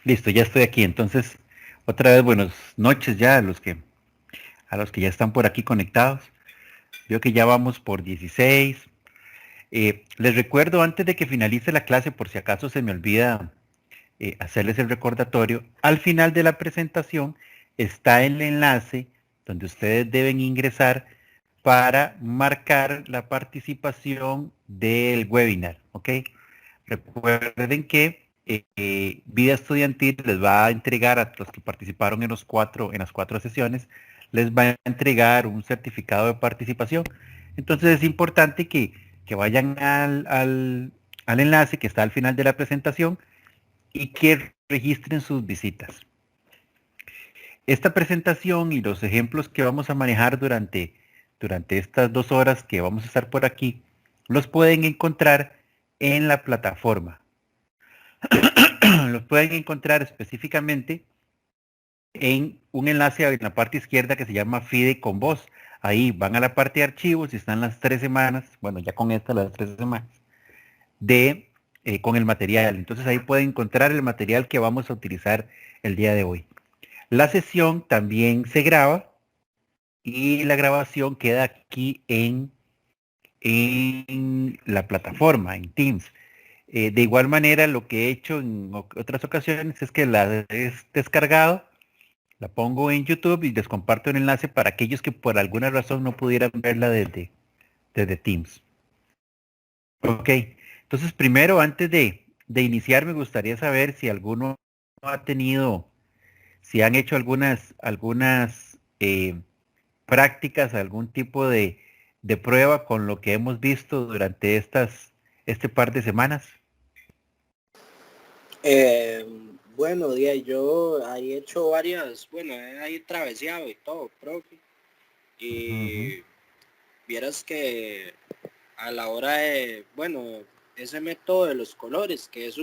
Listo, ya estoy aquí. Entonces, otra vez buenas noches ya a los que ya están por aquí conectados. Veo que ya vamos por 16. Les recuerdo antes de que finalice la clase, por si acaso se me olvida hacerles el recordatorio, al final de la presentación está el enlace donde ustedes deben ingresar para marcar la participación del webinar, ¿ok? Recuerden que Vida Estudiantil les va a entregar a los que participaron en las cuatro sesiones, les va a entregar un certificado de participación. Entonces es importante que vayan al enlace que está al final de la presentación y que registren sus visitas. Esta presentación y los ejemplos que vamos a manejar durante estas 2 horas que vamos a estar por aquí, los pueden encontrar en la plataforma. Los pueden encontrar específicamente en un enlace en la parte izquierda que se llama FIDE con voz. Ahí van a la parte de archivos y están las 3 semanas, bueno, ya con esta las 3 semanas, con el material. Entonces ahí pueden encontrar el material que vamos a utilizar el día de hoy. La sesión también se graba y la grabación queda aquí en la plataforma, en Teams. De igual manera, lo que he hecho en otras ocasiones es que la he descargado, la pongo en YouTube y les comparto el enlace para aquellos que por alguna razón no pudieran verla desde Teams. Ok, entonces primero, antes de iniciar, me gustaría saber si alguno ha tenido, si han hecho algunas prácticas, algún tipo de prueba con lo que hemos visto durante este par de semanas. Eh, bueno, yo he hecho varias, bueno, he ahí traveseado y todo, profe. Ujú. Y vieras que a la hora de, bueno, ese método de los colores, que es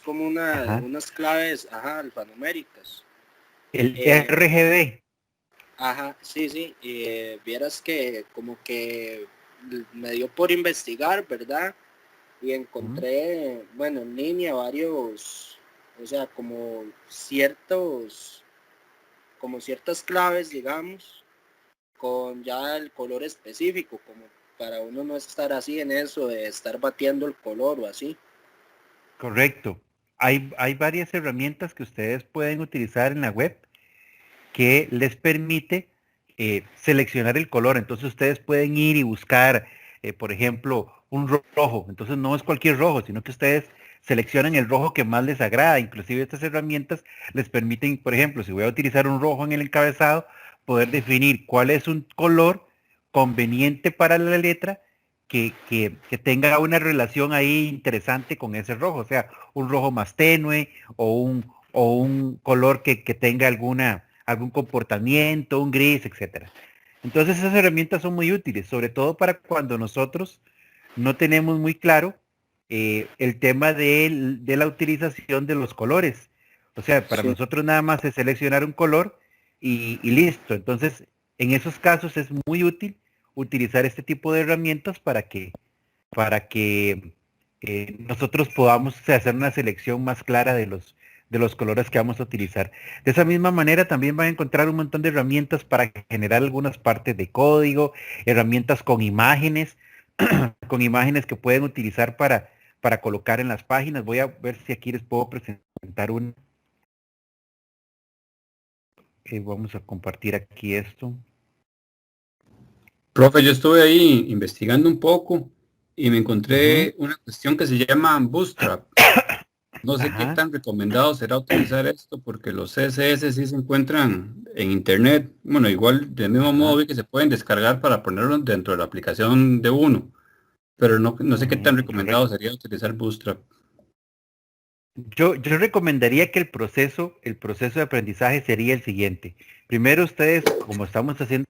como Ajá. unas claves, alfanuméricas. El Eh, RGB. sí, sí, y vieras que como que me dio por investigar, ¿verdad? Y Ujú. encontré, bueno, en línea varios, o sea, como ciertas claves, digamos, con ya el color específico, como para uno no estar así en eso de estar batiendo el color o así. Correcto. Hay varias herramientas que ustedes pueden utilizar en la web que les permite seleccionar el color. Entonces ustedes pueden ir y buscar, por ejemplo, un rojo. Entonces no es cualquier rojo, sino que ustedes seleccionan el rojo que más les agrada. Inclusive estas herramientas les permiten, por ejemplo, si voy a utilizar un rojo en el encabezado, poder definir cuál es un color conveniente para la letra que tenga una relación ahí interesante con ese rojo. O sea, un rojo más tenue o un color que tenga algún comportamiento, un gris, etcétera. Entonces esas herramientas son muy útiles, sobre todo para cuando nosotros no tenemos muy claro el tema de la utilización de los colores. O sea, para Sí. nosotros nada más es seleccionar un color y listo. Entonces, en esos casos es muy útil utilizar este tipo de herramientas para que nosotros podamos hacer una selección más clara de los colores que vamos a utilizar. De esa misma manera también van a encontrar un montón de herramientas para generar algunas partes de código, herramientas con imágenes que pueden utilizar para colocar en las páginas. Voy a ver si aquí les puedo presentar una. Vamos a compartir aquí esto. Profe, yo estuve ahí investigando un poco y me Ujú. encontré una cuestión que se llama Bootstrap. No sé qué Ajá. tan recomendado será utilizar esto porque los CSS sí se encuentran en internet. Bueno, igual del mismo modo Ajá. vi que se pueden descargar para ponerlos dentro de la aplicación de uno, pero no sé qué tan recomendado Correcto. sería utilizar Bootstrap. Yo recomendaría que el proceso de aprendizaje sería el siguiente. Primero ustedes, como estamos haciendo,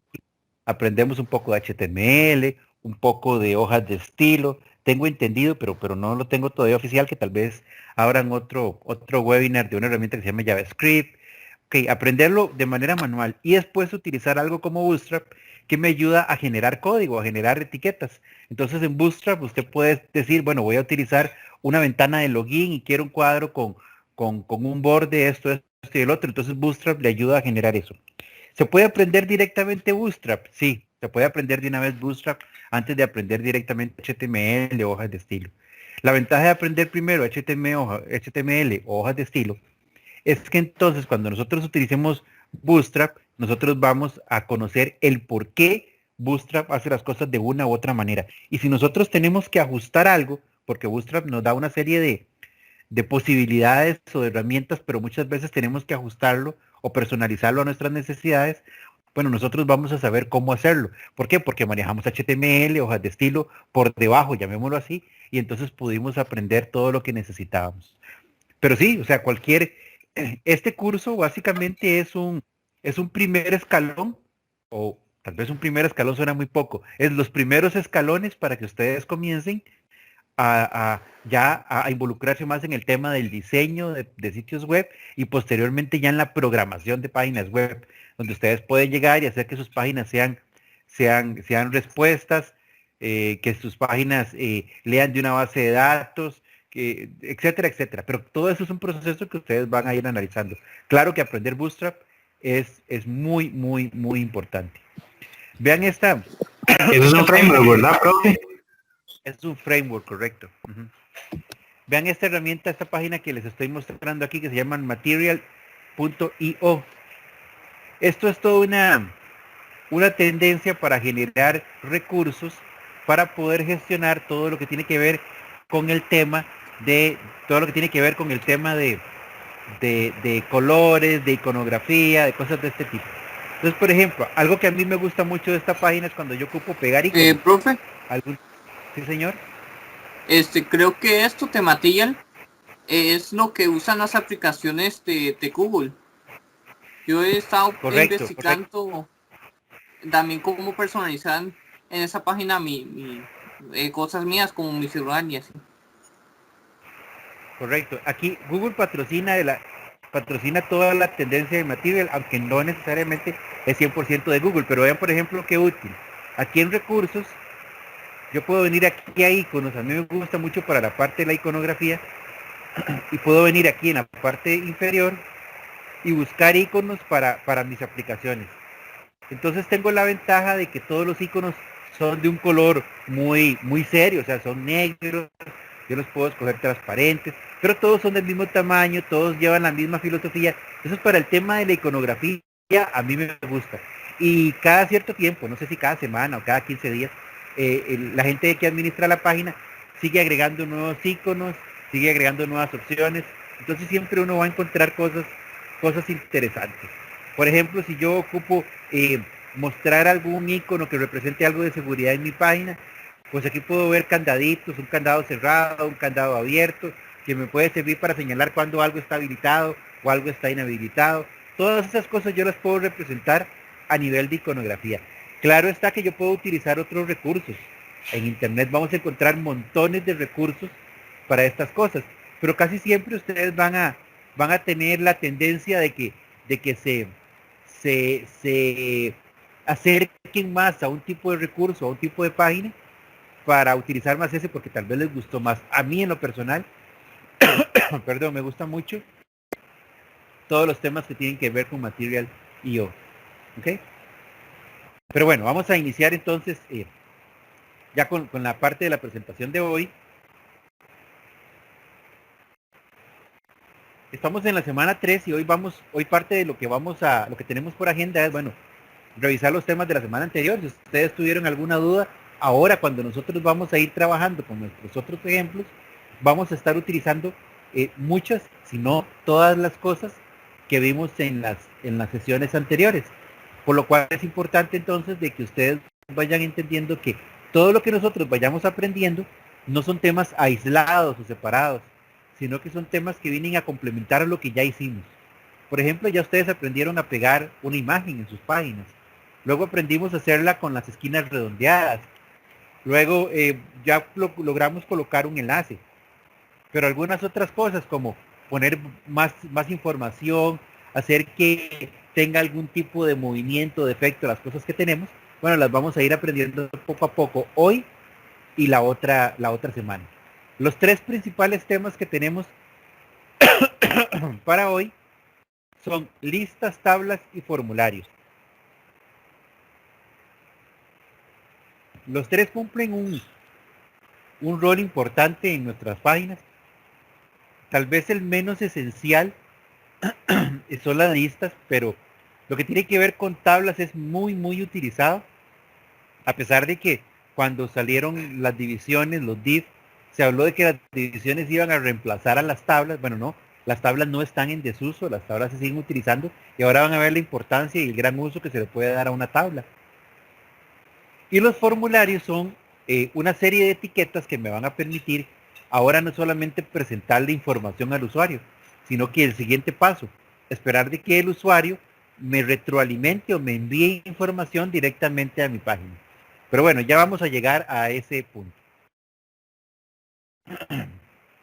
aprendemos un poco de HTML, un poco de hojas de estilo. Tengo entendido, pero no lo tengo todavía oficial, que tal vez abran otro webinar de una herramienta que se llama JavaScript. Ok, aprenderlo de manera manual y después utilizar algo como Bootstrap que me ayuda a generar código, a generar etiquetas. Entonces en Bootstrap usted puede decir, bueno, voy a utilizar una ventana de login y quiero un cuadro con un borde, esto y el otro. Entonces Bootstrap le ayuda a generar eso. ¿Se puede aprender directamente Bootstrap? Sí, se puede aprender de una vez Bootstrap antes de aprender directamente HTML o hojas de estilo. La ventaja de aprender primero HTML o hojas de estilo es que entonces cuando nosotros utilicemos Bootstrap, nosotros vamos a conocer el por qué Bootstrap hace las cosas de una u otra manera. Y si nosotros tenemos que ajustar algo, porque Bootstrap nos da una serie de posibilidades o de herramientas, pero muchas veces tenemos que ajustarlo o personalizarlo a nuestras necesidades, bueno, nosotros vamos a saber cómo hacerlo. ¿Por qué? Porque manejamos HTML, hojas de estilo, por debajo, llamémoslo así, y entonces pudimos aprender todo lo que necesitábamos. Pero sí, o sea, este curso básicamente es un primer escalón, o tal vez un primer escalón suena muy poco, es los primeros escalones para que ustedes comiencen a involucrarse más en el tema del diseño de sitios web y posteriormente ya en la programación de páginas web, donde ustedes pueden llegar y hacer que sus páginas sean respuestas, que sus páginas lean de una base de datos, etcétera, etcétera. Pero todo eso es un proceso que ustedes van a ir analizando. Claro que aprender Bootstrap es muy, muy, muy importante. Vean esta. Eso es un framework, ¿verdad, profe? Es un framework, correcto. Uh-huh. Vean esta herramienta, esta página que les estoy mostrando aquí, que se llama material.io. Esto es toda una tendencia para generar recursos para poder gestionar todo lo que tiene que ver con el tema de colores, de iconografía, de cosas de este tipo. Entonces, por ejemplo, algo que a mí me gusta mucho de esta página es cuando yo ocupo pegar iconos. Profe. Sí, señor. Creo que esto de Material es lo que usan las aplicaciones de Google. Yo he estado investigando también cómo personalizar en esa página cosas mías como mi celular y así. Correcto. Aquí Google patrocina toda la tendencia de Material, aunque no necesariamente es 100% de Google. Pero vean, por ejemplo, qué útil. Aquí en recursos, yo puedo venir aquí a iconos. A mí me gusta mucho para la parte de la iconografía. Y puedo venir aquí en la parte inferior y buscar iconos para mis aplicaciones. Entonces tengo la ventaja de que todos los iconos son de un color muy, muy serio, o sea, son negros, yo los puedo escoger transparentes, pero todos son del mismo tamaño, todos llevan la misma filosofía. Eso es para el tema de la iconografía, a mí me gusta. Y cada cierto tiempo, no sé si cada semana o cada 15 días, la gente que administra la página sigue agregando nuevos iconos, sigue agregando nuevas opciones, entonces siempre uno va a encontrar cosas interesantes. Por ejemplo, si yo ocupo mostrar algún icono que represente algo de seguridad en mi página, pues aquí puedo ver candaditos, un candado cerrado, un candado abierto, que me puede servir para señalar cuando algo está habilitado o algo está inhabilitado. Todas esas cosas yo las puedo representar a nivel de iconografía. Claro está que yo puedo utilizar otros recursos. En internet vamos a encontrar montones de recursos para estas cosas, pero casi siempre ustedes van a tener la tendencia de que se acerquen más a un tipo de recurso, a un tipo de página, para utilizar más ese porque tal vez les gustó más. A mí en lo personal, perdón, me gusta mucho todos los temas que tienen que ver con Material.io. ¿Ok? Pero bueno, vamos a iniciar entonces ya con la parte de la presentación de hoy. Estamos en la semana 3 y hoy parte de lo que tenemos por agenda es, bueno, revisar los temas de la semana anterior. Si ustedes tuvieron alguna duda, ahora cuando nosotros vamos a ir trabajando con nuestros otros ejemplos, vamos a estar utilizando muchas, si no todas las cosas que vimos en las sesiones anteriores. Por lo cual es importante entonces de que ustedes vayan entendiendo que todo lo que nosotros vayamos aprendiendo no son temas aislados o separados, sino que son temas que vienen a complementar lo que ya hicimos. Por ejemplo, ya ustedes aprendieron a pegar una imagen en sus páginas. Luego aprendimos a hacerla con las esquinas redondeadas. Luego ya logramos colocar un enlace. Pero algunas otras cosas como poner más información, hacer que tenga algún tipo de movimiento, de efecto, las cosas que tenemos, bueno, las vamos a ir aprendiendo poco a poco hoy y la otra semana. Los tres principales temas que tenemos para hoy son listas, tablas y formularios. Los tres cumplen un rol importante en nuestras páginas. Tal vez el menos esencial son las listas, pero lo que tiene que ver con tablas es muy, muy utilizado, a pesar de que cuando salieron las divisiones, los div, se habló de que las divisiones iban a reemplazar a las tablas. Bueno, no, las tablas no están en desuso, las tablas se siguen utilizando y ahora van a ver la importancia y el gran uso que se le puede dar a una tabla. Y los formularios son una serie de etiquetas que me van a permitir ahora no solamente presentarle información al usuario, sino que el siguiente paso, esperar de que el usuario me retroalimente o me envíe información directamente a mi página. Pero bueno, ya vamos a llegar a ese punto.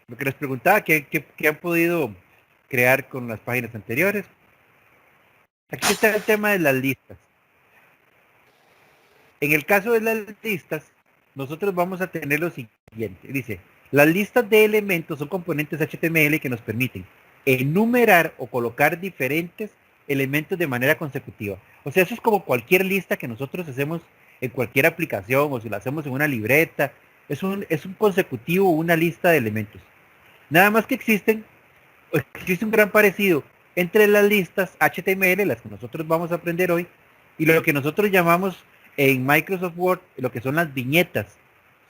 Lo que les preguntaba, ¿qué han podido crear con las páginas anteriores? Aquí está el tema de las listas. En el caso de las listas, nosotros vamos a tener lo siguiente. Dice, las listas de elementos son componentes HTML que nos permiten enumerar o colocar diferentes elementos de manera consecutiva. O sea, eso es como cualquier lista que nosotros hacemos en cualquier aplicación o si lo hacemos en una libreta. Es un consecutivo, una lista de elementos. Nada más que existe un gran parecido entre las listas HTML, las que nosotros vamos a aprender hoy, y lo que nosotros llamamos en Microsoft Word, lo que son las viñetas.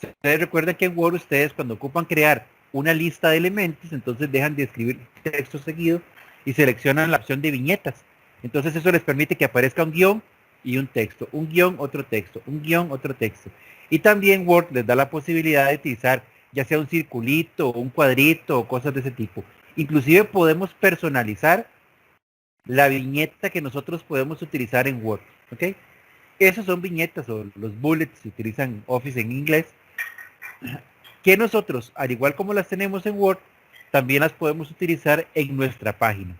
Ustedes recuerdan que en Word ustedes cuando ocupan crear una lista de elementos, entonces dejan de escribir texto seguido y seleccionan la opción de viñetas. Entonces eso les permite que aparezca un guión y un texto, un guión, otro texto, un guión, otro texto. Y también Word les da la posibilidad de utilizar ya sea un circulito, o un cuadrito o cosas de ese tipo. Inclusive podemos personalizar la viñeta que nosotros podemos utilizar en Word, ¿ok? Esas son viñetas o los bullets, si utilizan Office en inglés, que nosotros, al igual como las tenemos en Word, también las podemos utilizar en nuestra página.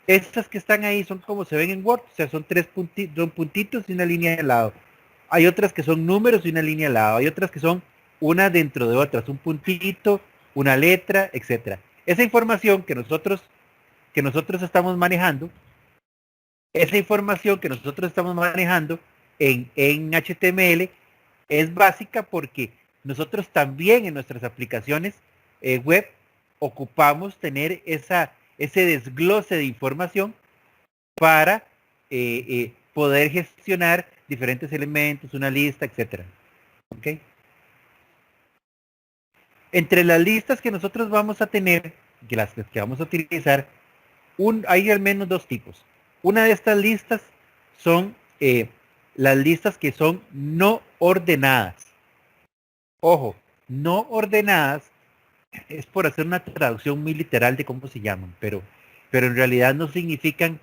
Estas que están ahí son como se ven en Word, o sea, son puntitos y una línea de lado. Hay otras que son números y una línea de lado. Hay otras que son una dentro de otras, un puntito, una letra, etcétera. Esa información que nosotros estamos manejando, en HTML es básica porque nosotros también en nuestras aplicaciones web ocupamos tener ese desglose de información para poder gestionar diferentes elementos, una lista, etcétera. ¿Okay? Entre las listas que nosotros vamos a tener, que las que vamos a utilizar, hay al menos dos tipos. Una de estas listas son las listas que son no ordenadas. Ojo, no ordenadas es por hacer una traducción muy literal de cómo se llaman, pero en realidad no significan,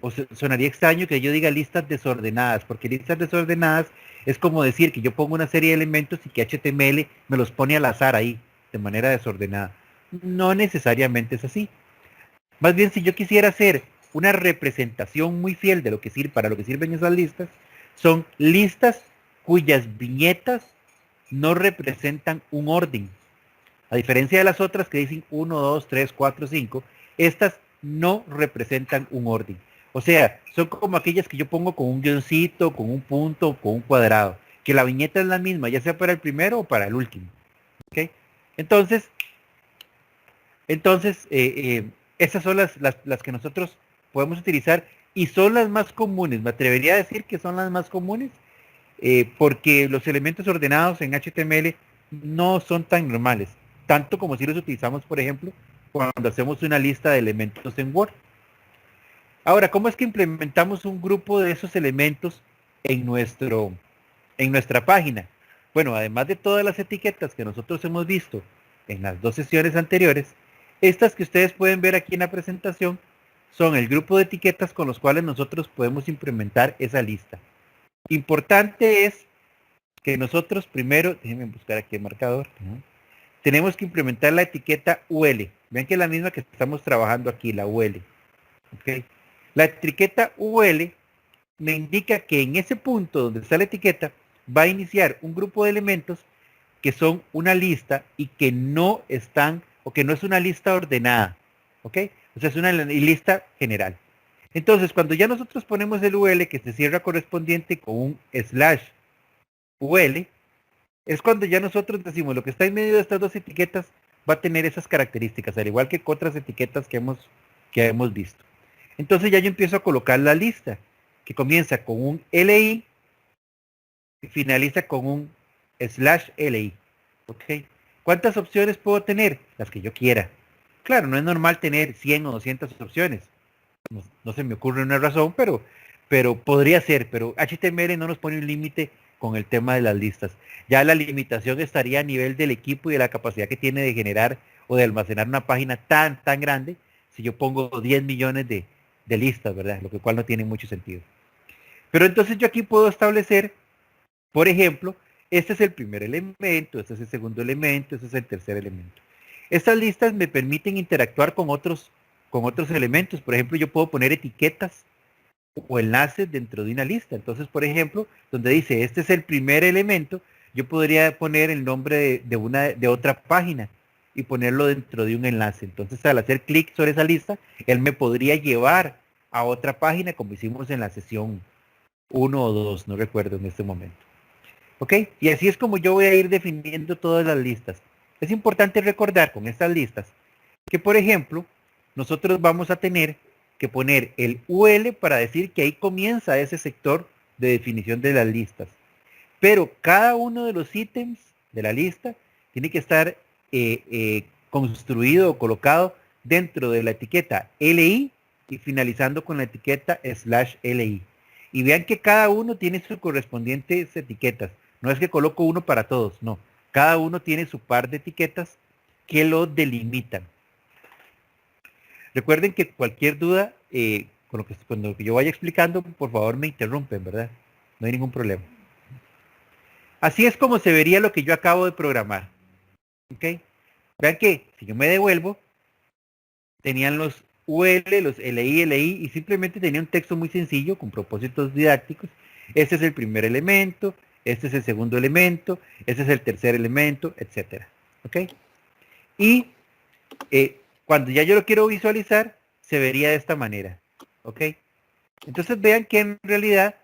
o sonaría extraño que yo diga listas desordenadas, porque listas desordenadas es como decir que yo pongo una serie de elementos y que HTML me los pone al azar ahí, de manera desordenada. No necesariamente es así. Más bien, si yo quisiera hacer una representación muy fiel de lo que sirve, para lo que sirven esas listas, son listas cuyas viñetas no representan un orden. A diferencia de las otras que dicen 1, 2, 3, 4, 5, estas no representan un orden. O sea, son como aquellas que yo pongo con un guioncito, con un punto, con un cuadrado, que la viñeta es la misma, ya sea para el primero o para el último. ¿Okay? Entonces, esas son las que nosotros podemos utilizar y son las más comunes. Me atrevería a decir que son las más comunes porque los elementos ordenados en HTML no son tan normales, tanto como si los utilizamos, por ejemplo, cuando hacemos una lista de elementos en Word. Ahora, ¿cómo es que implementamos un grupo de esos elementos en nuestra página? Bueno, además de todas las etiquetas que nosotros hemos visto en las dos sesiones anteriores, estas que ustedes pueden ver aquí en la presentación son el grupo de etiquetas con los cuales nosotros podemos implementar esa lista. Importante es que nosotros primero, déjenme buscar aquí el marcador, tenemos que implementar la etiqueta UL. Vean que es la misma que estamos trabajando aquí, la UL. ¿Okay? La etiqueta UL me indica que en ese punto donde está la etiqueta va a iniciar un grupo de elementos que son una lista y que no están, o que no es una lista ordenada. ¿Ok? O sea, es una lista general. Entonces, cuando ya nosotros ponemos el UL que se cierra correspondiente con un slash UL, es cuando ya nosotros decimos lo que está en medio de estas dos etiquetas va a tener esas características, al igual que otras etiquetas que hemos visto. Entonces ya yo empiezo a colocar la lista, que comienza con un LI y finaliza con un slash LI. ¿Ok? ¿Cuántas opciones puedo tener? Las que yo quiera. Claro, no es normal tener 100 o 200 opciones. No se me ocurre una razón, pero podría ser. Pero HTML no nos pone un límite con el tema de las listas. Ya la limitación estaría a nivel del equipo y de la capacidad que tiene de generar o de almacenar una página tan grande, si yo pongo 10 millones de listas, ¿verdad? Lo cual no tiene mucho sentido. Pero entonces yo aquí puedo establecer, por ejemplo, este es el primer elemento, este es el segundo elemento, este es el tercer elemento. Estas listas me permiten interactuar con otros elementos. Por ejemplo, yo puedo poner etiquetas o enlaces dentro de una lista. Entonces, por ejemplo, donde dice este es el primer elemento, yo podría poner el nombre de otra página y ponerlo dentro de un enlace. Entonces, al hacer clic sobre esa lista, él me podría llevar a otra página como hicimos en la sesión 1 o 2, no recuerdo en este momento. ¿Ok? Y así es como yo voy a ir definiendo todas las listas. Es importante recordar con estas listas que, por ejemplo, nosotros vamos a tener que poner el UL para decir que ahí comienza ese sector de definición de las listas. Pero cada uno de los ítems de la lista tiene que estar construido o colocado dentro de la etiqueta LI y finalizando con la etiqueta /LI. Y vean que cada uno tiene sus correspondientes etiquetas. No es que coloco uno para todos, no. Cada uno tiene su par de etiquetas que lo delimitan. Recuerden que cualquier duda, con lo que yo vaya explicando, por favor me interrumpen, ¿verdad? No hay ningún problema. Así es como se vería lo que yo acabo de programar. ¿Ok? Vean que si yo me devuelvo, tenían los UL, los LI, y simplemente tenía un texto muy sencillo con propósitos didácticos. Este es el primer elemento, este es el segundo elemento, este es el tercer elemento, etcétera. ¿Ok? Y cuando ya yo lo quiero visualizar, se vería de esta manera. ¿Ok? Entonces vean que en realidad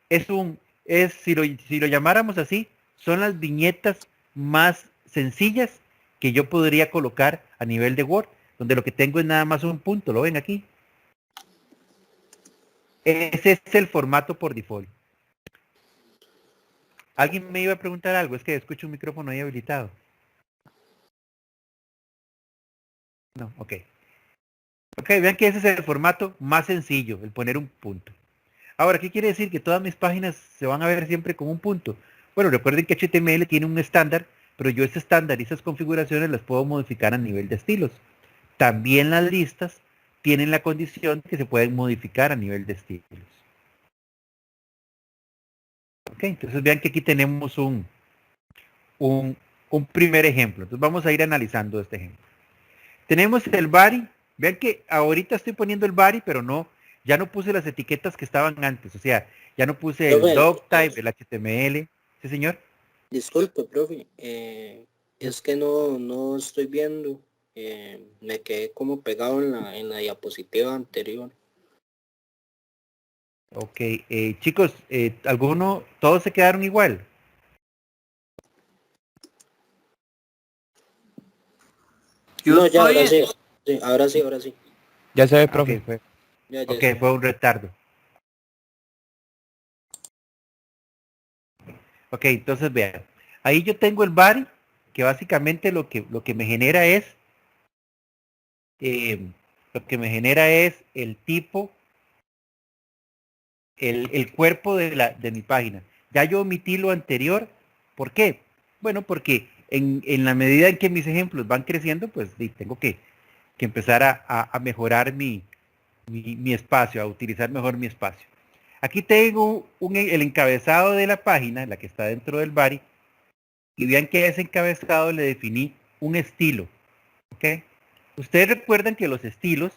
si lo llamáramos así, son las viñetas más sencillas que yo podría colocar a nivel de Word, donde lo que tengo es nada más un punto, ¿lo ven aquí? Ese es el formato por default. ¿Alguien me iba a preguntar algo? Es que escucho un micrófono ahí habilitado. No, ok. Ok, vean que ese es el formato más sencillo, el poner un punto. Ahora, ¿qué quiere decir? Que todas mis páginas se van a ver siempre con un punto. Bueno, recuerden que HTML tiene un estándar, pero yo ese estándar y esas configuraciones las puedo modificar a nivel de estilos. También las listas tienen la condición que se pueden modificar a nivel de estilos. Ok, entonces vean que aquí tenemos un primer ejemplo. Entonces vamos a ir analizando este ejemplo. Tenemos el body. Vean que ahorita estoy poniendo el body, pero ya no puse las etiquetas que estaban antes. O sea, ya no puse el doctype, el HTML. ¿Sí, señor? Disculpe, profe. Es que no estoy viendo. Me quedé como pegado en la diapositiva anterior. Ok, chicos, ¿todos se quedaron igual? Yo ya, ahora estoy... sí. Ahora sí. Ya se ve, profe. Okay, Ya. Fue un retardo. Ok, entonces vean. Ahí yo tengo el body, que básicamente lo que me genera es el tipo, el cuerpo de mi página. Ya yo omití lo anterior. ¿Por qué? Bueno, porque en la medida en que mis ejemplos van creciendo, pues tengo que empezar a mejorar mi espacio, a utilizar mejor mi espacio. Aquí tengo el encabezado de la página, la que está dentro del body, y vean que a ese encabezado le definí un estilo. ¿Ok? Ustedes recuerdan que los estilos,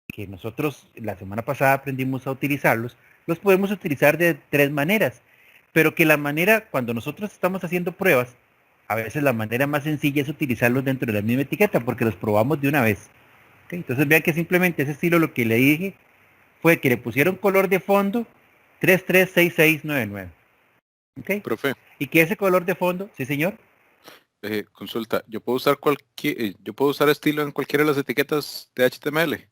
que nosotros la semana pasada aprendimos a utilizarlos, los podemos utilizar de 3 maneras, pero que la manera, cuando nosotros estamos haciendo pruebas, a veces la manera más sencilla es utilizarlos dentro de la misma etiqueta, porque los probamos de una vez. ¿Ok? Entonces vean que simplemente ese estilo lo que le dije fue que le pusieron color de fondo 336699. ¿Ok? Profe, Y que ese color de fondo, sí señor, consulta, yo puedo usar estilo en cualquiera de las etiquetas de HTML.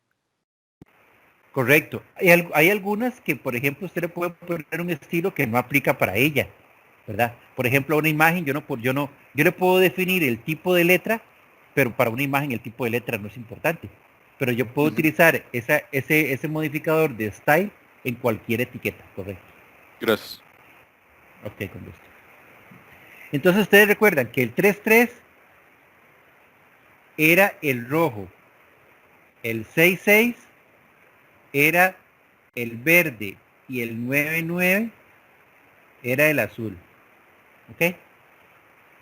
correcto. Hay algunas que, por ejemplo, usted le puede poner un estilo que no aplica para ella, ¿verdad? Por ejemplo, una imagen, yo le puedo definir el tipo de letra, pero para una imagen el tipo de letra no es importante. Pero yo puedo Ujú. utilizar ese modificador de style en cualquier etiqueta, correcto. Gracias. Ok, con gusto. Entonces ustedes recuerdan que el 33 era el rojo, el 66 era el verde y el 99 era el azul. ¿Ok?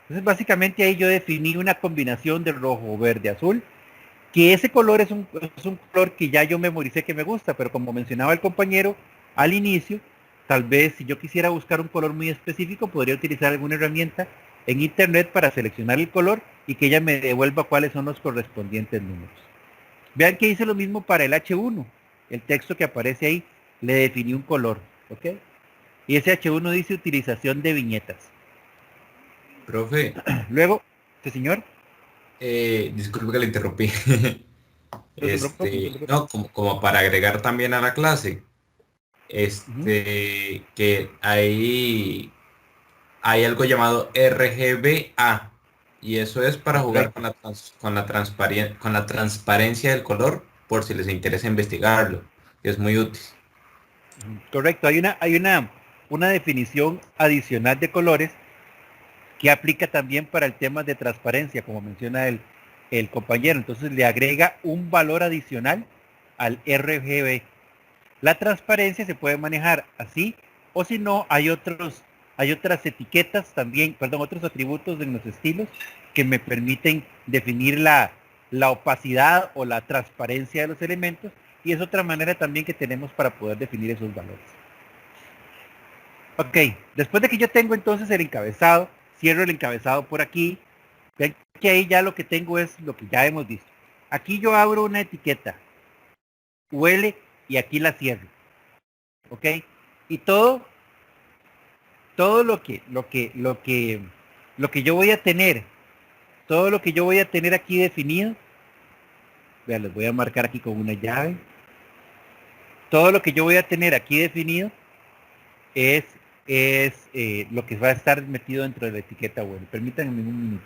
Entonces básicamente ahí yo definí una combinación de rojo, verde, azul, que ese color es un color que ya yo memoricé que me gusta, pero como mencionaba el compañero al inicio, tal vez si yo quisiera buscar un color muy específico, podría utilizar alguna herramienta en internet para seleccionar el color y que ella me devuelva cuáles son los correspondientes números. Vean que hice lo mismo para el H1, el texto que aparece ahí, le definí un color, ¿ok? Y ese H1 dice utilización de viñetas. Profe, Luego, ¿sí señor? disculpe que le interrumpí. No se preocupe, no se preocupe. No, como para agregar también a la clase, Ujú. que hay algo llamado RGBA y eso es para jugar Correcto. con con la transparencia del color por si les interesa investigarlo, que es muy útil. Correcto, una definición adicional de colores que aplica también para el tema de transparencia, como menciona el compañero. Entonces le agrega un valor adicional al RGB. La transparencia se puede manejar así, o si no, hay otras etiquetas también, perdón, otros atributos en los estilos que me permiten definir la opacidad o la transparencia de los elementos, y es otra manera también que tenemos para poder definir esos valores. Ok, después de que yo tengo entonces el encabezado, cierro el encabezado por aquí. Ven que ahí ya lo que tengo es lo que ya hemos visto. Aquí yo abro una etiqueta, UL, y aquí la cierro. Ok, y todo lo que yo voy a tener, todo lo que yo voy a tener aquí definido, vean, les voy a marcar aquí con una llave. Todo lo que yo voy a tener aquí definido es, lo que va a estar metido dentro de la etiqueta web. Permítanme un minuto.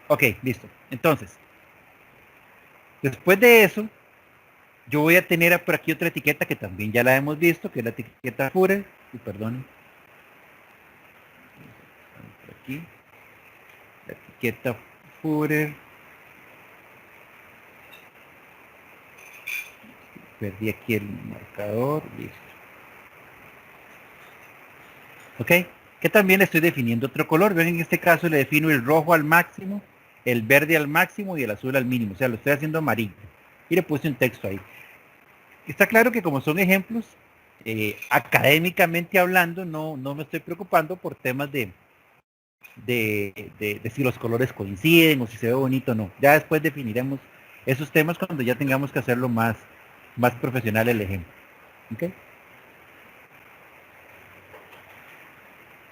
Ok, listo. Entonces, después de eso, yo voy a tener por aquí otra etiqueta que también ya la hemos visto, que es la etiqueta footer. Y perdón, por aquí, la etiqueta footer. Perdí aquí el marcador, listo. Ok, que también estoy definiendo otro color. Ven, en este caso le defino el rojo al máximo, el verde al máximo y el azul al mínimo. O sea, lo estoy haciendo amarillo. Y le puse un texto ahí. Está claro que como son ejemplos, académicamente hablando, no me estoy preocupando por temas de si los colores coinciden o si se ve bonito o no. Ya después definiremos esos temas cuando ya tengamos que hacerlo más profesional el ejemplo. ¿Okay?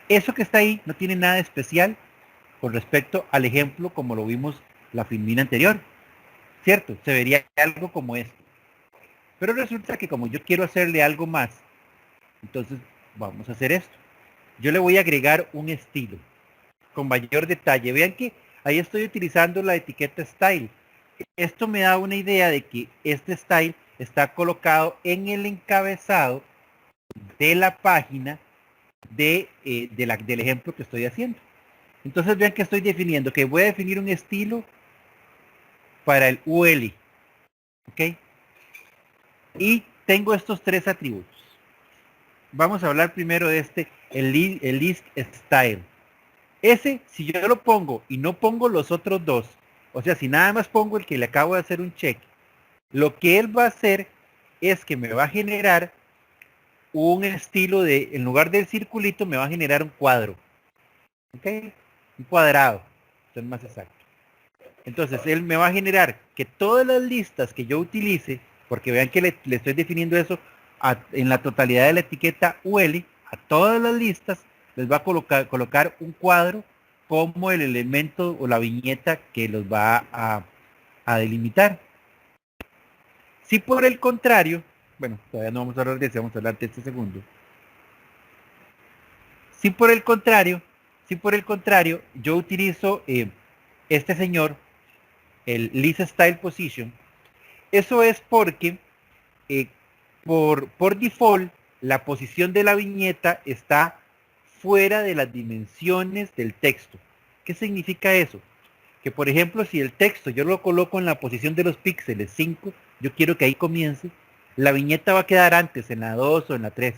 Eso que está ahí no tiene nada especial con respecto al ejemplo como lo vimos la filmina anterior. ¿Cierto? Se vería algo como esto. Pero resulta que como yo quiero hacerle algo más, entonces vamos a hacer esto. Yo le voy a agregar un estilo con mayor detalle. Vean que ahí estoy utilizando la etiqueta style. Esto me da una idea de que este style está colocado en el encabezado de la página del ejemplo que estoy haciendo. Entonces vean que estoy definiendo, que voy a definir un estilo para el UL. ¿Ok? Y tengo estos tres atributos. Vamos a hablar primero de el list style. Ese, si yo lo pongo y no pongo los otros dos, o sea, si nada más pongo el que le acabo de hacer un check, lo que él va a hacer es que me va a generar un estilo en lugar del circulito, me va a generar un cuadro. ¿ok? Un cuadrado, ser más exacto. Entonces, él me va a generar que todas las listas que yo utilice, porque vean que le estoy definiendo eso en la totalidad de la etiqueta UL, a todas las listas les va a colocar un cuadro como el elemento o la viñeta que los va a delimitar. Si por el contrario, bueno, todavía no vamos a hablar de eso, vamos a hablar de este segundo. Si por el contrario, yo utilizo este señor, el List Style Position, eso es porque por default la posición de la viñeta está fuera de las dimensiones del texto. ¿Qué significa eso? Que por ejemplo, si el texto yo lo coloco en la posición de los píxeles 5, yo quiero que ahí comience, la viñeta va a quedar antes, en la 2 o en la 3.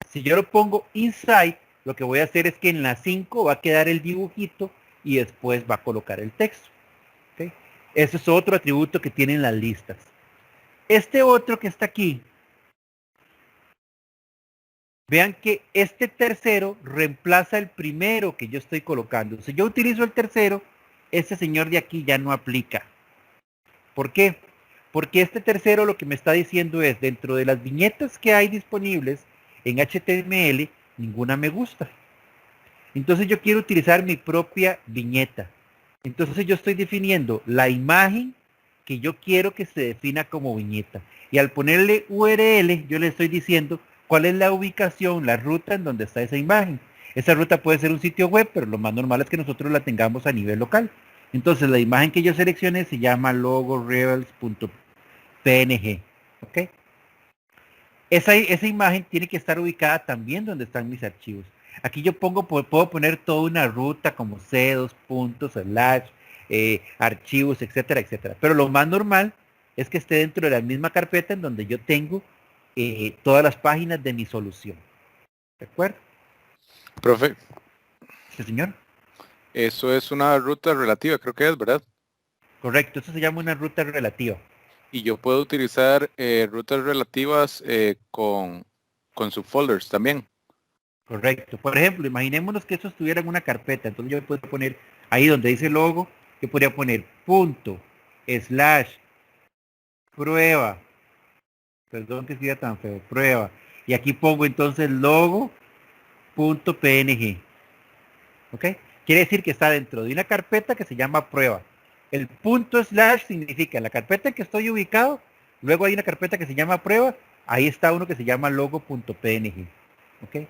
Si yo lo pongo inside, lo que voy a hacer es que en la 5 va a quedar el dibujito y después va a colocar el texto. ¿Okay? Eso es otro atributo que tienen las listas. Este otro que está aquí, vean que este tercero reemplaza el primero que yo estoy colocando. Si yo utilizo el tercero, este señor de aquí ya no aplica. ¿Por qué? Porque este tercero lo que me está diciendo es, dentro de las viñetas que hay disponibles en HTML, ninguna me gusta. Entonces yo quiero utilizar mi propia viñeta. Entonces yo estoy definiendo la imagen que yo quiero que se defina como viñeta. Y al ponerle URL, yo le estoy diciendo cuál es la ubicación, la ruta en donde está esa imagen. Esa ruta puede ser un sitio web, pero lo más normal es que nosotros la tengamos a nivel local. Entonces la imagen que yo seleccioné se llama logorebels.png. ¿Ok? Esa imagen tiene que estar ubicada también donde están mis archivos. Aquí yo puedo poner toda una ruta como C2 puntos, slash, archivos, etcétera, etcétera. Pero lo más normal es que esté dentro de la misma carpeta en donde yo tengo todas las páginas de mi solución. ¿De acuerdo? Profe, ¿Sí, señor? eso es una ruta relativa, creo que es, ¿verdad? Correcto, eso se llama una ruta relativa. Y yo puedo utilizar rutas relativas con subfolders también. Correcto. Por ejemplo, imaginémonos que eso estuviera en una carpeta. Entonces yo puedo poner ahí donde dice logo, yo podría poner punto, slash, prueba. Perdón que sea tan feo, prueba. Y aquí pongo entonces logo.png. ¿Ok? Quiere decir que está dentro de una carpeta que se llama prueba. El punto slash significa la carpeta en que estoy ubicado. Luego hay una carpeta que se llama prueba. Ahí está uno que se llama logo.png. ¿Ok?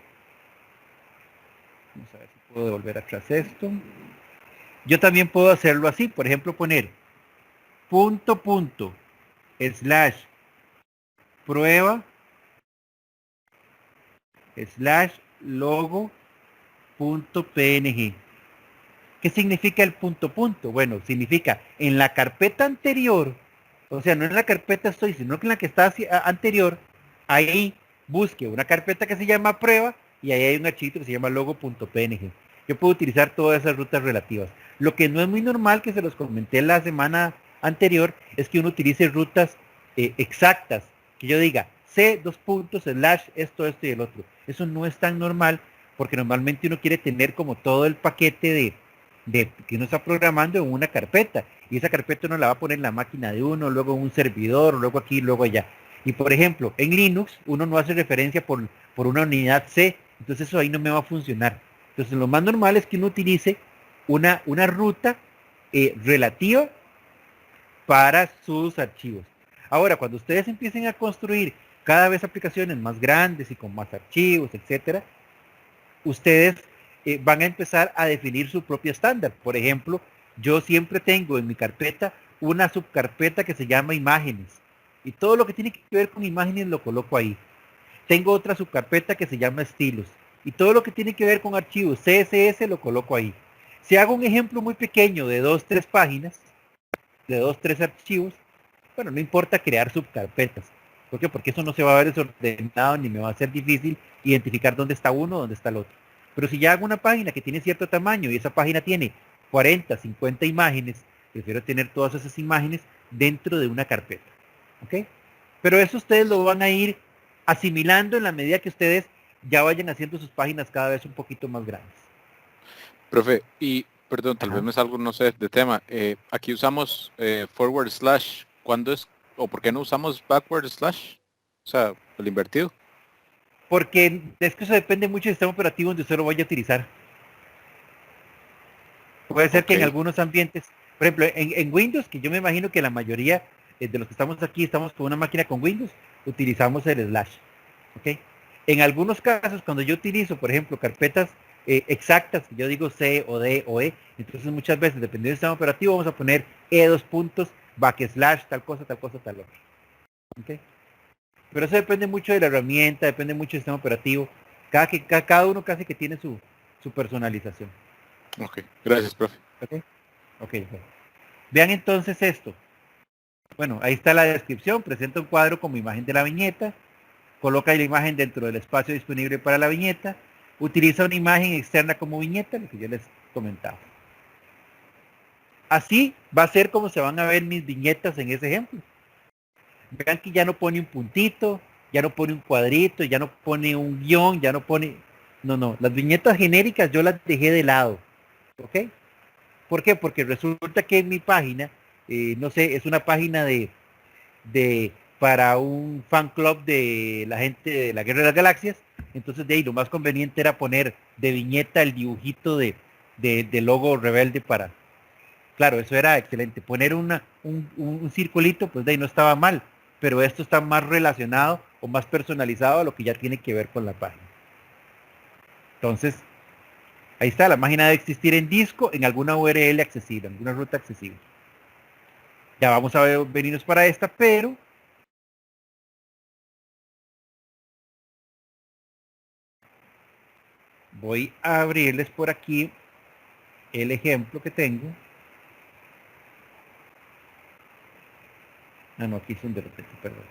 Vamos a ver si puedo devolver atrás esto. Yo también puedo hacerlo así. Por ejemplo, poner punto slash prueba slash logo.png. ¿Qué significa el punto? Bueno, significa en la carpeta anterior, o sea, no en la carpeta estoy, sino que en la que está anterior, ahí busque una carpeta que se llama prueba y ahí hay un archivo que se llama logo.png. Yo puedo utilizar todas esas rutas relativas. Lo que no es muy normal, que se los comenté la semana anterior, es que uno utilice rutas exactas, que yo diga C, slash, esto y el otro. Eso no es tan normal, porque normalmente uno quiere tener como todo el paquete de que uno está programando en una carpeta, y esa carpeta uno la va a poner en la máquina de uno, luego en un servidor, luego aquí, luego allá. Y por ejemplo, en Linux uno no hace referencia por una unidad C, entonces eso ahí no me va a funcionar. Entonces lo más normal es que uno utilice una ruta relativa para sus archivos. Ahora, cuando ustedes empiecen a construir cada vez aplicaciones más grandes y con más archivos, etcétera, ustedes van a empezar a definir su propio estándar. Por ejemplo, yo siempre tengo en mi carpeta una subcarpeta que se llama imágenes. Y todo lo que tiene que ver con imágenes lo coloco ahí. Tengo otra subcarpeta que se llama estilos. Y todo lo que tiene que ver con archivos CSS lo coloco ahí. Si hago un ejemplo muy pequeño de 2-3 páginas, de 2-3 archivos, bueno, no importa crear subcarpetas. ¿Por qué? Porque eso no se va a ver desordenado ni me va a ser difícil identificar dónde está uno, dónde está el otro. Pero si ya hago una página que tiene cierto tamaño y esa página tiene 40, 50 imágenes, prefiero tener todas esas imágenes dentro de una carpeta. ¿Ok? Pero eso ustedes lo van a ir asimilando en la medida que ustedes ya vayan haciendo sus páginas cada vez un poquito más grandes. Profe, y perdón, tal Ajá. vez me salgo, no sé, de tema. Aquí usamos forward slash. ¿Cuándo es o por qué no usamos backward slash? O sea, el invertido. Porque es que eso depende mucho del sistema operativo donde usted lo vaya a utilizar. Puede ser Ok, que en algunos ambientes, por ejemplo, en Windows, que yo me imagino que la mayoría de los que estamos aquí estamos con una máquina con Windows, utilizamos el slash. ¿Ok? En algunos casos, cuando yo utilizo, por ejemplo, carpetas exactas, que yo digo C o D o E, entonces muchas veces, dependiendo del sistema operativo, vamos a poner E2 puntos, backslash, tal cosa, tal otra. ¿Ok? Pero eso depende mucho de la herramienta, depende mucho del sistema operativo. Cada uno casi que tiene su personalización. ok. Gracias, profe. ¿Ok? Ok. Vean entonces esto. Bueno, ahí está la descripción. Presenta un cuadro como imagen de la viñeta. Coloca la imagen dentro del espacio disponible para la viñeta. Utiliza una imagen externa como viñeta, lo que yo les comentaba. Así va a ser como se van a ver mis viñetas en ese ejemplo. Vean que ya no pone un puntito, ya no pone un cuadrito, ya no pone un guión, ya no pone... No. Las viñetas genéricas yo las dejé de lado. ¿Ok? ¿Por qué? Porque resulta que en mi página, no sé, es una página para un fan club de la gente de la Guerra de las Galaxias. Entonces de ahí lo más conveniente era poner de viñeta el dibujito de logo rebelde para... Claro, eso era excelente. Poner un circulito, pues de ahí no estaba mal. Pero esto está más relacionado o más personalizado a lo que ya tiene que ver con la página. Entonces, ahí está, la página debe existir en disco, en alguna URL accesible, en alguna ruta accesible. Ya vamos a venirnos para esta, pero voy a abrirles por aquí el ejemplo que tengo. Ah, no, aquí son de repente, perdón.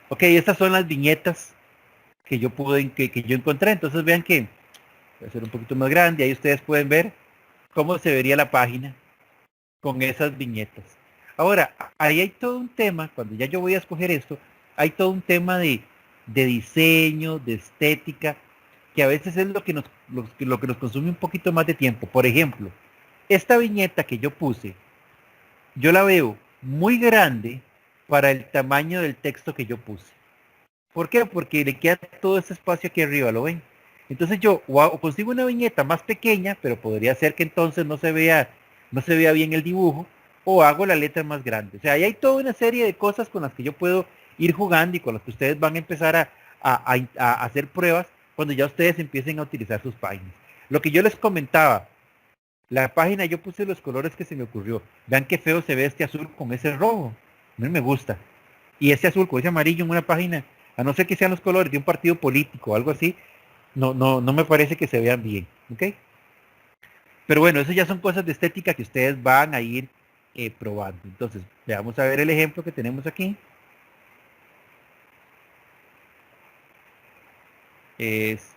Ok, estas son las viñetas que yo que yo encontré. Entonces vean que voy a hacer un poquito más grande. Ahí ustedes pueden ver cómo se vería la página con esas viñetas. Ahora, ahí hay todo un tema, cuando ya yo voy a escoger esto, hay todo un tema de diseño, de estética, que a veces es lo que nos consume un poquito más de tiempo. Por ejemplo, esta viñeta que yo puse, yo la veo muy grande para el tamaño del texto que yo puse. ¿Por qué? Porque le queda todo ese espacio aquí arriba, ¿lo ven? Entonces yo o consigo una viñeta más pequeña, pero podría ser que entonces no se vea bien el dibujo, o hago la letra más grande. O sea, ahí hay toda una serie de cosas con las que yo puedo ir jugando y con las que ustedes van a empezar a hacer pruebas cuando ya ustedes empiecen a utilizar sus páginas. Lo que yo les comentaba, la página yo puse los colores que se me ocurrió. Vean qué feo se ve este azul con ese rojo. A mí me gusta. Y ese azul con ese amarillo en una página, a no ser que sean los colores de un partido político o algo así, no me parece que se vean bien. ¿Ok? Pero bueno, eso ya son cosas de estética que ustedes van a ir probando. Entonces, vamos a ver el ejemplo que tenemos aquí. Es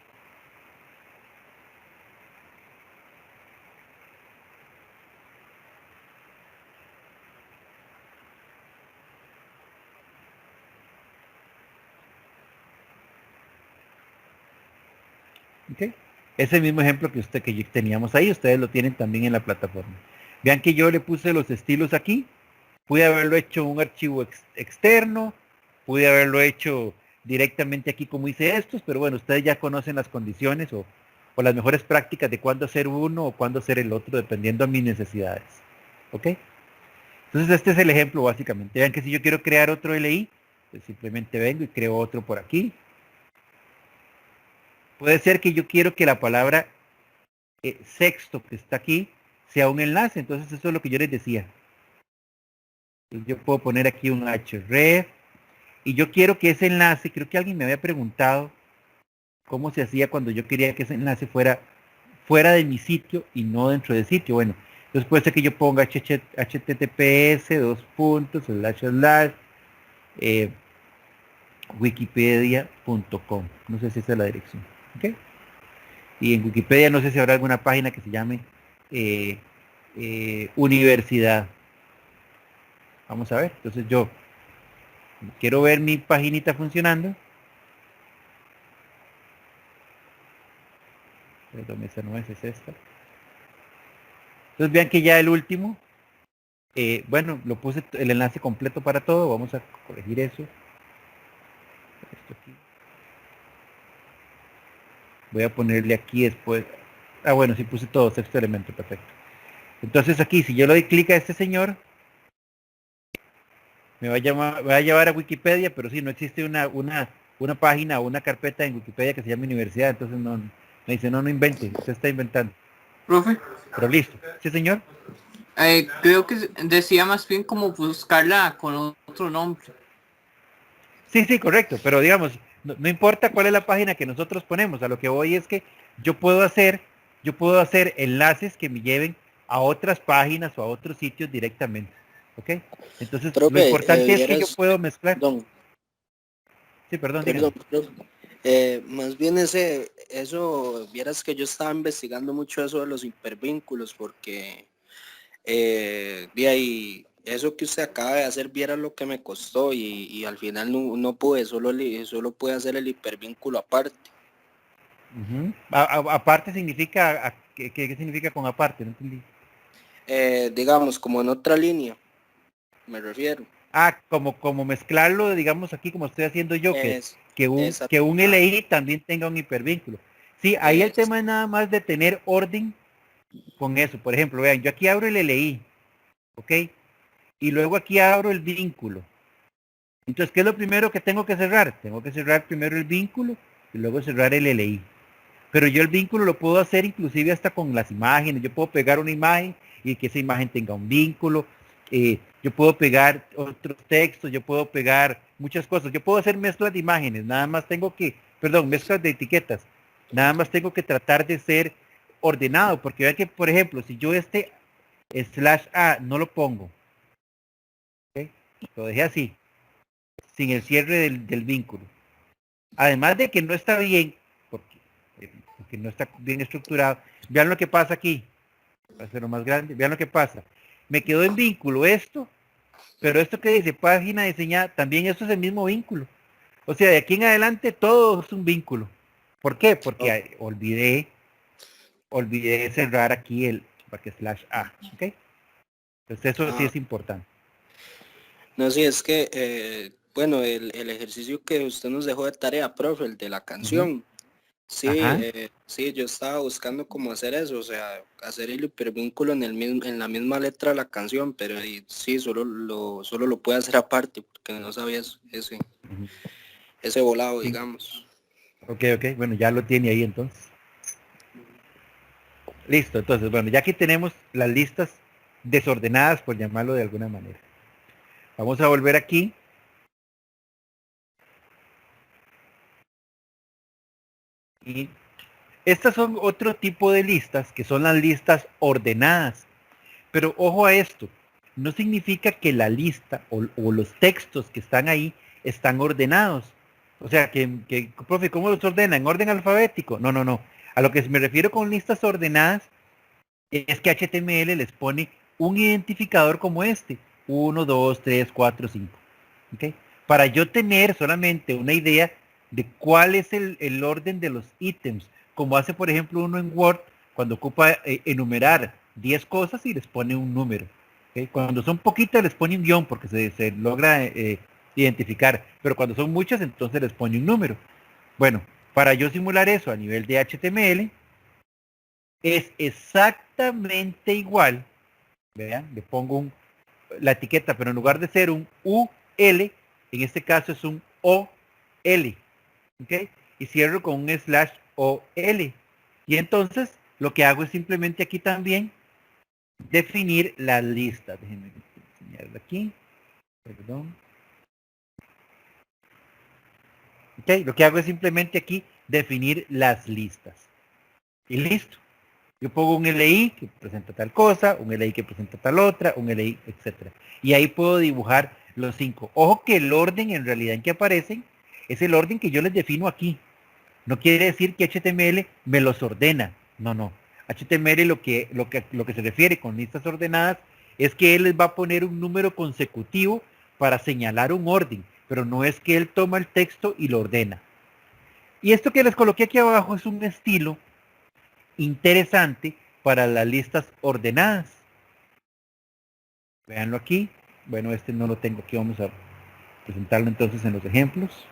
¿ok? Ese mismo ejemplo que teníamos ahí, ustedes lo tienen también en la plataforma. Vean que yo le puse los estilos aquí. Pude haberlo hecho en un archivo externo, pude haberlo hecho directamente aquí como hice estos, pero bueno, ustedes ya conocen las condiciones o las mejores prácticas de cuándo hacer uno o cuándo hacer el otro, dependiendo de mis necesidades. ¿Ok? Entonces este es el ejemplo básicamente. Vean que si yo quiero crear otro LI, pues simplemente vengo y creo otro por aquí. Puede ser que yo quiero que la palabra sexto que está aquí sea un enlace, entonces eso es lo que yo les decía. Yo puedo poner aquí un href y yo quiero que ese enlace, creo que alguien me había preguntado cómo se hacía cuando yo quería que ese enlace fuera de mi sitio y no dentro del sitio. Bueno, entonces puede ser que yo ponga https wikipedia.com. No sé si esa es la dirección. ¿Okay? Y en Wikipedia no sé si habrá alguna página que se llame universidad. Vamos a ver. Entonces yo quiero ver mi paginita funcionando. Perdón, esa no es esta. Entonces vean que ya el último, bueno, lo puse el enlace completo para todo, vamos a corregir eso. Esto aquí. Voy a ponerle aquí después, bueno, sí puse todo, sexto elemento, perfecto. Entonces aquí, si yo le doy clic a este señor, me va a llevar a Wikipedia, pero sí, no existe una página o una carpeta en Wikipedia que se llame universidad, entonces no, me dice, no invente, usted está inventando. Profe, Pero listo. ¿Sí, señor? creo que decía más bien como buscarla con otro nombre. Sí, correcto, pero digamos, no importa cuál es la página que nosotros ponemos, a lo que voy es que yo puedo hacer enlaces que me lleven a otras páginas o a otros sitios directamente, ¿ok? Entonces, Profe, lo importante es que yo puedo mezclar. Perdón, Sí, perdón, dígame. profe. Más bien eso, vieras que yo estaba investigando mucho eso de los hipervínculos, porque vi ahí, eso que usted acaba de hacer, viera lo que me costó y al final no pude, solo pude hacer el hipervínculo aparte. Uh-huh. Aparte significa, ¿qué significa con aparte? No entendí. Digamos, como en otra línea, me refiero. Como mezclarlo, digamos aquí como estoy haciendo yo, que un exacto. LI también tenga un hipervínculo. Sí, ahí el tema es nada más de tener orden con eso. Por ejemplo, vean, yo aquí abro el LI, ¿ok? Y luego aquí abro el vínculo. Entonces, ¿qué es lo primero que tengo que cerrar? Tengo que cerrar primero el vínculo y luego cerrar el LI. Pero yo el vínculo lo puedo hacer inclusive hasta con las imágenes. Yo puedo pegar una imagen y que esa imagen tenga un vínculo. Yo puedo pegar otros textos, yo puedo pegar muchas cosas. Yo puedo hacer mezclas de imágenes, mezclas de etiquetas. Nada más tengo que tratar de ser ordenado, porque vean que, por ejemplo, si yo /a no lo pongo, ¿okay? Lo dejé así, sin el cierre del vínculo. Además de que no está bien, porque no está bien estructurado. Vean lo que pasa aquí. Va a hacerlo más grande. Vean lo que pasa. Me quedó en vínculo esto, pero esto que dice página diseñada, también esto es el mismo vínculo. O sea, de aquí en adelante todo es un vínculo. ¿Por qué? Porque olvidé cerrar aquí el /a, ¿ok? Entonces eso sí es importante. No, sí, es que, bueno, el ejercicio que usted nos dejó de tarea, profe, el de la canción, sí, yo estaba buscando cómo hacer eso, o sea, hacer el hipervínculo en la misma letra de la canción, pero sí, solo lo puede hacer aparte, porque no sabía ese volado, Sí. digamos. Ok, bueno, ya lo tiene ahí entonces. Listo, entonces, bueno, ya aquí tenemos las listas desordenadas, por llamarlo de alguna manera. Vamos a volver aquí. Y estas son otro tipo de listas, que son las listas ordenadas. Pero ojo a esto, no significa que la lista o los textos que están ahí están ordenados. O sea, profe, ¿cómo los ordena? ¿En orden alfabético? No. A lo que me refiero con listas ordenadas es que HTML les pone un identificador como este. 1, 2, 3, 4, 5. ¿Okay? Para yo tener solamente una idea de cuál es el orden de los ítems, como hace por ejemplo uno en Word, cuando ocupa enumerar 10 cosas y les pone un número. ¿Okay? Cuando son poquitas les pone un guión porque se logra identificar, pero cuando son muchas entonces les pone un número. Bueno, para yo simular eso a nivel de HTML, es exactamente igual, vean, le pongo la etiqueta, pero en lugar de ser un UL, en este caso es un OL, ¿ok? Y cierro con un /OL. Y entonces lo que hago es simplemente aquí también definir la lista. Déjenme enseñarla aquí. Perdón. Ok, lo que hago es simplemente aquí definir las listas. Y listo. Yo pongo un LI que presenta tal cosa, un LI que presenta tal otra, un LI, etc. Y ahí puedo dibujar los 5. Ojo que el orden en realidad en que aparecen es el orden que yo les defino aquí. No quiere decir que HTML me los ordena. No. HTML lo que se refiere con listas ordenadas es que él les va a poner un número consecutivo para señalar un orden, pero no es que él toma el texto y lo ordena. Y esto que les coloqué aquí abajo es un estilo interesante para las listas ordenadas. Véanlo aquí. Bueno, este no lo tengo aquí, vamos a presentarlo entonces en los ejemplos.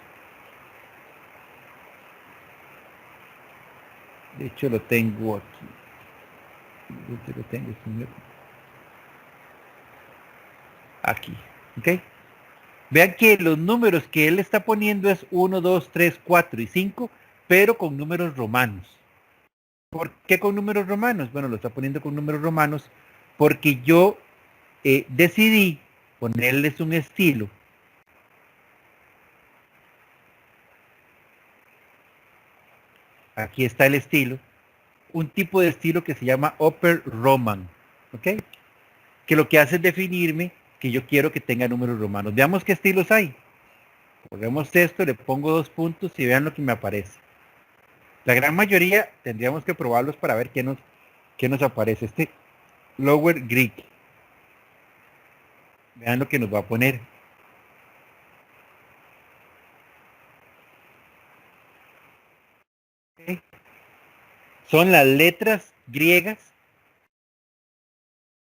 De hecho lo tengo aquí. Lo tengo aquí, ¿ok? Vean que los números que él está poniendo es 1, 2, 3, 4 y 5, pero con números romanos. ¿Por qué con números romanos? Bueno, lo está poniendo con números romanos porque yo decidí ponerles un estilo. Aquí está el estilo. Un tipo de estilo que se llama Upper Roman. ¿Ok? Que lo que hace es definirme que yo quiero que tenga números romanos. Veamos qué estilos hay. Ponemos esto, le pongo 2 puntos y vean lo que me aparece. La gran mayoría tendríamos que probarlos para ver qué nos aparece. Este Lower Greek. Vean lo que nos va a poner. ¿Okay? Son las letras griegas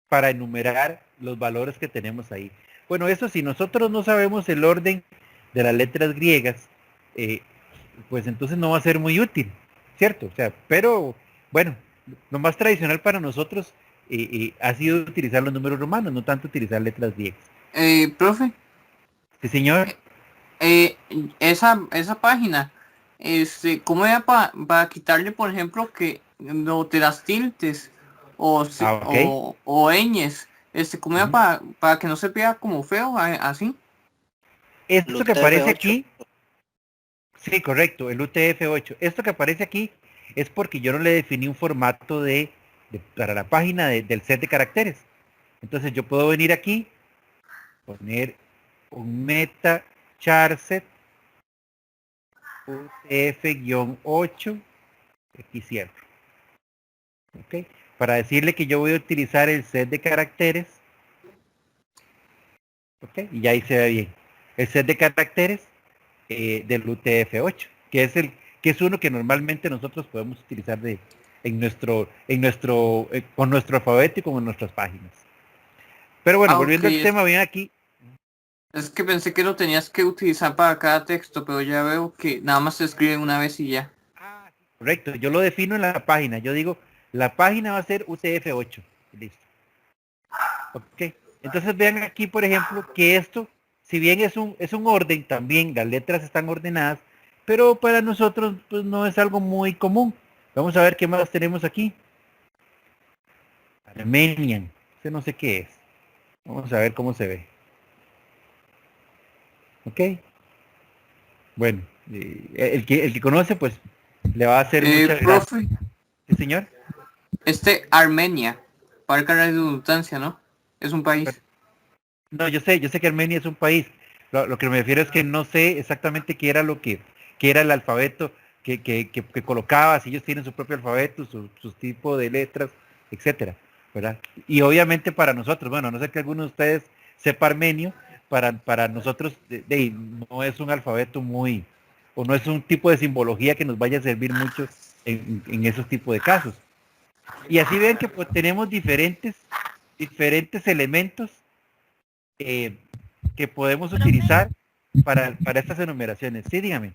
para enumerar los valores que tenemos ahí. Bueno, eso si nosotros no sabemos el orden de las letras griegas, pues entonces no va a ser muy útil, ¿cierto? O sea, pero bueno, lo más tradicional para nosotros ha sido utilizar los números romanos, no tanto utilizar letras griegas. Profe, Sí, señor. esa página, ¿cómo era para quitarle, por ejemplo, que no de las tildes Okay. o ñes? ¿Cómo era para que no se vea como feo, así? Esto que UTF-8. aparece aquí, sí, correcto, el UTF-8. Esto que aparece aquí es porque yo no le definí un formato para la página del set de caracteres. Entonces yo puedo venir aquí, poner un meta charset UTF-8, aquí cierro. ¿Ok? Para decirle que yo voy a utilizar el set de caracteres. ¿Ok? Y ahí se ve bien. El set de caracteres del UTF-8, que es uno que normalmente nosotros podemos utilizar con nuestro alfabeto y con nuestras páginas. Pero bueno, volviendo al tema, bien aquí. Es que pensé que lo tenías que utilizar para cada texto, pero ya veo que nada más se escribe una vez y ya. Correcto, yo lo defino en la página. Yo digo, la página va a ser UTF-8. Listo. Ok. Entonces vean aquí, por ejemplo, que esto, si bien es un orden, también las letras están ordenadas, pero para nosotros pues no es algo muy común. Vamos a ver qué más tenemos aquí. Armenian. No sé qué es. Vamos a ver cómo se ve. Ok. Bueno, el que conoce, pues, le va a hacer muchas gracias. Profe, ¿Sí, señor? Armenia, para la redundancia, ¿no? Es un país. No, yo sé que Armenia es un país. Lo que me refiero es que no sé exactamente qué era qué era el alfabeto que colocaba, si ellos tienen su propio alfabeto, su tipo de letras, etcétera, ¿verdad? Y obviamente para nosotros, bueno, no sé que alguno de ustedes sepa armenio, para nosotros no es un alfabeto o no es un tipo de simbología que nos vaya a servir mucho en esos tipos de casos. Y así ven que pues, tenemos diferentes elementos que podemos utilizar para estas enumeraciones. Sí, dígame.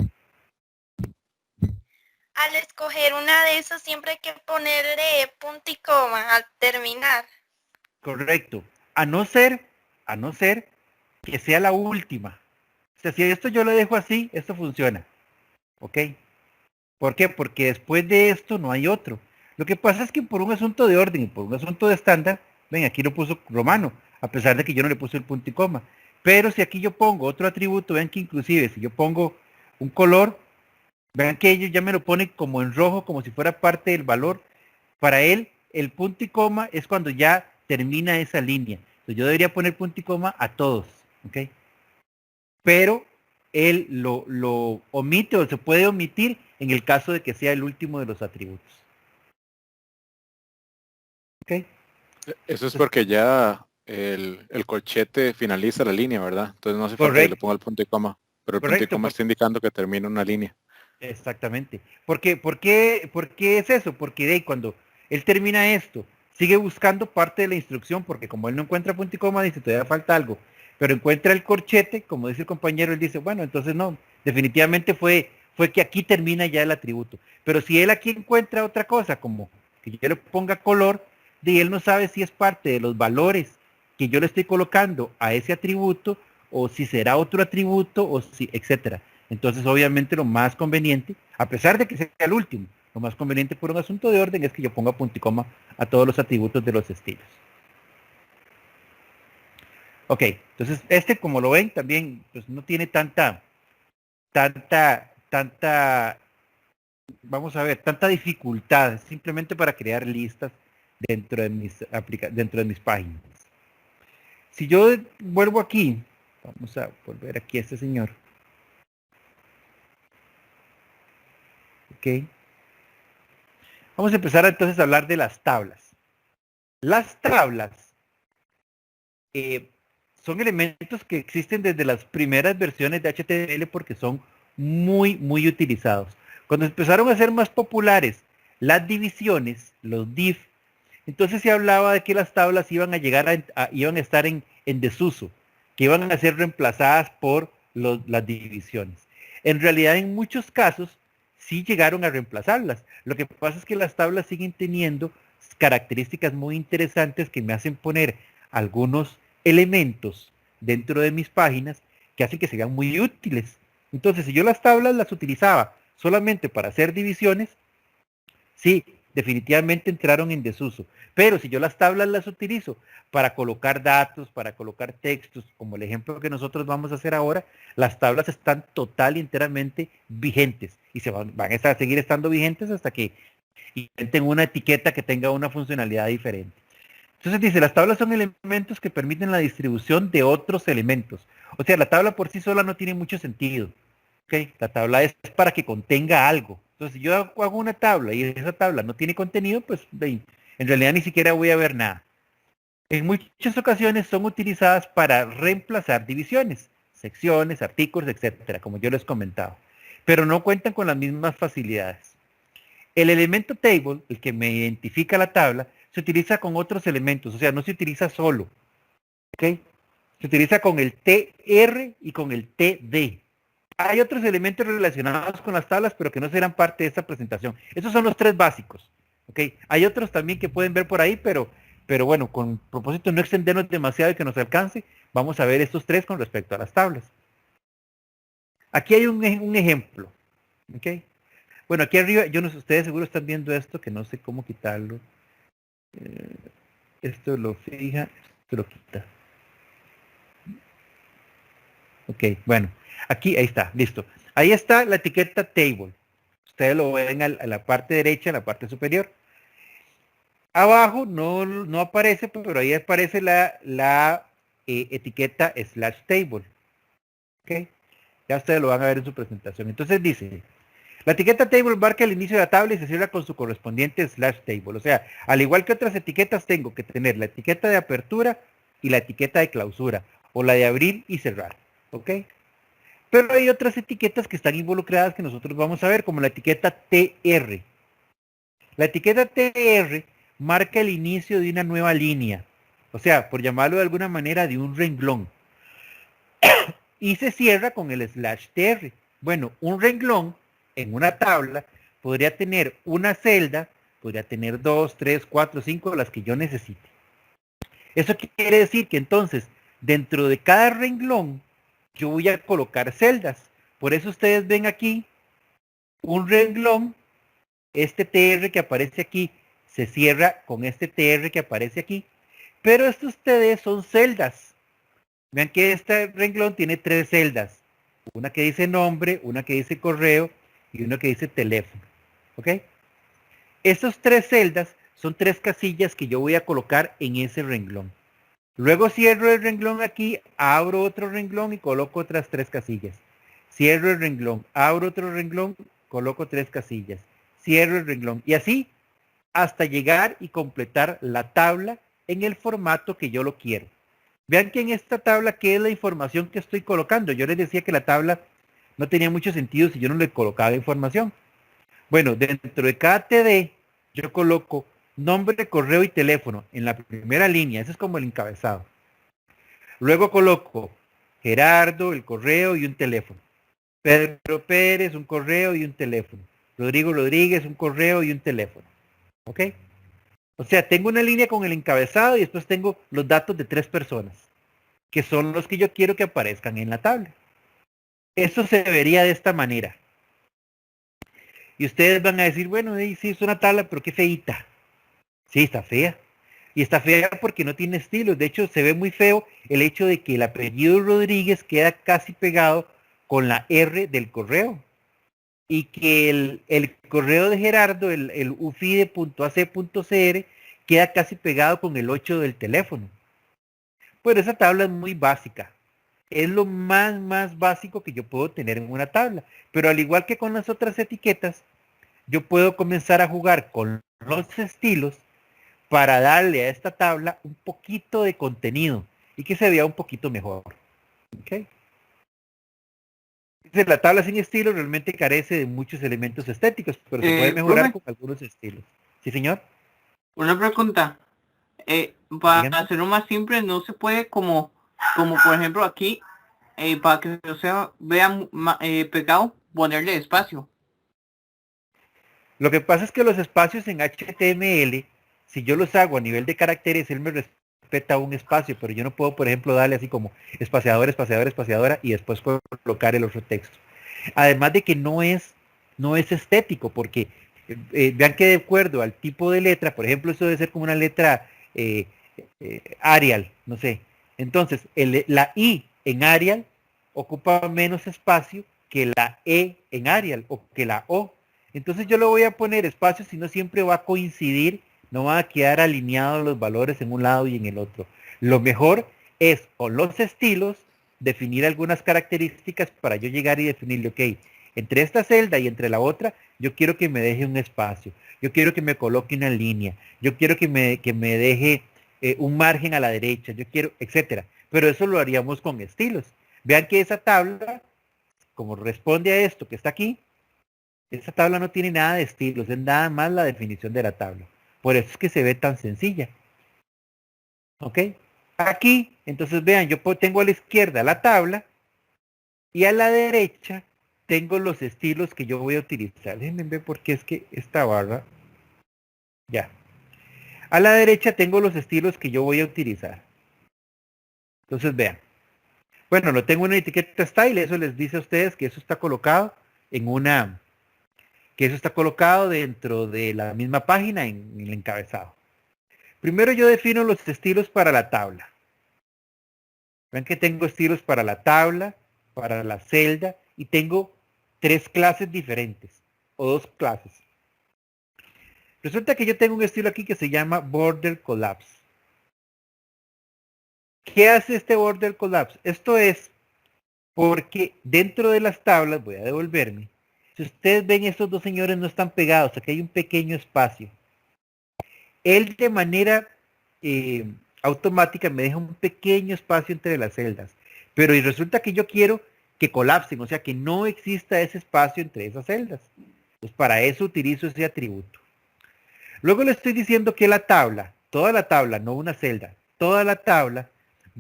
Al escoger una de esos siempre hay que ponerle punto y coma al terminar. Correcto. A no ser que sea la última. O sea, si esto yo lo dejo así, esto funciona. ¿Ok? ¿Por qué? Porque después de esto no hay otro. Lo que pasa es que por un asunto de orden y por un asunto de estándar, ven, aquí lo puso romano, a pesar de que yo no le puse el punto y coma. Pero si aquí yo pongo otro atributo, vean que inclusive si yo pongo un color, vean que ellos ya me lo ponen como en rojo, como si fuera parte del valor. Para él, el punto y coma es cuando ya termina esa línea. Entonces yo debería poner punto y coma a todos, ¿ok? Pero él lo omite o se puede omitir en el caso de que sea el último de los atributos. ¿Ok? Eso es porque ya el corchete finaliza la línea, ¿verdad? Entonces no hace falta que le Correcto. ponga el punto y coma. Pero el punto y Correcto, coma está indicando que termina una línea. Exactamente. ¿Por qué es eso? Porque de ahí cuando él termina esto, sigue buscando parte de la instrucción, porque como él no encuentra punto y coma, dice, todavía falta algo, pero encuentra el corchete, como dice el compañero, él dice, bueno, entonces no, definitivamente fue que aquí termina ya el atributo. Pero si él aquí encuentra otra cosa, como que yo le ponga color, de él no sabe si es parte de los valores que yo le estoy colocando a ese atributo, o si será otro atributo, o si, etcétera. Entonces, obviamente, lo más conveniente, a pesar de que sea el último, lo más conveniente por un asunto de orden es que yo ponga punto y coma a todos los atributos de los estilos. Ok, entonces como lo ven, también pues, no tiene tanta, vamos a ver, tanta dificultad, simplemente para crear listas dentro de mis páginas. Si yo vuelvo aquí, vamos a volver aquí a este señor. Ok. Vamos a empezar entonces a hablar de las tablas. Las tablas son elementos que existen desde las primeras versiones de HTML porque son muy, muy utilizados. Cuando empezaron a ser más populares las divisiones, los div, entonces se hablaba de que las tablas iban a llegar iban a estar en desuso, que iban a ser reemplazadas por las divisiones. En realidad, en muchos casos, sí llegaron a reemplazarlas. Lo que pasa es que las tablas siguen teniendo características muy interesantes que me hacen poner algunos elementos dentro de mis páginas que hacen que sean muy útiles. Entonces, si yo las tablas las utilizaba solamente para hacer divisiones, sí, definitivamente entraron en desuso. Pero si yo las tablas las utilizo para colocar datos, para colocar textos, como el ejemplo que nosotros vamos a hacer ahora, las tablas están total y enteramente vigentes y van a seguir estando vigentes hasta que inventen una etiqueta que tenga una funcionalidad diferente. Entonces dice, las tablas son elementos que permiten la distribución de otros elementos. O sea, la tabla por sí sola no tiene mucho sentido. ¿Okay? La tabla es para que contenga algo. Entonces, si yo hago una tabla y esa tabla no tiene contenido, pues en realidad ni siquiera voy a ver nada. En muchas ocasiones son utilizadas para reemplazar divisiones, secciones, artículos, etcétera, como yo les comentaba. Pero no cuentan con las mismas facilidades. El elemento table, el que me identifica la tabla, se utiliza con otros elementos, o sea, no se utiliza solo. ¿Okay? Se utiliza con el TR y con el TD. Hay otros elementos relacionados con las tablas, pero que no serán parte de esta presentación. Esos son los tres básicos. ¿Okay? Hay otros también que pueden ver por ahí, pero bueno, con propósito de no extendernos demasiado y que nos alcance, vamos a ver estos tres con respecto a las tablas. Aquí hay un ejemplo. ¿Okay? Bueno, aquí arriba, yo no sé, ustedes seguro están viendo esto, que no sé cómo quitarlo. Esto lo fija, esto lo quita. Ok, bueno, aquí, ahí está, listo. Ahí está la etiqueta table. Ustedes lo ven a la parte derecha, en la parte superior. Abajo no aparece, pero ahí aparece la etiqueta /table. Ok, ya ustedes lo van a ver en su presentación. Entonces dice, la etiqueta table marca el inicio de la tabla y se cierra con su correspondiente /table. O sea, al igual que otras etiquetas, tengo que tener la etiqueta de apertura y la etiqueta de clausura, o la de abrir y cerrar. ¿Ok? Pero hay otras etiquetas que están involucradas que nosotros vamos a ver, como la etiqueta TR. La etiqueta TR marca el inicio de una nueva línea, o sea, por llamarlo de alguna manera, de un renglón. Y se cierra con el /tr. Bueno, un renglón en una tabla podría tener una celda, podría tener 2, 3, 4, 5, las que yo necesite. Eso quiere decir que entonces, dentro de cada renglón, yo voy a colocar celdas. Por eso ustedes ven aquí un renglón, este TR que aparece aquí se cierra con este TR que aparece aquí, pero estos TD son celdas. Vean que este renglón tiene 3 celdas, una que dice nombre, una que dice correo y una que dice teléfono. ¿Ok? Estas 3 celdas son 3 casillas que yo voy a colocar en ese renglón. Luego cierro el renglón aquí, abro otro renglón y coloco otras 3 casillas. Cierro el renglón, abro otro renglón, coloco 3 casillas. Cierro el renglón y así hasta llegar y completar la tabla en el formato que yo lo quiero. Vean que en esta tabla, ¿qué es la información que estoy colocando? Yo les decía que la tabla no tenía mucho sentido si yo no le colocaba información. Bueno, dentro de cada TD, yo coloco nombre, correo y teléfono en la primera línea. Eso es como el encabezado. Luego coloco Gerardo, el correo y un teléfono. Pedro Pérez, un correo y un teléfono. Rodrigo Rodríguez, un correo y un teléfono. ¿Ok? O sea, tengo una línea con el encabezado y después tengo los datos de 3 personas, que son los que yo quiero que aparezcan en la tabla. Esto se vería de esta manera. Y ustedes van a decir, bueno, sí, es una tabla, pero qué feíta. Sí, está fea. Y está fea porque no tiene estilos. De hecho, se ve muy feo el hecho de que el apellido Rodríguez queda casi pegado con la R del correo. Y que el correo de Gerardo, el ufide.ac.cr, queda casi pegado con el 8 del teléfono. Pues esa tabla es muy básica. Es lo más básico que yo puedo tener en una tabla. Pero al igual que con las otras etiquetas, yo puedo comenzar a jugar con los estilos para darle a esta tabla un poquito de contenido y que se vea un poquito mejor. ¿Okay? Entonces, la tabla sin estilo realmente carece de muchos elementos estéticos, pero se puede mejorar con algunos estilos. ¿Sí, señor? Una pregunta. Para Dígame. hacerlo más simple, no se puede como por ejemplo aquí, para que no se vea pegado, ponerle espacio. Lo que pasa es que los espacios en HTML, si yo los hago a nivel de caracteres, él me respeta un espacio, pero yo no puedo, por ejemplo, darle así como espaciador, espaciador, espaciadora y después colocar el otro texto. Además de que no es estético, porque vean que de acuerdo al tipo de letra, por ejemplo, eso debe ser como una letra Arial, no sé. Entonces, la I en Arial ocupa menos espacio que la E en Arial o que la O. Entonces yo le voy a poner espacio, si no siempre va a coincidir, no van a quedar alineados los valores en un lado y en el otro. Lo mejor es con los estilos definir algunas características para yo llegar y definirle, ok, entre esta celda y entre la otra, yo quiero que me deje un espacio, yo quiero que me coloque una línea, yo quiero que me deje un margen a la derecha, yo quiero, etcétera. Pero eso lo haríamos con estilos. Vean que esa tabla, como responde a esto que está aquí, esta tabla no tiene nada de estilos, es nada más la definición de la tabla. Por eso es que se ve tan sencilla. ¿Ok? Aquí, entonces vean, yo tengo a la izquierda la tabla y a la derecha tengo los estilos que yo voy a utilizar. Déjenme ver por qué es que esta barra. Ya. A la derecha tengo los estilos que yo voy a utilizar. Entonces vean. Bueno, lo tengo en una etiqueta style, eso les dice a ustedes que eso está colocado en una... que eso está colocado dentro de la misma página en el encabezado. Primero yo defino los estilos para la tabla. Ven que tengo estilos para la tabla, para la celda y tengo 3 clases diferentes o 2 clases. Resulta que yo tengo un estilo aquí que se llama Border Collapse. ¿Qué hace este Border Collapse? Esto es porque dentro de las tablas, voy a devolverme, si ustedes ven estos dos señores no están pegados, aquí hay un pequeño espacio. Él de manera automática me deja un pequeño espacio entre las celdas. Pero y resulta que yo quiero que colapsen, o sea que no exista ese espacio entre esas celdas. Pues para eso utilizo ese atributo. Luego le estoy diciendo que la tabla, toda la tabla, no una celda, toda la tabla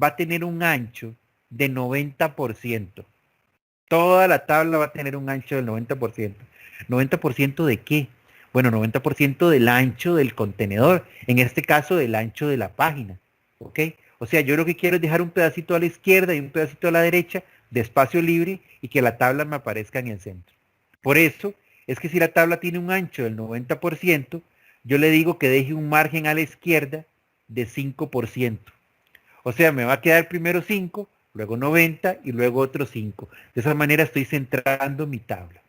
va a tener un ancho de 90%. Toda la tabla va a tener un ancho del 90%. ¿90% de qué? Bueno, 90% del ancho del contenedor, en este caso del ancho de la página, ¿ok? O sea, yo lo que quiero es dejar un pedacito a la izquierda y un pedacito a la derecha de espacio libre y que la tabla me aparezca en el centro. Por eso es que si la tabla tiene un ancho del 90%, yo le digo que deje un margen a la izquierda de 5%. O sea, me va a quedar primero 5, luego 90 y luego otros 5. De esa manera estoy centrando mi tabla.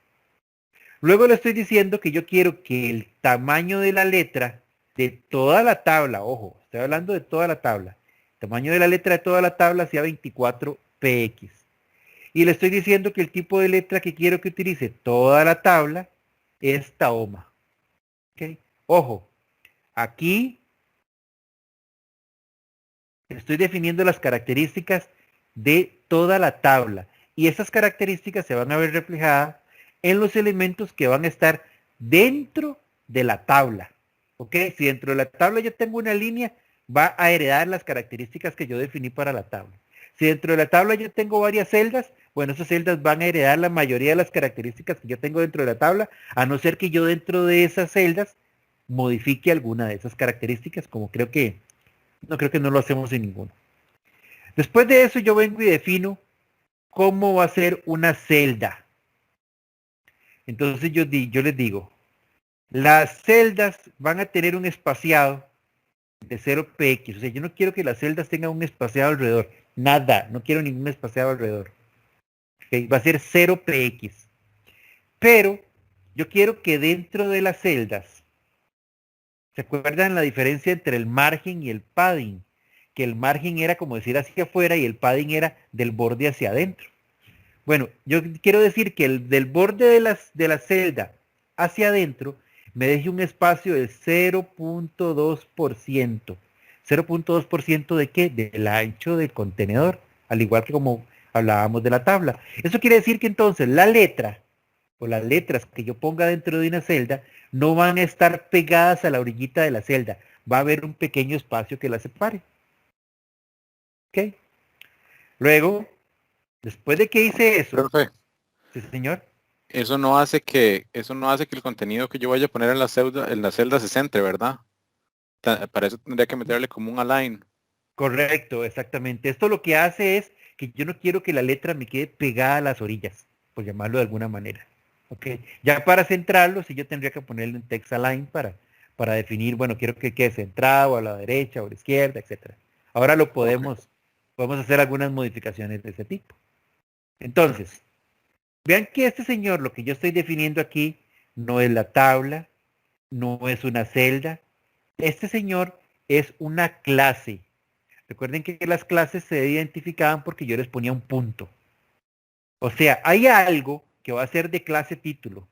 Luego le estoy diciendo que yo quiero que el tamaño de la letra de toda la tabla, ojo, estoy hablando de toda la tabla, el tamaño de la letra de toda la tabla sea 24 px. Y le estoy diciendo que el tipo de letra que quiero que utilice toda la tabla es Tahoma. ¿Okay? Ojo, aquí estoy definiendo las características de toda la tabla. y esas características se van a ver reflejadas en los elementos que van a estar dentro de la tabla. ¿Ok? Si dentro de la tabla yo tengo una línea, va a heredar las características que yo definí para la tabla. Si dentro de la tabla yo tengo varias celdas, bueno, esas celdas van a heredar la mayoría de las características que yo tengo dentro de la tabla, a no ser que yo dentro de esas celdas modifique alguna de esas características, como creo que no lo hacemos en ninguno. Después de eso yo vengo y defino cómo va a ser una celda. Entonces yo les digo, las celdas van a tener un espaciado de 0px, o sea, yo no quiero que las celdas tengan un espaciado alrededor, nada, no quiero ningún espaciado alrededor. ¿Okay? Va a ser 0px. Pero yo quiero que dentro de las celdas, ¿se acuerdan la diferencia entre el margen y el padding? Que el margen era como decir hacia afuera y el padding era del borde hacia adentro. Bueno, yo quiero decir que del borde de la celda hacia adentro me deje un espacio de 0.2%. ¿0.2% de qué? Del ancho del contenedor, al igual que como hablábamos de la tabla. Eso quiere decir que entonces la letra o las letras que yo ponga dentro de una celda no van a estar pegadas a la orillita de la celda. Va a haber un pequeño espacio que las separe. ¿Ok? Luego, después de que hice eso, Profe, sí, señor. eso no hace que el contenido que yo vaya a poner en la celda se centre, ¿verdad? Para eso tendría que meterle como un align. Correcto, exactamente. Esto lo que hace es que yo no quiero que la letra me quede pegada a las orillas, por llamarlo de alguna manera. ¿Ok? Ya para centrarlo, sí yo tendría que ponerle un text align para definir, bueno, quiero que quede centrado a la derecha o a la izquierda, etcétera. Ahora lo podemos hacer algunas modificaciones de ese tipo. Entonces, vean que este señor, lo que yo estoy definiendo aquí, no es la tabla, no es una celda. Este señor es una clase. Recuerden que las clases se identificaban porque yo les ponía un punto. O sea, hay algo que va a ser de clase título.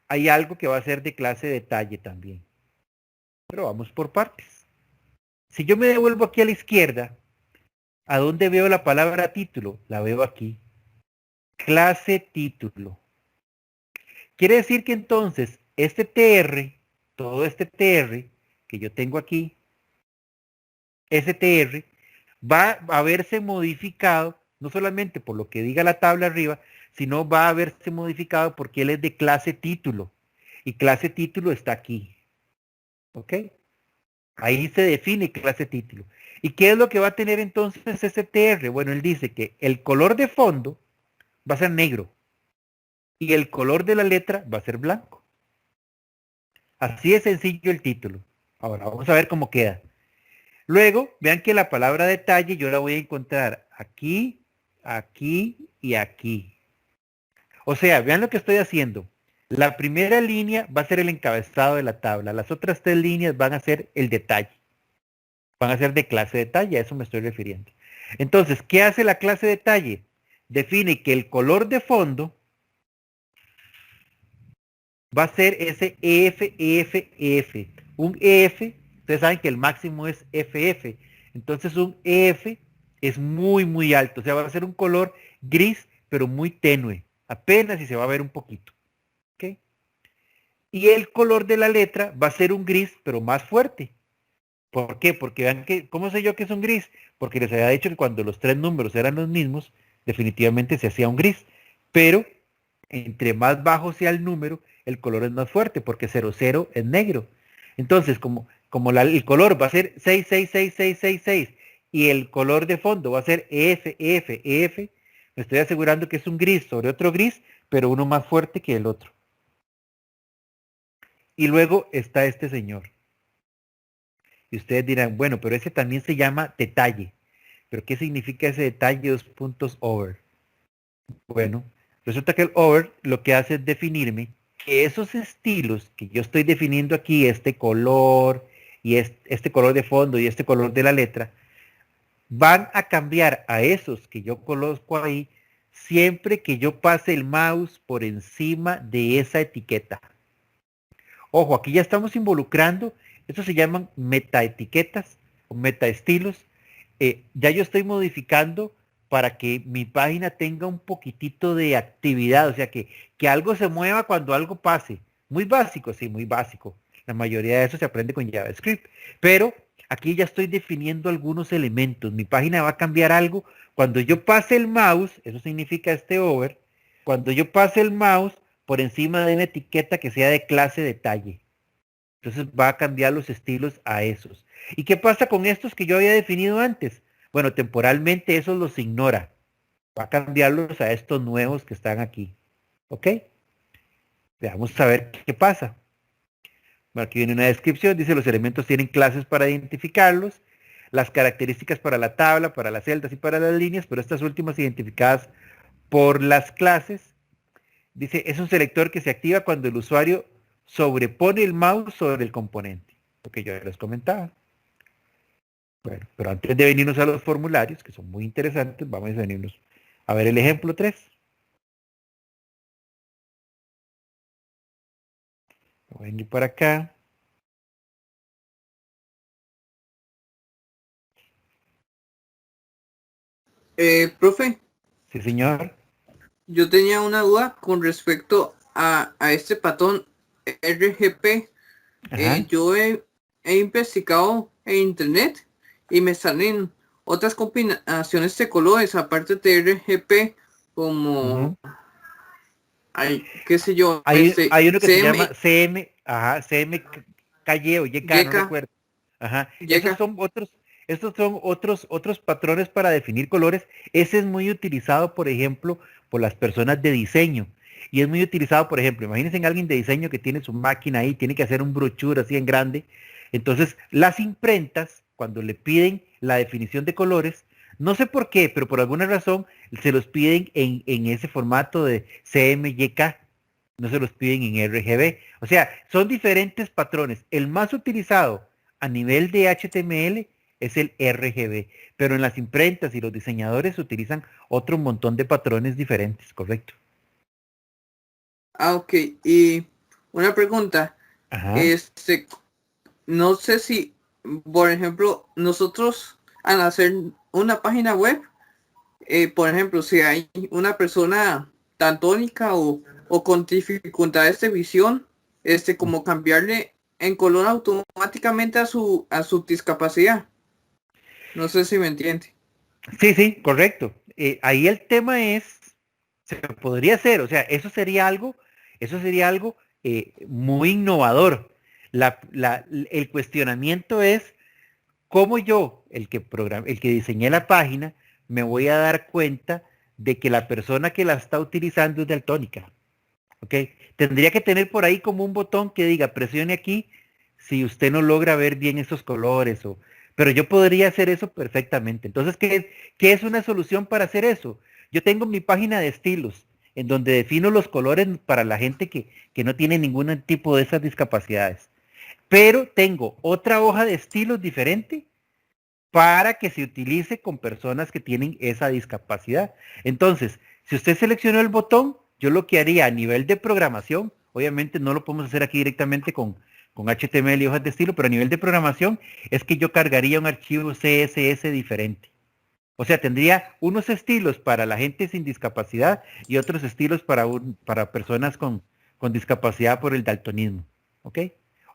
Hay algo que va a ser de clase detalle también. Pero vamos por partes. Si yo me devuelvo aquí a la izquierda, ¿a dónde veo la palabra título? La veo aquí. Clase título. Quiere decir que entonces este TR, todo este TR que yo tengo aquí, ese TR, va a verse modificado, no solamente por lo que diga la tabla arriba, sino va a verse modificado porque él es de clase título. Y clase título está aquí. ¿Ok? Ahí se define clase título. ¿Y qué es lo que va a tener entonces ese TR? Bueno, él dice que el color de fondo va a ser negro. Y el color de la letra va a ser blanco. Así de sencillo el título. Ahora, vamos a ver cómo queda. Luego, vean que la palabra detalle yo la voy a encontrar aquí, aquí y aquí. O sea, vean lo que estoy haciendo. La primera línea va a ser el encabezado de la tabla. Las otras 3 líneas van a ser el detalle. Van a ser de clase detalle, a eso me estoy refiriendo. Entonces, ¿qué hace la clase detalle? Define que el color de fondo va a ser ese EF. Un EF, ustedes saben que el máximo es FF. Entonces un EF es muy, muy alto. O sea, va a ser un color gris, pero muy tenue. Apenas y se va a ver un poquito. ¿Okay? Y el color de la letra va a ser un gris, pero más fuerte. ¿Por qué? Porque vean que, ¿cómo sé yo que es un gris? Porque les había dicho que cuando los 3 números eran los mismos, definitivamente se hacía un gris. Pero entre más bajo sea el número, el color es más fuerte, porque 00 es negro. Entonces, como el color va a ser 666666 y el color de fondo va a ser EF, me estoy asegurando que es un gris sobre otro gris, pero uno más fuerte que el otro. Y luego está este señor. Y ustedes dirán, bueno, pero ese también se llama detalle. ¿Pero qué significa ese detalle 2 puntos over? Bueno, resulta que el over lo que hace es definirme que esos estilos que yo estoy definiendo aquí, este color y este color de fondo y este color de la letra, van a cambiar a esos que yo coloco ahí siempre que yo pase el mouse por encima de esa etiqueta. Ojo, aquí ya estamos involucrando, estos se llaman metaetiquetas o metaestilos. Ya yo estoy modificando para que mi página tenga un poquitito de actividad, o sea, que algo se mueva cuando algo pase. Muy básico, sí, muy básico. La mayoría de eso se aprende con JavaScript. Pero aquí ya estoy definiendo algunos elementos. Mi página va a cambiar algo. Cuando yo pase el mouse, eso significa este over, cuando yo pase el mouse por encima de una etiqueta que sea de clase detalle. Entonces va a cambiar los estilos a esos. ¿Y qué pasa con estos que yo había definido antes? Bueno, temporalmente esos los ignora. Va a cambiarlos a estos nuevos que están aquí. ¿Ok? Veamos a ver qué pasa. Bueno, aquí viene una descripción. Dice los elementos tienen clases para identificarlos. Las características para la tabla, para las celdas y para las líneas, pero estas últimas identificadas por las clases. Dice, es un selector que se activa cuando el usuario sobrepone el mouse sobre el componente. Lo que yo les comentaba. Bueno, pero antes de venirnos a los formularios, que son muy interesantes, vamos a venirnos a ver el ejemplo 3. Voy a venir para acá. Profe, Sí, señor. yo tenía una duda con respecto a este patrón RGB. Ajá. Yo he investigado en internet y me salen otras combinaciones de colores aparte de RGB como qué sé yo, Hay uno que se CM, llama CM, ajá, CMKY o YK, no recuerdo. Ajá. YK. Estos son otros patrones para definir colores. Ese es muy utilizado, por ejemplo, por las personas de diseño. Y es muy utilizado, por ejemplo, imagínense en alguien de diseño que tiene su máquina ahí, tiene que hacer un brochure así en grande. Entonces, las imprentas, cuando le piden la definición de colores, no sé por qué, pero por alguna razón se los piden en ese formato de CMYK, no se los piden en RGB. O sea, son diferentes patrones. El más utilizado a nivel de HTML es el RGB, pero en las imprentas y los diseñadores utilizan otro montón de patrones diferentes, correcto. Ok, y una pregunta, Ajá. no sé si, por ejemplo, nosotros al hacer una página web, por ejemplo, si hay una persona daltónica o con dificultades de visión, como cambiarle en color automáticamente a su discapacidad. No sé si me entiende. Sí, correcto. Ahí el tema es, se podría hacer, o sea, eso sería algo muy innovador. El cuestionamiento es cómo yo, el que diseñé la página, me voy a dar cuenta de que la persona que la está utilizando es daltónica. ¿Ok? Tendría que tener por ahí como un botón que diga presione aquí si usted no logra ver bien esos colores pero yo podría hacer eso perfectamente. Entonces, ¿qué es una solución para hacer eso? Yo tengo mi página de estilos en donde defino los colores para la gente que no tiene ningún tipo de esas discapacidades. Pero tengo otra hoja de estilos diferente para que se utilice con personas que tienen esa discapacidad. Entonces, si usted seleccionó el botón, yo lo que haría a nivel de programación, obviamente no lo podemos hacer aquí directamente con HTML y hojas de estilo, pero a nivel de programación es que yo cargaría un archivo CSS diferente. O sea, tendría unos estilos para la gente sin discapacidad y otros estilos para personas con discapacidad por el daltonismo. ¿Ok?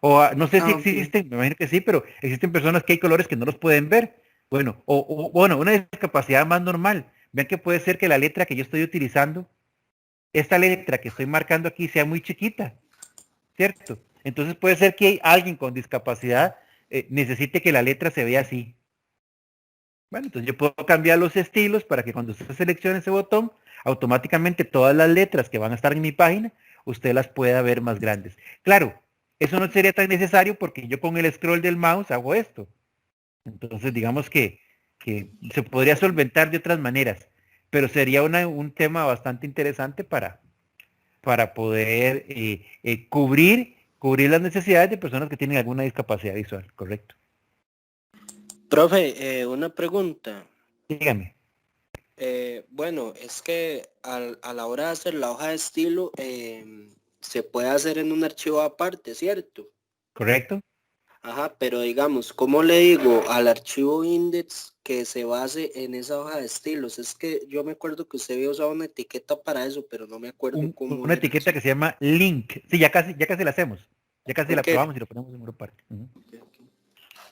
O no sé si existen, me imagino que sí, pero existen personas que hay colores que no los pueden ver. Bueno, bueno, una discapacidad más normal. Vean que puede ser que la letra que yo estoy utilizando, esta letra que estoy marcando aquí sea muy chiquita, ¿cierto? Entonces puede ser que alguien con discapacidad necesite que la letra se vea así. Bueno, entonces yo puedo cambiar los estilos para que cuando usted seleccione ese botón, automáticamente todas las letras que van a estar en mi página, usted las pueda ver más grandes. Claro, eso no sería tan necesario porque yo con el scroll del mouse hago esto. Entonces digamos que se podría solventar de otras maneras, pero sería un tema bastante interesante para poder cubrir las necesidades de personas que tienen alguna discapacidad visual, ¿correcto? Profe, una pregunta. Dígame. Bueno, es que a la hora de hacer la hoja de estilo, se puede hacer en un archivo aparte, ¿cierto? ¿Correcto? Ajá, pero digamos, ¿cómo le digo al archivo index que se base en esa hoja de estilos? Es que yo me acuerdo que usted había usado una etiqueta para eso, pero no me acuerdo cómo Una era etiqueta eso. que se llama link. Sí, ya casi la hacemos. Ya casi la Ok. probamos y lo ponemos en Europarte.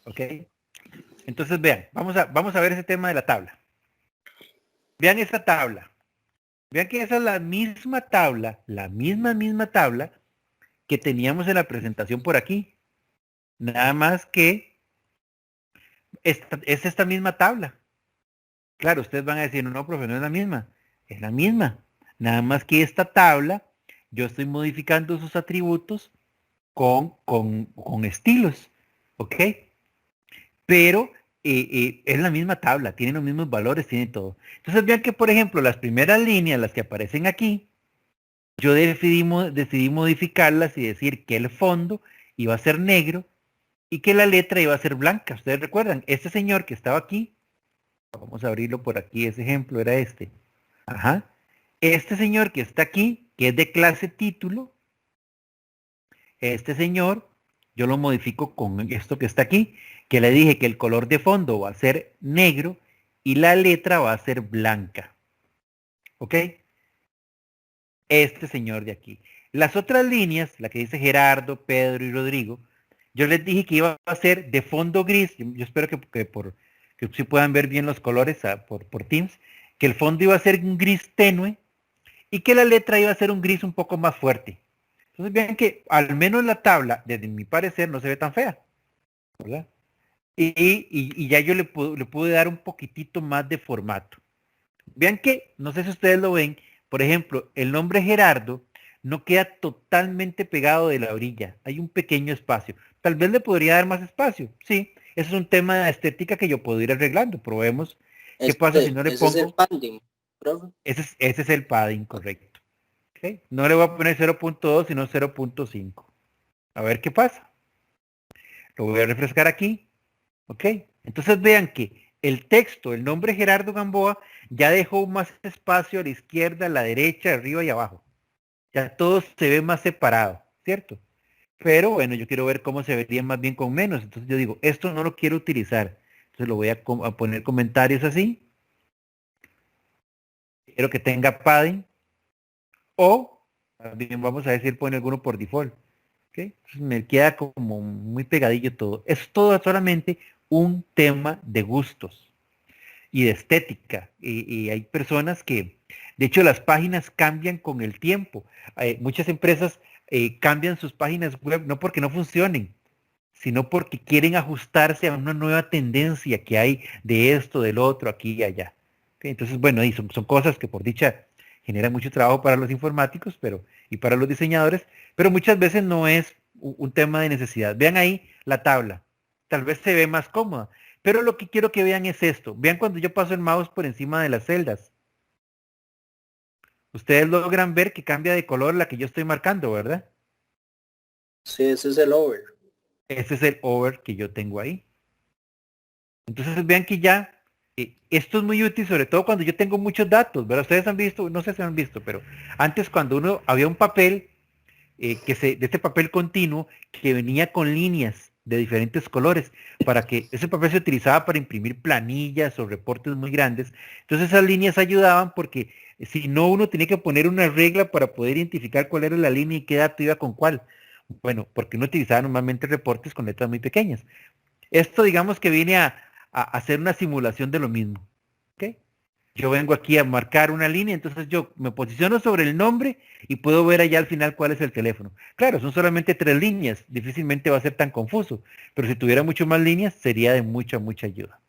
Ok. Entonces vean, vamos a ver ese tema de la tabla. Vean esa tabla. Vean que esa es la misma tabla, la misma tabla que teníamos en la presentación por aquí. Nada más que es esta misma tabla. Claro, ustedes van a decir, no, profe, no es la misma. Es la misma. Nada más que esta tabla, yo estoy modificando sus atributos con estilos. ¿Ok? Pero es la misma tabla, tiene los mismos valores, tiene todo. Entonces vean que, por ejemplo, las primeras líneas, las que aparecen aquí, yo decidí modificarlas y decir que el fondo iba a ser negro y que la letra iba a ser blanca. Ustedes recuerdan, este señor que estaba aquí, vamos a abrirlo por aquí, ese ejemplo era este. Ajá. Este señor que está aquí, que es de clase título, este señor, yo lo modifico con esto que está aquí, que le dije que el color de fondo va a ser negro y la letra va a ser blanca. ¿Ok? Este señor de aquí. Las otras líneas, la que dice Gerardo, Pedro y Rodrigo, yo les dije que iba a ser de fondo gris. Yo espero que sí puedan ver bien los colores por Teams, que el fondo iba a ser un gris tenue y que la letra iba a ser un gris un poco más fuerte. Entonces vean que al menos la tabla, desde mi parecer, no se ve tan fea, ¿verdad? Y ya yo le pude dar un poquitito más de formato. Vean que, no sé si ustedes lo ven, por ejemplo, el nombre Gerardo no queda totalmente pegado de la orilla. Hay un pequeño espacio. Tal vez le podría dar más espacio. Sí, eso es un tema de estética que yo puedo ir arreglando. Probemos qué pasa si no le Ese es el pongo. padding, profe. Ese es el padding correcto. ¿Okay? No le voy a poner 0.2, sino 0.5. A ver qué pasa. Lo voy a refrescar aquí. ¿Ok? Entonces vean que el texto, el nombre Gerardo Gamboa, ya dejó más espacio a la izquierda, a la derecha, arriba y abajo. Ya todo se ve más separado, ¿cierto? Pero bueno, yo quiero ver cómo se vería más bien con menos. Entonces yo digo, esto no lo quiero utilizar. Entonces lo voy a poner comentarios así. Quiero que tenga padding. O también vamos a decir poner alguno por default. ¿Okay? Entonces me queda como muy pegadillo todo. Es todo solamente un tema de gustos y de estética. Y hay personas que, de hecho, las páginas cambian con el tiempo. Muchas empresas cambian sus páginas web no porque no funcionen, sino porque quieren ajustarse a una nueva tendencia que hay de esto, del otro, aquí y allá. ¿Okay? Entonces, bueno, y son cosas que por dicha generan mucho trabajo para los informáticos y para los diseñadores, pero muchas veces no es un tema de necesidad. Vean ahí la tabla. Tal vez se ve más cómoda, pero lo que quiero que vean es esto. Vean cuando yo paso el mouse por encima de las celdas. Ustedes logran ver que cambia de color la que yo estoy marcando, ¿verdad? Sí, ese es el over. Ese es el over que yo tengo ahí. Entonces vean que ya esto es muy útil, sobre todo cuando yo tengo muchos datos, ¿verdad? Ustedes han visto, no sé si han visto, pero antes cuando uno había un papel, de este papel continuo, que venía con líneas de diferentes colores, para que ese papel se utilizaba para imprimir planillas o reportes muy grandes. Entonces esas líneas ayudaban porque si no uno tenía que poner una regla para poder identificar cuál era la línea y qué dato iba con cuál. Bueno, porque uno utilizaba normalmente reportes con letras muy pequeñas. Esto digamos que viene a hacer una simulación de lo mismo. ¿Okay? Yo vengo aquí a marcar una línea, entonces yo me posiciono sobre el nombre y puedo ver allá al final cuál es el teléfono. Claro, son solamente 3 líneas, difícilmente va a ser tan confuso, pero si tuviera mucho más líneas sería de mucha ayuda.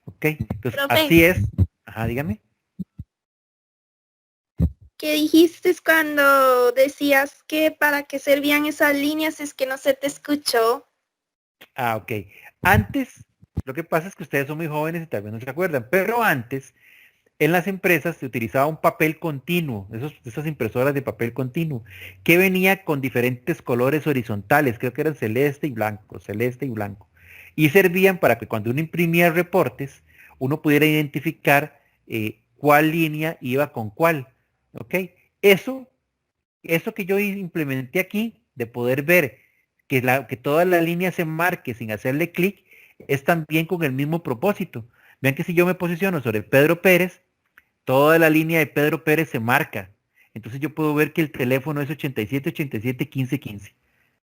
¿Ok? Entonces, Profe. así es. Ajá, dígame. ¿Qué dijiste cuando decías que para qué servían esas líneas? Es que no se te escuchó. Ah, ok. Antes, lo que pasa es que ustedes son muy jóvenes y tal vez no se acuerdan, pero antes en las empresas se utilizaba un papel continuo, esas impresoras de papel continuo, que venía con diferentes colores horizontales, creo que eran celeste y blanco, y servían para que cuando uno imprimía reportes, uno pudiera identificar cuál línea iba con cuál, ¿ok? Eso que yo implementé aquí, de poder ver que toda la línea se marque sin hacerle clic, es también con el mismo propósito. Vean que si yo me posiciono sobre Pedro Pérez, toda la línea de Pedro Pérez se marca. Entonces yo puedo ver que el teléfono es 87 87 15 15.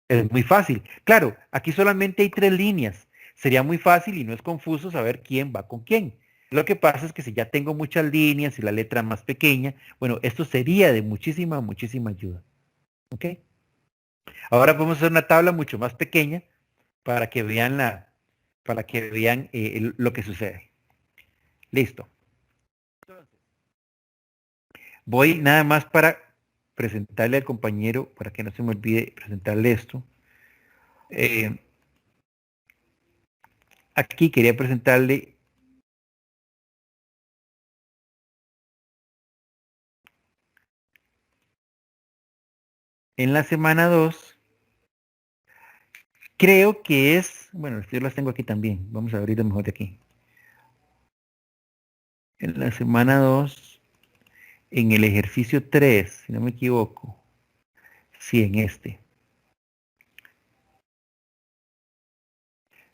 Es muy fácil. Claro, aquí solamente hay 3 líneas. Sería muy fácil y no es confuso saber quién va con quién. Lo que pasa es que si ya tengo muchas líneas y la letra más pequeña, bueno, esto sería de muchísima, muchísima ayuda. ¿Ok? Ahora vamos a hacer una tabla mucho más pequeña para que vean lo que sucede. Listo. Voy nada más para presentarle al compañero, para que no se me olvide presentarle esto. Aquí quería presentarle en la semana 2, creo que es, bueno, yo las tengo aquí también, vamos a abrirlo mejor de aquí. En la semana 2, en el ejercicio 3, si no me equivoco, sí, en este.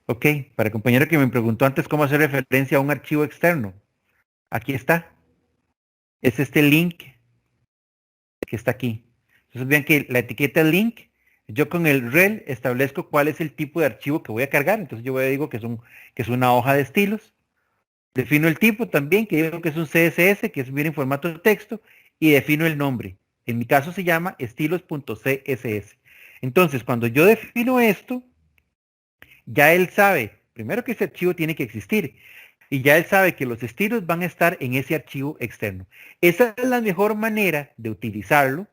Ok, para el compañero que me preguntó antes cómo hacer referencia a un archivo externo, aquí está. Es este link que está aquí. Entonces vean que la etiqueta link, yo con el rel establezco cuál es el tipo de archivo que voy a cargar. Entonces yo digo que es una hoja de estilos. Defino el tipo también, que digo que es un CSS, que es bien en formato de texto, y defino el nombre. En mi caso se llama estilos.css. Entonces cuando yo defino esto, ya él sabe, primero que ese archivo tiene que existir, y ya él sabe que los estilos van a estar en ese archivo externo. Esa es la mejor manera de utilizarlo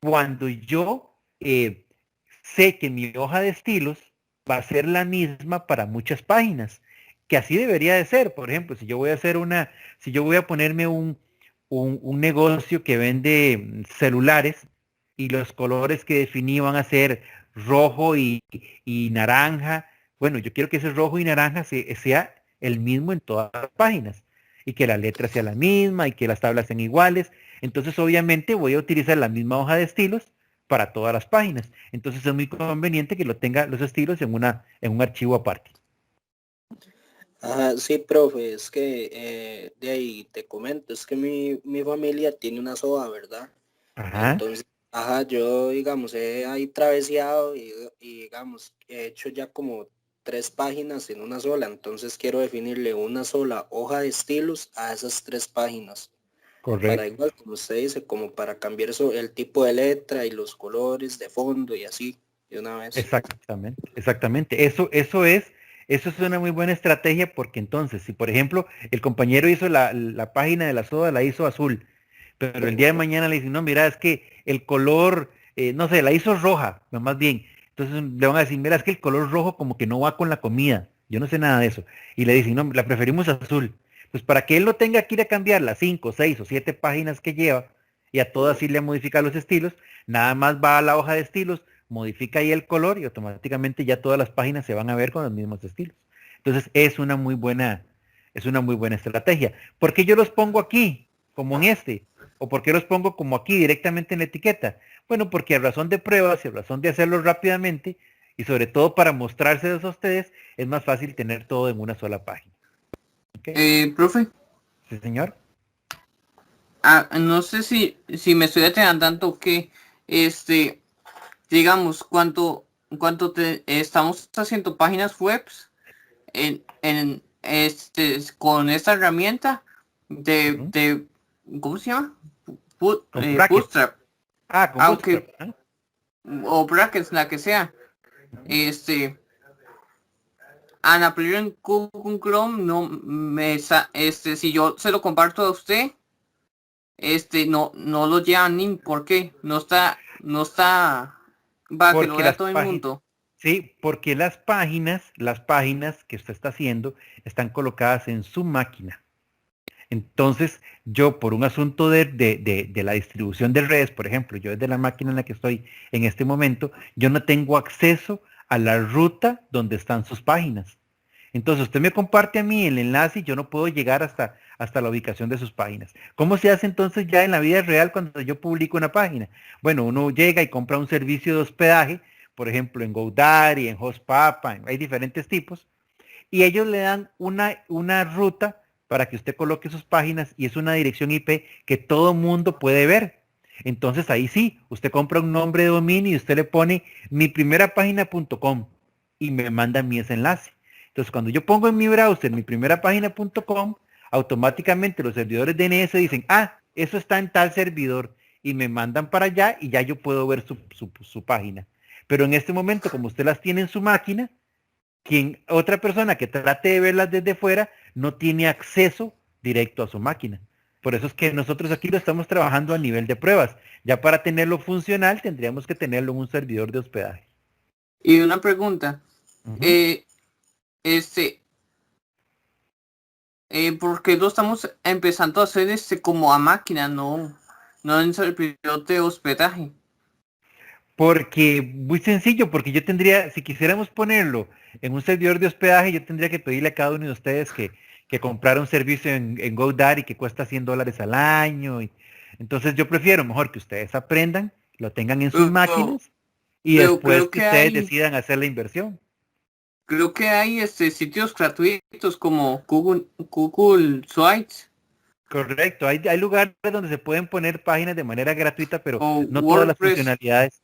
cuando yo sé que mi hoja de estilos va a ser la misma para muchas páginas, que así debería de ser. Por ejemplo, si yo voy a hacer si yo voy a ponerme un negocio que vende celulares y los colores que definí van a ser rojo y naranja, bueno, yo quiero que ese rojo y naranja sea el mismo en todas las páginas y que la letra sea la misma y que las tablas sean iguales. Entonces obviamente voy a utilizar la misma hoja de estilos para todas las páginas. Entonces es muy conveniente que lo tenga los estilos en un archivo aparte. Ajá, sí, profe, es que de ahí te comento, es que mi familia tiene una soda, ¿verdad? Ajá. Entonces, ajá, yo digamos he ahí traveseado y digamos he hecho ya como 3 páginas en una sola, entonces quiero definirle una sola hoja de estilos a esas 3 páginas. Para Correcto. igual, como usted dice, como para cambiar eso, el tipo de letra y los colores de fondo y así, de una vez. Exactamente, exactamente. Eso es una muy buena estrategia porque entonces, si por ejemplo el compañero hizo la página de la soda, la hizo azul, pero el día de mañana le dicen, no, mira, es que el color, no sé, la hizo roja, no, más bien. Entonces le van a decir, mira, es que el color rojo como que no va con la comida. Yo no sé nada de eso. Y le dicen, no, la preferimos azul. Pues para que él no tenga que ir a cambiar las 5, 6 o 7 páginas que lleva y a todas irle a modificar los estilos, nada más va a la hoja de estilos, modifica ahí el color y automáticamente ya todas las páginas se van a ver con los mismos estilos. Entonces es una muy buena estrategia. ¿Por qué yo los pongo aquí, como en este? ¿O por qué los pongo como aquí directamente en la etiqueta? Bueno, porque a razón de pruebas y a razón de hacerlo rápidamente y sobre todo para mostrárselos a ustedes, es más fácil tener todo en una sola página. ¿Okay? Profe. Sí, señor. No sé si me estoy adelantando que digamos cuando estamos haciendo páginas web con esta herramienta de ¿cómo se llama? Bootstrap. Con Bootstrap. O Brackets, la que sea. Al abrir en Google Chrome no me si yo se lo comparto a usted, no lo lleva ni por qué no está para que lo vea todo el mundo. Sí, porque las páginas que usted está haciendo están colocadas en su máquina. Entonces, yo por un asunto de la distribución de redes, por ejemplo, yo desde la máquina en la que estoy en este momento, yo no tengo acceso a la ruta donde están sus páginas. Entonces, usted me comparte a mí el enlace y yo no puedo llegar hasta la ubicación de sus páginas. ¿Cómo se hace entonces ya en la vida real cuando yo publico una página? Bueno, uno llega y compra un servicio de hospedaje, por ejemplo, en GoDaddy, en HostPapa, hay diferentes tipos, y ellos le dan una ruta para que usted coloque sus páginas y es una dirección IP que todo mundo puede ver. Entonces ahí sí, usted compra un nombre de dominio y usted le pone miprimerapagina.com y me manda a mí ese enlace. Entonces cuando yo pongo en mi browser miprimerapagina.com, automáticamente los servidores DNS dicen, eso está en tal servidor y me mandan para allá y ya yo puedo ver su página. Pero en este momento, como usted las tiene en su máquina, otra persona que trate de verlas desde fuera no tiene acceso directo a su máquina. Por eso es que nosotros aquí lo estamos trabajando a nivel de pruebas. Ya para tenerlo funcional tendríamos que tenerlo en un servidor de hospedaje. Y una pregunta. ¿Por qué lo estamos empezando a hacer como a máquina, no en servidor de hospedaje? Porque, muy sencillo, porque yo tendría, si quisiéramos ponerlo en un servidor de hospedaje, yo tendría que pedirle a cada uno de ustedes que comprara un servicio en GoDaddy que cuesta $100 al año. Entonces yo prefiero mejor que ustedes aprendan, lo tengan en sus máquinas y después que ustedes decidan hacer la inversión. Creo que hay sitios gratuitos como Google Sites. Correcto, hay lugares donde se pueden poner páginas de manera gratuita, pero no WordPress. Todas las funcionalidades.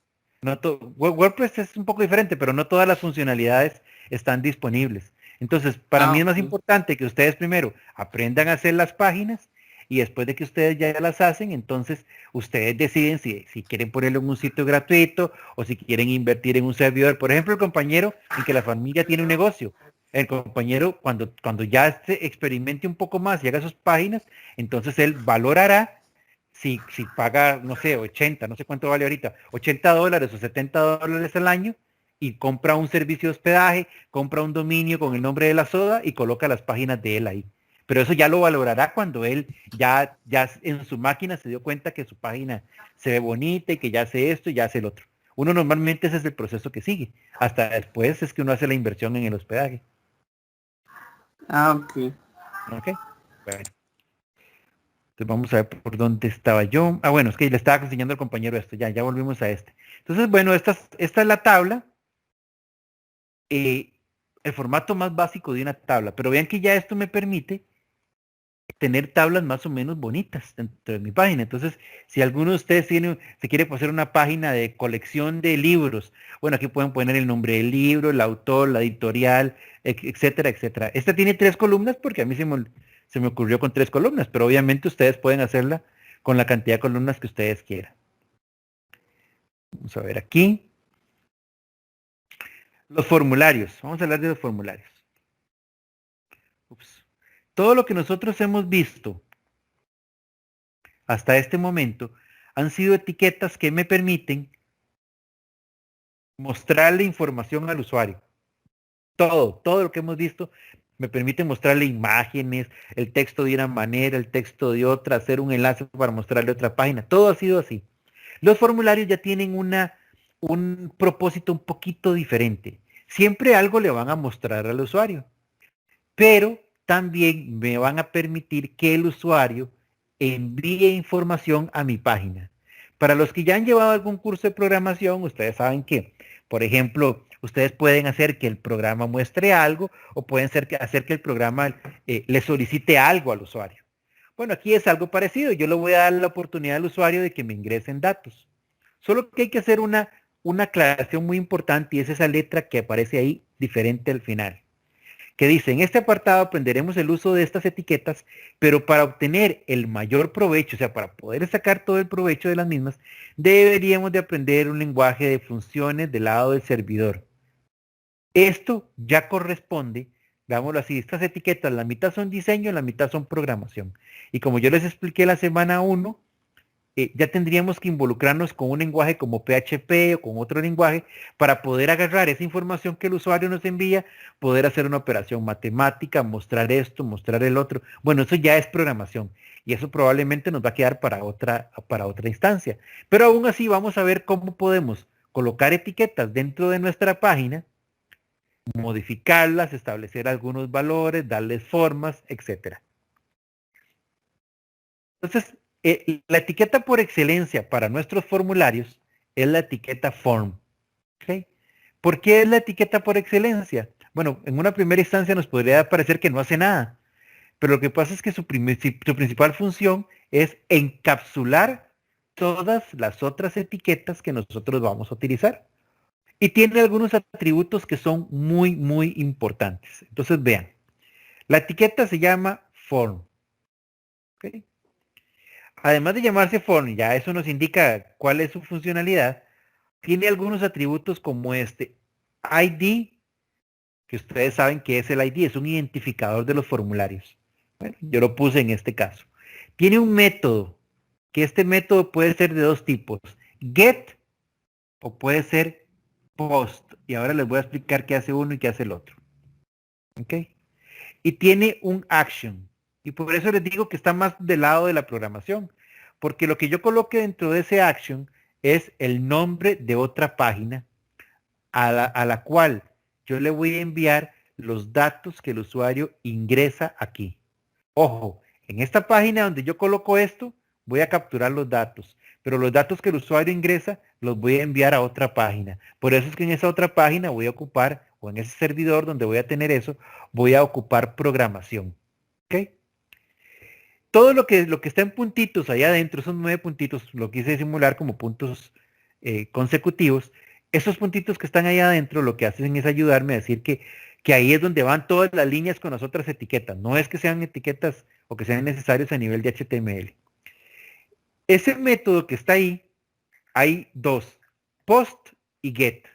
WordPress es un poco diferente, pero no todas las funcionalidades están disponibles. Entonces, para mí es más importante que ustedes primero aprendan a hacer las páginas y después de que ustedes ya las hacen, entonces ustedes deciden si quieren ponerlo en un sitio gratuito o si quieren invertir en un servidor. Por ejemplo, el compañero en que la familia tiene un negocio. El compañero, cuando ya experimente un poco más y haga sus páginas, entonces él valorará si paga, no sé, 80, no sé cuánto vale ahorita, $80 o $70 al año y compra un servicio de hospedaje, compra un dominio con el nombre de la soda y coloca las páginas de él ahí. Pero eso ya lo valorará cuando él ya en su máquina se dio cuenta que su página se ve bonita y que ya hace esto y ya hace el otro. Uno normalmente ese es el proceso que sigue. Hasta después es que uno hace la inversión en el hospedaje. Ok. Bueno. Entonces vamos a ver por dónde estaba yo. Bueno, es que le estaba enseñando al compañero esto. Ya volvimos a este. Entonces, bueno, esta es la tabla. El formato más básico de una tabla. Pero vean que ya esto me permite tener tablas más o menos bonitas dentro de mi página. Entonces, si alguno de ustedes se quiere hacer una página de colección de libros, bueno, aquí pueden poner el nombre del libro, el autor, la editorial, etcétera, etcétera. Esta tiene 3 columnas porque a mí se me ocurrió con 3 columnas, pero obviamente ustedes pueden hacerla con la cantidad de columnas que ustedes quieran. Vamos a ver aquí. Los formularios. Vamos a hablar de los formularios. Todo lo que nosotros hemos visto hasta este momento han sido etiquetas que me permiten mostrarle información al usuario. Todo lo que hemos visto me permite mostrarle imágenes, el texto de una manera, el texto de otra, hacer un enlace para mostrarle otra página. Todo ha sido así. Los formularios ya tienen un propósito un poquito diferente. Siempre algo le van a mostrar al usuario, pero también me van a permitir que el usuario envíe información a mi página. Para los que ya han llevado algún curso de programación, ustedes saben que, por ejemplo, ustedes pueden hacer que el programa muestre algo o pueden hacer que el programa le solicite algo al usuario. Bueno, aquí es algo parecido. Yo le voy a dar la oportunidad al usuario de que me ingresen datos. Solo que hay que hacer una aclaración muy importante y es esa letra que aparece ahí diferente al final, que dice: en este apartado aprenderemos el uso de estas etiquetas, pero para obtener el mayor provecho, o sea, para poder sacar todo el provecho de las mismas, deberíamos de aprender un lenguaje de funciones del lado del servidor. Esto ya corresponde, digámoslo así, estas etiquetas, la mitad son diseño, la mitad son programación. Y como yo les expliqué la semana 1, ya tendríamos que involucrarnos con un lenguaje como PHP o con otro lenguaje para poder agarrar esa información que el usuario nos envía, poder hacer una operación matemática, mostrar esto, mostrar el otro. Bueno, eso ya es programación y eso probablemente nos va a quedar para otra instancia. Pero aún así vamos a ver cómo podemos colocar etiquetas dentro de nuestra página, modificarlas, establecer algunos valores, darles formas, etc. Entonces, la etiqueta por excelencia para nuestros formularios es la etiqueta form. ¿Okay? ¿Por qué es la etiqueta por excelencia? Bueno, en una primera instancia nos podría parecer que no hace nada, pero lo que pasa es que su principal función es encapsular todas las otras etiquetas que nosotros vamos a utilizar. Y tiene algunos atributos que son muy, muy importantes. Entonces vean, la etiqueta se llama form. ¿Okay? Además de llamarse form, ya eso nos indica cuál es su funcionalidad, tiene algunos atributos como este ID, que ustedes saben que es el ID, es un identificador de los formularios. Bueno, yo lo puse en este caso. Tiene un método, que este método puede ser de dos tipos, get o puede ser post. Y ahora les voy a explicar qué hace uno y qué hace el otro. ¿Ok? Y tiene un action. Y por eso les digo que está más del lado de la programación. Porque lo que yo coloque dentro de ese action es el nombre de otra página a la cual yo le voy a enviar los datos que el usuario ingresa aquí. Ojo, en esta página donde yo coloco esto, voy a capturar los datos, pero los datos que el usuario ingresa los voy a enviar a otra página. Por eso es que en esa otra página voy a ocupar, o en ese servidor donde voy a tener eso, voy a ocupar programación. ¿Ok? Todo lo que está en puntitos allá adentro, esos 9 puntitos, lo quise simular como puntos consecutivos. Esos puntitos que están allá adentro lo que hacen es ayudarme a decir que ahí es donde van todas las líneas con las otras etiquetas. No es que sean etiquetas o que sean necesarios a nivel de HTML. Ese método que está ahí, hay dos, post y get.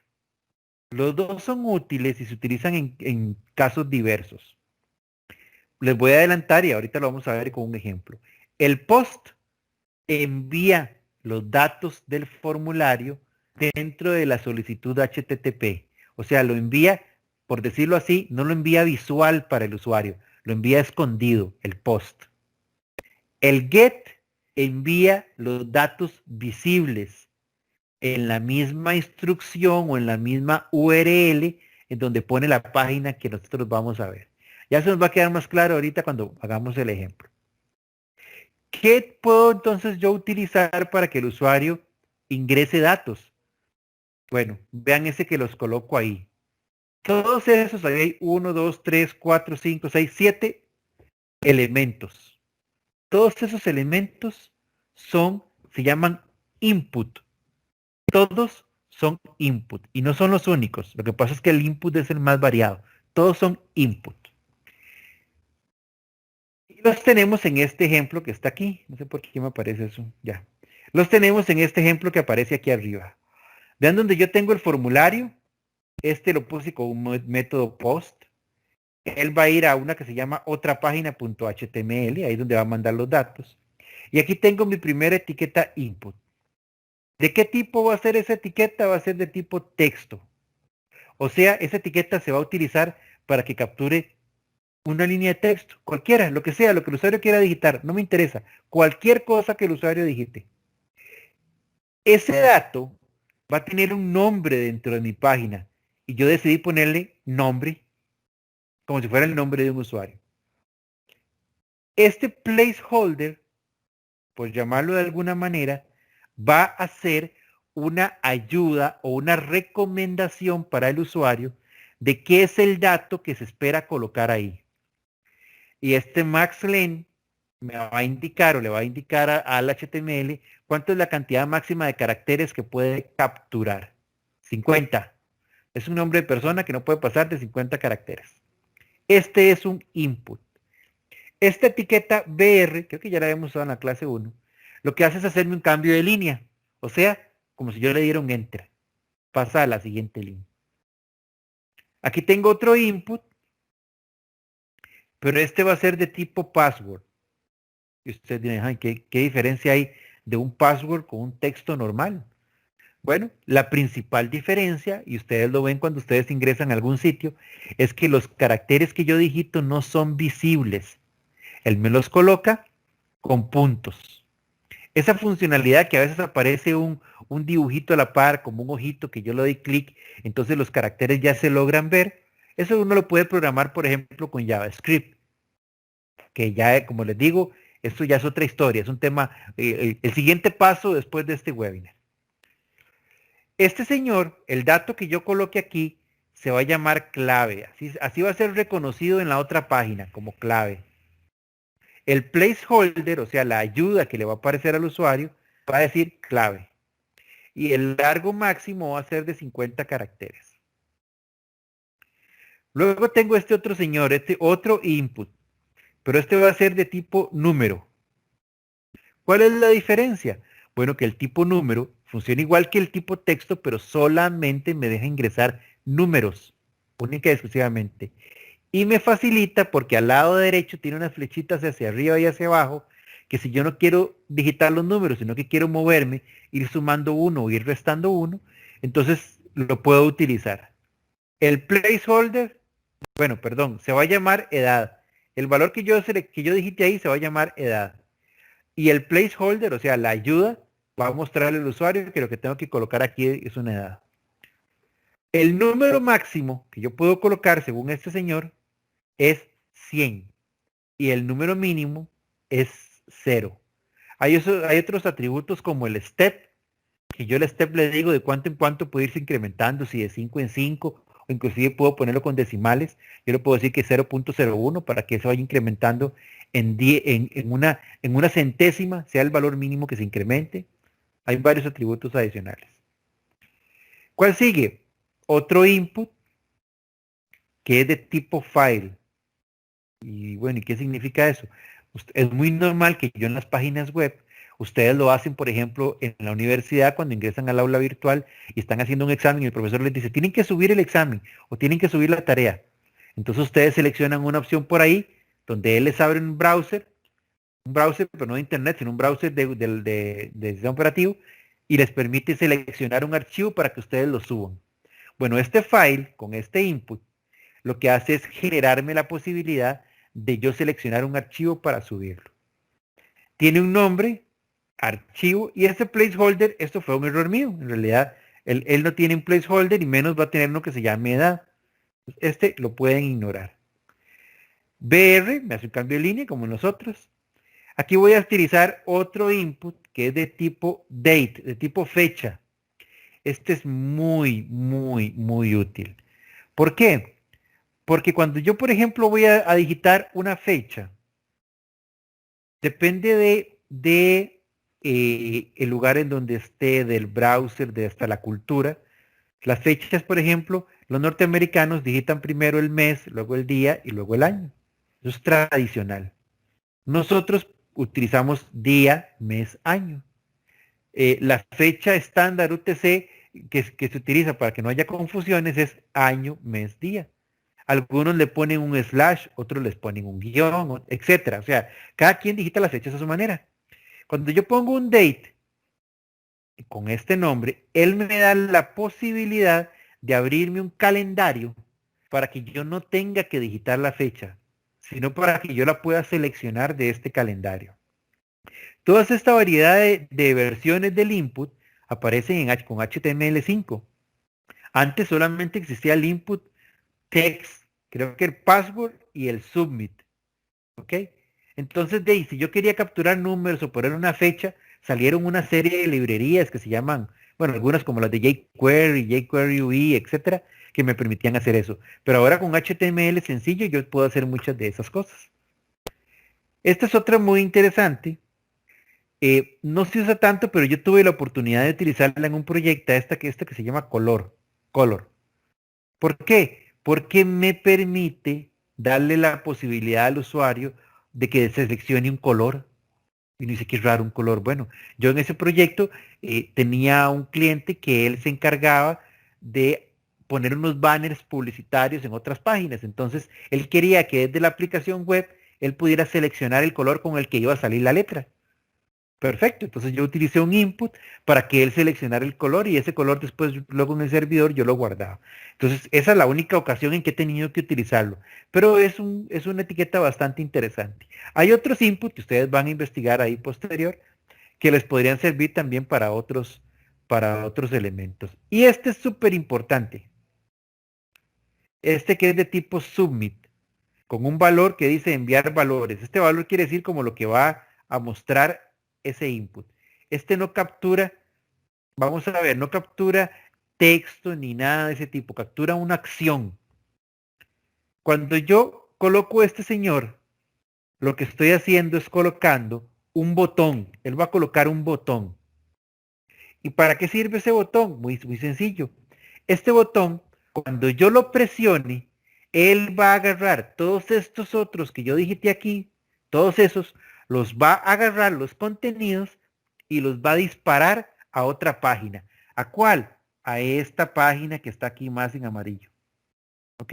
Los dos son útiles y se utilizan en casos diversos. Les voy a adelantar y ahorita lo vamos a ver con un ejemplo. El post envía los datos del formulario dentro de la solicitud HTTP. O sea, lo envía, por decirlo así, no lo envía visual para el usuario, lo envía escondido, el post. El get envía los datos visibles en la misma instrucción o en la misma URL en donde pone la página que nosotros vamos a ver. Ya se nos va a quedar más claro ahorita cuando hagamos el ejemplo. ¿Qué puedo entonces yo utilizar para que el usuario ingrese datos? Bueno, vean ese que los coloco ahí. Todos esos, ahí hay 1, 2, 3, 4, 5, 6, 7 elementos. Todos esos elementos se llaman input. Todos son input y no son los únicos. Lo que pasa es que el input es el más variado. Todos son input. Y los tenemos en este ejemplo que está aquí. No sé por qué me aparece eso. Ya. Los tenemos en este ejemplo que aparece aquí arriba. Vean donde yo tengo el formulario. Este lo puse con un método post. Él va a ir a una que se llama otra página.html. Ahí es donde va a mandar los datos. Y aquí tengo mi primera etiqueta input. ¿De qué tipo va a ser esa etiqueta? Va a ser de tipo texto. O sea, esa etiqueta se va a utilizar para que capture una línea de texto, cualquiera, lo que sea, lo que el usuario quiera digitar, no me interesa, cualquier cosa que el usuario digite. Ese dato va a tener un nombre dentro de mi página y yo decidí ponerle nombre, como si fuera el nombre de un usuario. Este placeholder, por llamarlo de alguna manera, va a ser una ayuda o una recomendación para el usuario de qué es el dato que se espera colocar ahí. Y este maxlen me va a indicar o le va a indicar al HTML cuánto es la cantidad máxima de caracteres que puede capturar. 50. Es un nombre de persona que no puede pasar de 50 caracteres. Este es un input. Esta etiqueta BR, creo que ya la habíamos usado en la clase 1, lo que hace es hacerme un cambio de línea. O sea, como si yo le diera un enter. Pasa a la siguiente línea. Aquí tengo otro input, pero este va a ser de tipo password. Y ustedes dirán, ¿qué diferencia hay de un password con un texto normal? Bueno, la principal diferencia, y ustedes lo ven cuando ustedes ingresan a algún sitio, es que los caracteres que yo digito no son visibles. Él me los coloca con puntos. Esa funcionalidad que a veces aparece un dibujito a la par, como un ojito que yo le doy clic, entonces los caracteres ya se logran ver. Eso uno lo puede programar, por ejemplo, con JavaScript. Que ya, como les digo, esto ya es otra historia, es un tema, el siguiente paso después de este webinar. Este señor, el dato que yo coloque aquí, se va a llamar clave. Así va a ser reconocido en la otra página como clave. El placeholder, o sea, la ayuda que le va a aparecer al usuario, va a decir clave. Y el largo máximo va a ser de 50 caracteres. Luego tengo este otro señor, este otro input. Pero este va a ser de tipo número. ¿Cuál es la diferencia? Bueno, que el tipo número funciona igual que el tipo texto, pero solamente me deja ingresar números, única y exclusivamente. Y me facilita porque al lado derecho tiene unas flechitas hacia arriba y hacia abajo, que si yo no quiero digitar los números, sino que quiero moverme, ir sumando uno o ir restando uno, entonces lo puedo utilizar. El placeholder, bueno, perdón, se va a llamar edad. El valor que yo digite ahí se va a llamar edad. Y el placeholder, o sea, la ayuda, va a mostrarle al usuario que lo que tengo que colocar aquí es una edad. El número máximo que yo puedo colocar, según este señor, es 100. Y el número mínimo es 0. Hay otros atributos como el step, que yo el step le digo de cuánto en cuánto puede irse incrementando, si de 5 en 5, o inclusive puedo ponerlo con decimales. Yo le puedo decir que 0.01 para que se vaya incrementando en una centésima, sea el valor mínimo que se incremente. Hay varios atributos adicionales. ¿Cuál sigue? Otro input que es de tipo file. Y bueno, ¿y qué significa eso? Es muy normal que yo en las páginas web, ustedes lo hacen, por ejemplo, en la universidad cuando ingresan al aula virtual y están haciendo un examen y el profesor les dice, tienen que subir el examen o tienen que subir la tarea. Entonces ustedes seleccionan una opción por ahí donde él les abre un browser, pero no de internet, sino un browser de sistema operativo y les permite seleccionar un archivo para que ustedes lo suban. Bueno, este file con este input lo que hace es generarme la posibilidad de yo seleccionar un archivo para subirlo. Tiene un nombre, archivo, y este placeholder, esto fue un error mío. En realidad, él no tiene un placeholder y menos va a tener uno que se llame edad. Este lo pueden ignorar. BR, me hace un cambio de línea como nosotros. Aquí voy a utilizar otro input que es de tipo date, de tipo fecha. Este es muy, muy, muy útil. ¿Por qué? Porque cuando yo, por ejemplo, voy a digitar una fecha, depende de el lugar en donde esté, del browser, de hasta la cultura. Las fechas, por ejemplo, los norteamericanos digitan primero el mes, luego el día y luego el año. Eso es tradicional. Nosotros utilizamos día, mes, año. La fecha estándar UTC que se utiliza para que no haya confusiones es año, mes, día. Algunos le ponen un slash, otros les ponen un guión, etcétera. O sea, cada quien digita las fechas a su manera. Cuando yo pongo un date con este nombre, él me da la posibilidad de abrirme un calendario para que yo no tenga que digitar la fecha, sino para que yo la pueda seleccionar de este calendario. Toda esta variedad de versiones del input aparecen con HTML5. Antes solamente existía el input text, creo que el password y el submit. ¿Ok? Entonces, si yo quería capturar números o poner una fecha, salieron una serie de librerías que se llaman, bueno, algunas como las de jQuery, jQuery UI, etcétera, que me permitían hacer eso. Pero ahora con HTML sencillo yo puedo hacer muchas de esas cosas. Esta es otra muy interesante. No se usa tanto, pero yo tuve la oportunidad de utilizarla en un proyecto, esta que se llama Color. ¿Por qué? Porque me permite darle la posibilidad al usuario de que seleccione un color. Y no dice que es raro un color. Bueno, yo en ese proyecto tenía un cliente que él se encargaba de poner unos banners publicitarios en otras páginas. Entonces, él quería que desde la aplicación web él pudiera seleccionar el color con el que iba a salir la letra. Perfecto, entonces yo utilicé un input para que él seleccionara el color y ese color después luego en el servidor yo lo guardaba. Entonces esa es la única ocasión en que he tenido que utilizarlo, pero es una etiqueta bastante interesante. Hay otros inputs que ustedes van a investigar ahí posterior que les podrían servir también para otros elementos. Y este es súper importante. Este que es de tipo submit, con un valor que dice enviar valores. Este valor quiere decir como lo que va a mostrar ese input. Este no captura, vamos a ver, no captura texto ni nada de ese tipo, captura una acción. Cuando yo coloco a este señor, lo que estoy haciendo es colocando un botón. Él va a colocar un botón. ¿Y para qué sirve ese botón? Muy, muy sencillo. Este botón, cuando yo lo presione, él va a agarrar todos estos otros que yo digité aquí, todos esos, los va a agarrar los contenidos y los va a disparar a otra página. ¿A cuál? A esta página que está aquí más en amarillo. ¿Ok?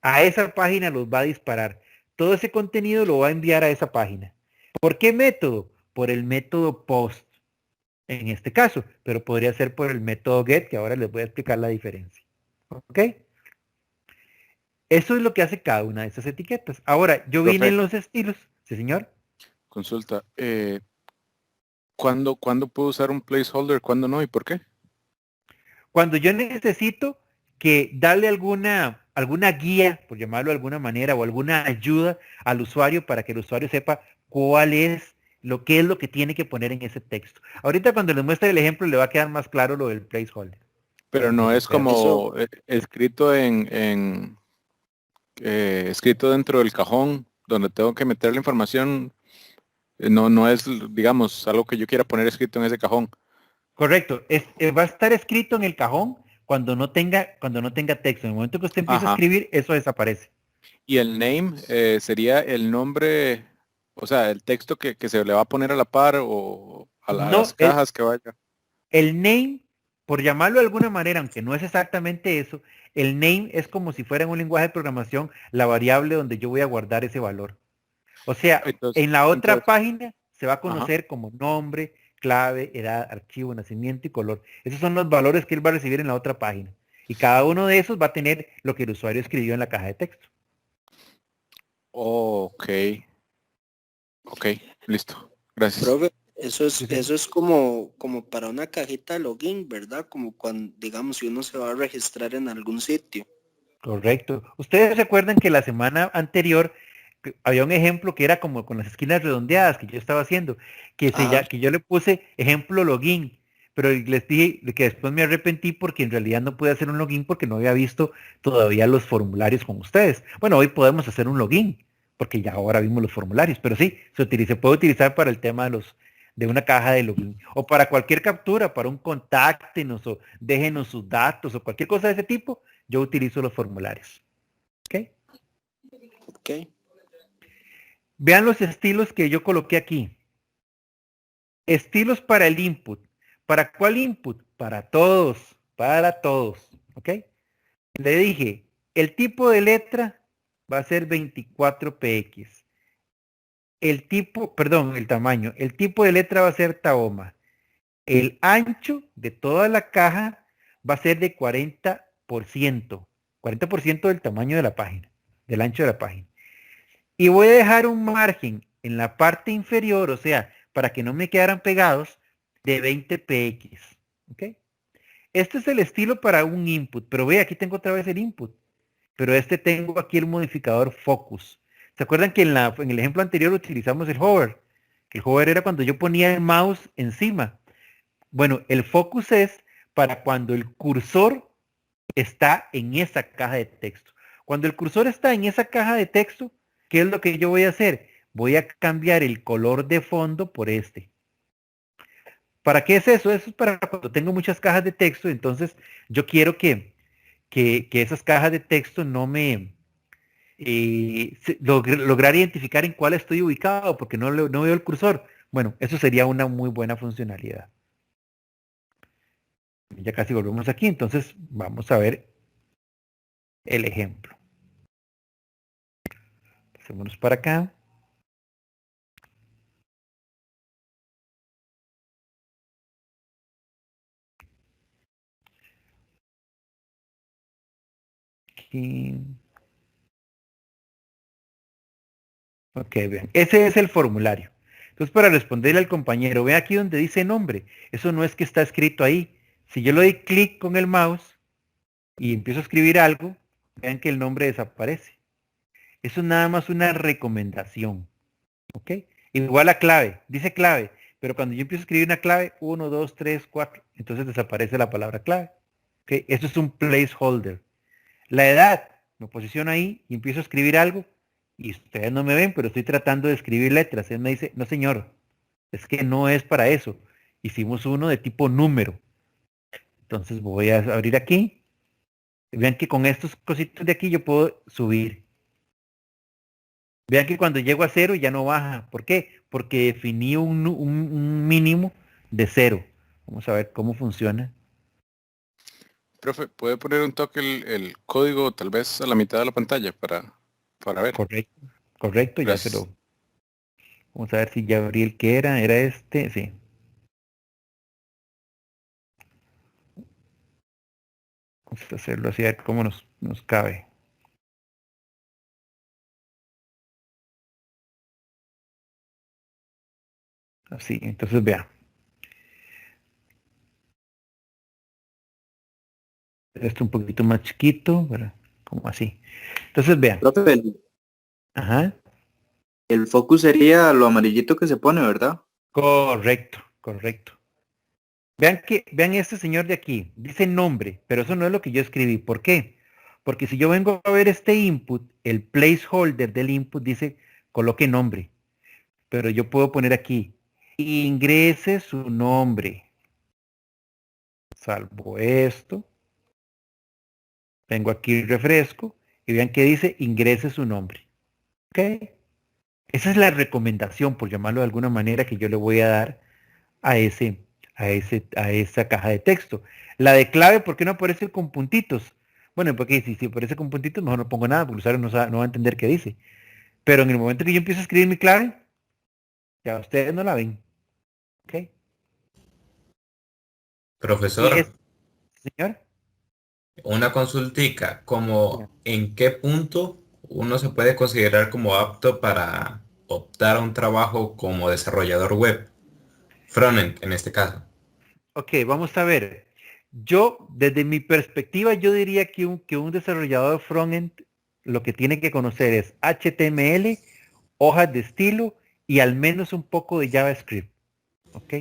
A esa página los va a disparar. Todo ese contenido lo va a enviar a esa página. ¿Por qué método? Por el método post, en este caso, pero podría ser por el método get, que ahora les voy a explicar la diferencia. ¿Ok? Eso es lo que hace cada una de esas etiquetas. Ahora, yo vine en los estilos. ¿Sí, señor? Consulta. ¿Cuándo puedo usar un placeholder? ¿Cuándo no? ¿Y por qué? Cuando yo necesito que darle alguna guía, por llamarlo de alguna manera, o alguna ayuda al usuario para que el usuario sepa cuál es qué es lo que tiene que poner en ese texto. Ahorita cuando les muestre el ejemplo le va a quedar más claro lo del placeholder. Pero no es como escrito escrito dentro del cajón donde tengo que meter la información. No es, digamos, algo que yo quiera poner escrito en ese cajón. Correcto. Va a estar escrito en el cajón cuando no tenga texto. En el momento que usted empieza a escribir, eso desaparece. Y el name sería el nombre, o sea, el texto que se le va a poner a la par o a las cajas que vaya. El name, por llamarlo de alguna manera, aunque no es exactamente eso, el name es como si fuera en un lenguaje de programación la variable donde yo voy a guardar ese valor. O sea, en la otra página se va a conocer como nombre, clave, edad, archivo, nacimiento y color. Esos son los valores que él va a recibir en la otra página. Y cada uno de esos va a tener lo que el usuario escribió en la caja de texto. Ok, listo. Gracias. Profe, eso es como para una cajita de login, ¿verdad? Como cuando, digamos, si uno se va a registrar en algún sitio. Correcto. Ustedes recuerdan que la semana anterior había un ejemplo que era como con las esquinas redondeadas que yo estaba haciendo, que yo le puse ejemplo login, pero les dije que después me arrepentí porque en realidad no pude hacer un login porque no había visto todavía los formularios con ustedes. Bueno, hoy podemos hacer un login porque ya ahora vimos los formularios, pero sí, se puede utilizar para el tema de una caja de login o para cualquier captura, para un contáctenos o déjenos sus datos o cualquier cosa de ese tipo, yo utilizo los formularios. ¿Ok? Vean los estilos que yo coloqué aquí. Estilos para el input. ¿Para cuál input? Para todos. ¿Ok? Le dije, el tipo de letra va a ser 24px. El tamaño. El tipo de letra va a ser Tahoma. El ancho de toda la caja va a ser de 40%. 40% del tamaño de la página, del ancho de la página. Y voy a dejar un margen en la parte inferior, o sea, para que no me quedaran pegados, de 20px. ¿Ok? Este es el estilo para un input, pero ve, aquí tengo otra vez el input. Pero tengo aquí el modificador focus. ¿Se acuerdan que en el ejemplo anterior utilizamos el hover? El hover era cuando yo ponía el mouse encima. Bueno, el focus es para cuando el cursor está en esa caja de texto. Cuando el cursor está en esa caja de texto, ¿qué es lo que yo voy a hacer? Voy a cambiar el color de fondo por este. ¿Para qué es eso? Eso es para cuando tengo muchas cajas de texto, entonces yo quiero que esas cajas de texto no me lograr identificar en cuál estoy ubicado, porque no veo el cursor. Bueno, eso sería una muy buena funcionalidad. Ya casi volvemos aquí, entonces vamos a ver el ejemplo. Pasémonos para acá. Aquí. Ok, vean. Ese es el formulario. Entonces, para responderle al compañero, ve aquí donde dice nombre. Eso no es que está escrito ahí. Si yo le doy clic con el mouse y empiezo a escribir algo, vean que el nombre desaparece. Eso es nada más una recomendación. ¿Ok? Igual la clave. Dice clave. Pero cuando yo empiezo a escribir una clave, 1, 2, 3, 4, entonces desaparece la palabra clave. ¿Ok? ¿Okay? Eso es un placeholder. La edad, me posiciono ahí y empiezo a escribir algo y ustedes no me ven, pero estoy tratando de escribir letras. Él me dice, no señor, es que no es para eso. Hicimos uno de tipo número. Entonces voy a abrir aquí. Vean que con estos cositos de aquí yo puedo subir. Vean que cuando llego a 0 ya no baja. ¿Por qué? Porque definí un mínimo de 0. Vamos a ver cómo funciona. Profe, ¿puede poner un toque el código tal vez a la mitad de la pantalla para ver? Correcto, correcto, ya se Gracias. lo... Vamos a ver si ya abrí el que era este, sí. Vamos a hacerlo así, a ver cómo nos cabe. Así, entonces vea. Esto un poquito más chiquito, ¿verdad? Como así. Entonces vea. Profe, Ajá. el focus sería lo amarillito que se pone, ¿verdad? Correcto, correcto. Vean este señor de aquí. Dice nombre, pero eso no es lo que yo escribí. ¿Por qué? Porque si yo vengo a ver este input, el placeholder del input dice coloque nombre. Pero yo puedo poner aquí, ingrese su nombre. Salvo esto. Vengo aquí, refresco, y vean que dice ingrese su nombre. ¿Ok? Esa es la recomendación, por llamarlo de alguna manera, que yo le voy a dar a esa caja de texto. La de clave, ¿por qué no aparece con puntitos? Bueno, porque si aparece con puntitos, mejor no pongo nada, porque el usuario no va a entender qué dice. Pero en el momento que yo empiezo a escribir mi clave, ya ustedes no la ven. ¿Ok? Profesor, Señor. una consultica, como Ya. ¿en qué punto uno se puede considerar como apto para optar a un trabajo como desarrollador web? Frontend, en este caso. Ok, vamos a ver. Yo, desde mi perspectiva, yo diría que un desarrollador frontend lo que tiene que conocer es HTML, hojas de estilo y al menos un poco de JavaScript. ¿Ok?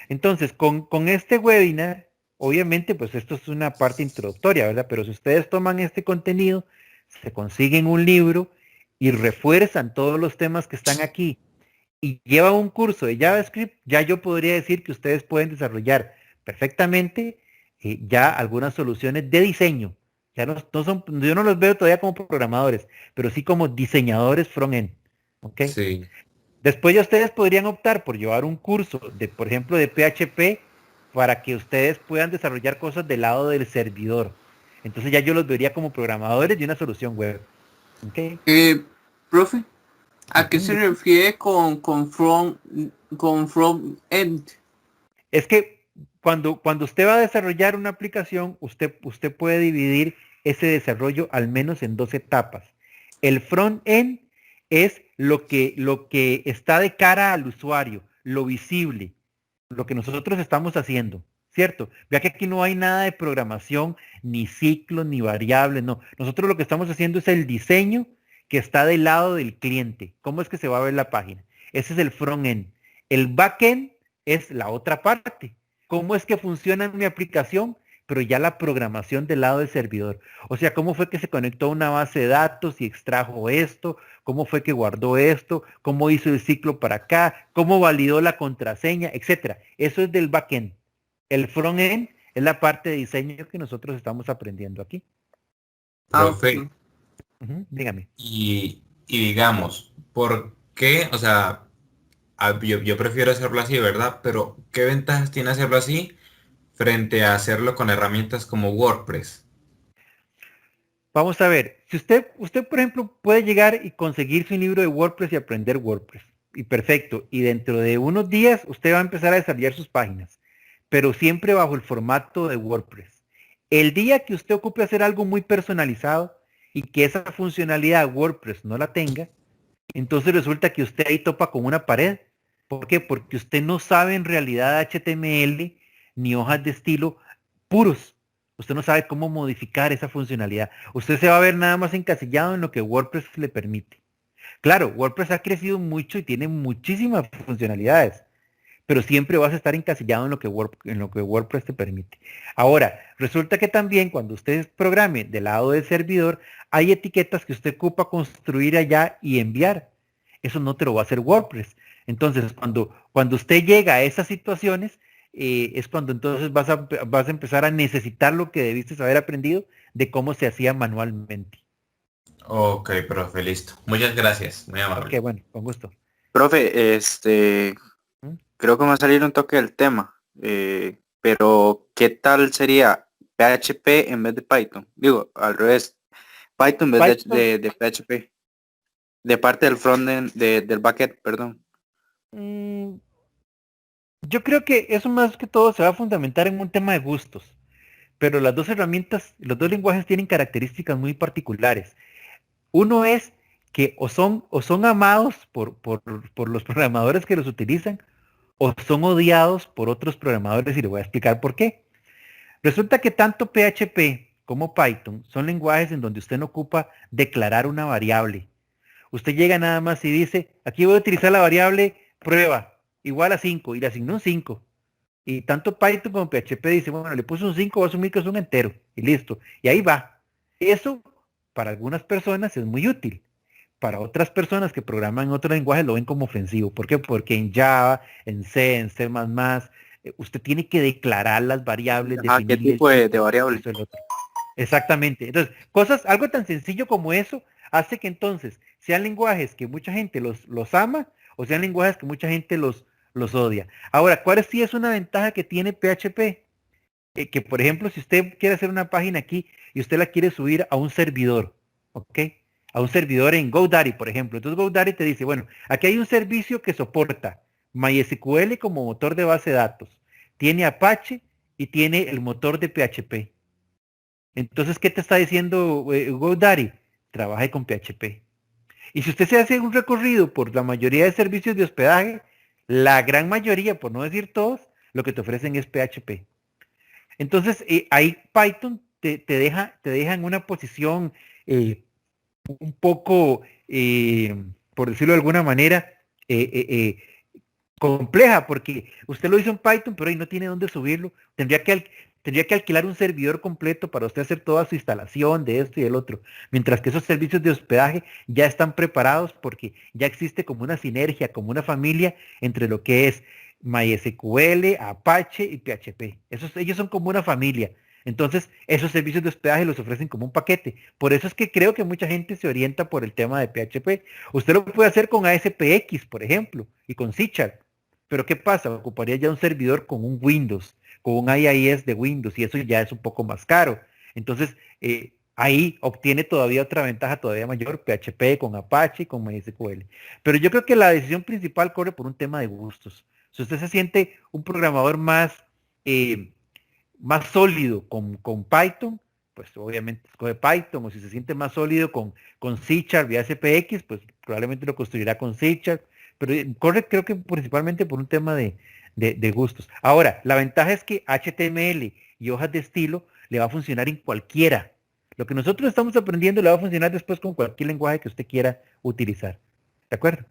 Entonces, con este webinar, obviamente, pues esto es una parte introductoria, ¿verdad? Pero si ustedes toman este contenido, se consiguen un libro y refuerzan todos los temas que están aquí y llevan un curso de JavaScript, ya yo podría decir que ustedes pueden desarrollar perfectamente ya algunas soluciones de diseño. Ya no son, yo no los veo todavía como programadores, pero sí como diseñadores front-end. ¿Ok? Sí. Después ya ustedes podrían optar por llevar un curso de, por ejemplo, de PHP para que ustedes puedan desarrollar cosas del lado del servidor. Entonces ya yo los vería como programadores de una solución web. ¿Ok? Profe, ¿a qué se refiere con from end? Es que cuando usted va a desarrollar una aplicación, usted puede dividir ese desarrollo al menos en dos etapas. El front-end es lo que está de cara al usuario, lo visible, lo que nosotros estamos haciendo, ¿cierto? Vea que aquí no hay nada de programación, ni ciclos, ni variables, no. Nosotros lo que estamos haciendo es el diseño que está del lado del cliente. ¿Cómo es que se va a ver la página? Ese es el front-end. El back-end es la otra parte. ¿Cómo es que funciona mi aplicación? Pero ya la programación del lado del servidor. O sea, ¿cómo fue que se conectó a una base de datos y extrajo esto? ¿Cómo fue que guardó esto? ¿Cómo hizo el ciclo para acá? ¿Cómo validó la contraseña? Etcétera. Eso es del backend. El frontend es la parte de diseño que nosotros estamos aprendiendo aquí. Profe, Dígame. y digamos, ¿por qué? O sea, yo prefiero hacerlo así, ¿verdad? Pero ¿qué ventajas tiene hacerlo así frente a hacerlo con herramientas como WordPress? Vamos a ver, si usted por ejemplo puede llegar y conseguirse un libro de WordPress y aprender WordPress, y perfecto, y dentro de unos días usted va a empezar a desarrollar sus páginas, pero siempre bajo el formato de WordPress. El día que usted ocupe hacer algo muy personalizado y que esa funcionalidad WordPress no la tenga, entonces resulta que usted ahí topa con una pared. ¿Por qué? Porque usted no sabe en realidad HTML ni hojas de estilo puros. Usted no sabe cómo modificar esa funcionalidad. Usted se va a ver nada más encasillado en lo que WordPress le permite. Claro, WordPress ha crecido mucho y tiene muchísimas funcionalidades, pero siempre vas a estar encasillado en lo que WordPress te permite. Ahora, resulta que también cuando usted programe del lado del servidor, hay etiquetas que usted ocupa construir allá y enviar. Eso no te lo va a hacer WordPress. Entonces, cuando usted llega a esas situaciones, es cuando entonces vas a empezar a necesitar lo que debiste haber aprendido de cómo se hacía manualmente. Ok, profe, listo. Muchas gracias, muy amable. Ok, bueno, con gusto. Profe, ¿Mm? creo que me va a salir un toque del tema, pero ¿qué tal sería PHP en vez de Python? Digo, al revés, Python en vez de PHP, de parte del frontend, del backend, perdón. Mm, Yo creo que eso más que todo se va a fundamentar en un tema de gustos, pero las dos herramientas, los dos lenguajes tienen características muy particulares. Uno es que o son amados por los programadores que los utilizan, o son odiados por otros programadores, y le voy a explicar por qué. Resulta que tanto PHP como Python son lenguajes en donde usted no ocupa declarar una variable. Usted llega nada más y dice, aquí voy a utilizar la variable prueba, igual a 5, y le asignó un 5. Y tanto Python como PHP dice, bueno, le puse un 5, voy a asumir que es un entero, y listo. Y ahí va. Eso, para algunas personas, es muy útil. Para otras personas que programan en otro lenguaje lo ven como ofensivo. ¿Por qué? Porque en Java, en C, en C++, usted tiene que declarar las variables, ¿Qué definirle tipo de tipo, variable? eso, el otro. Exactamente. Entonces, algo tan sencillo como eso hace que entonces sean lenguajes que mucha gente los ama o sean lenguajes que mucha gente los odia. Ahora, ¿cuál sí es una ventaja que tiene PHP? Que por ejemplo, si usted quiere hacer una página aquí y usted la quiere subir a un servidor, ¿ok? A un servidor en GoDaddy, por ejemplo. Entonces GoDaddy te dice, bueno, aquí hay un servicio que soporta MySQL como motor de base de datos, tiene Apache y tiene el motor de PHP. Entonces, ¿qué te está diciendo GoDaddy? Trabaje con PHP. Y si usted se hace un recorrido por la mayoría de servicios de hospedaje, la gran mayoría, por no decir todos, lo que te ofrecen es PHP. Entonces, ahí Python te deja en una posición un poco, por decirlo de alguna manera, compleja, porque usted lo hizo en Python, pero ahí no tiene dónde subirlo. Tendría que alquilar un servidor completo para usted hacer toda su instalación de esto y del otro. Mientras que esos servicios de hospedaje ya están preparados porque ya existe como una sinergia, como una familia entre lo que es MySQL, Apache y PHP. Ellos son como una familia. Entonces, esos servicios de hospedaje los ofrecen como un paquete. Por eso es que creo que mucha gente se orienta por el tema de PHP. Usted lo puede hacer con ASPX, por ejemplo, y con C#. Pero ¿qué pasa? Ocuparía ya un servidor con un Windows, con un IIS de Windows, y eso ya es un poco más caro. Entonces, ahí obtiene todavía otra ventaja todavía mayor, PHP con Apache y con MySQL. Pero yo creo que la decisión principal corre por un tema de gustos. Si usted se siente un programador más sólido con Python, pues obviamente escoge Python, o si se siente más sólido con C# y ASPX, pues probablemente lo construirá con C#, pero corre creo que principalmente por un tema de gustos. Ahora, la ventaja es que HTML y hojas de estilo le va a funcionar en cualquiera. Lo que nosotros estamos aprendiendo le va a funcionar después con cualquier lenguaje que usted quiera utilizar. ¿De acuerdo?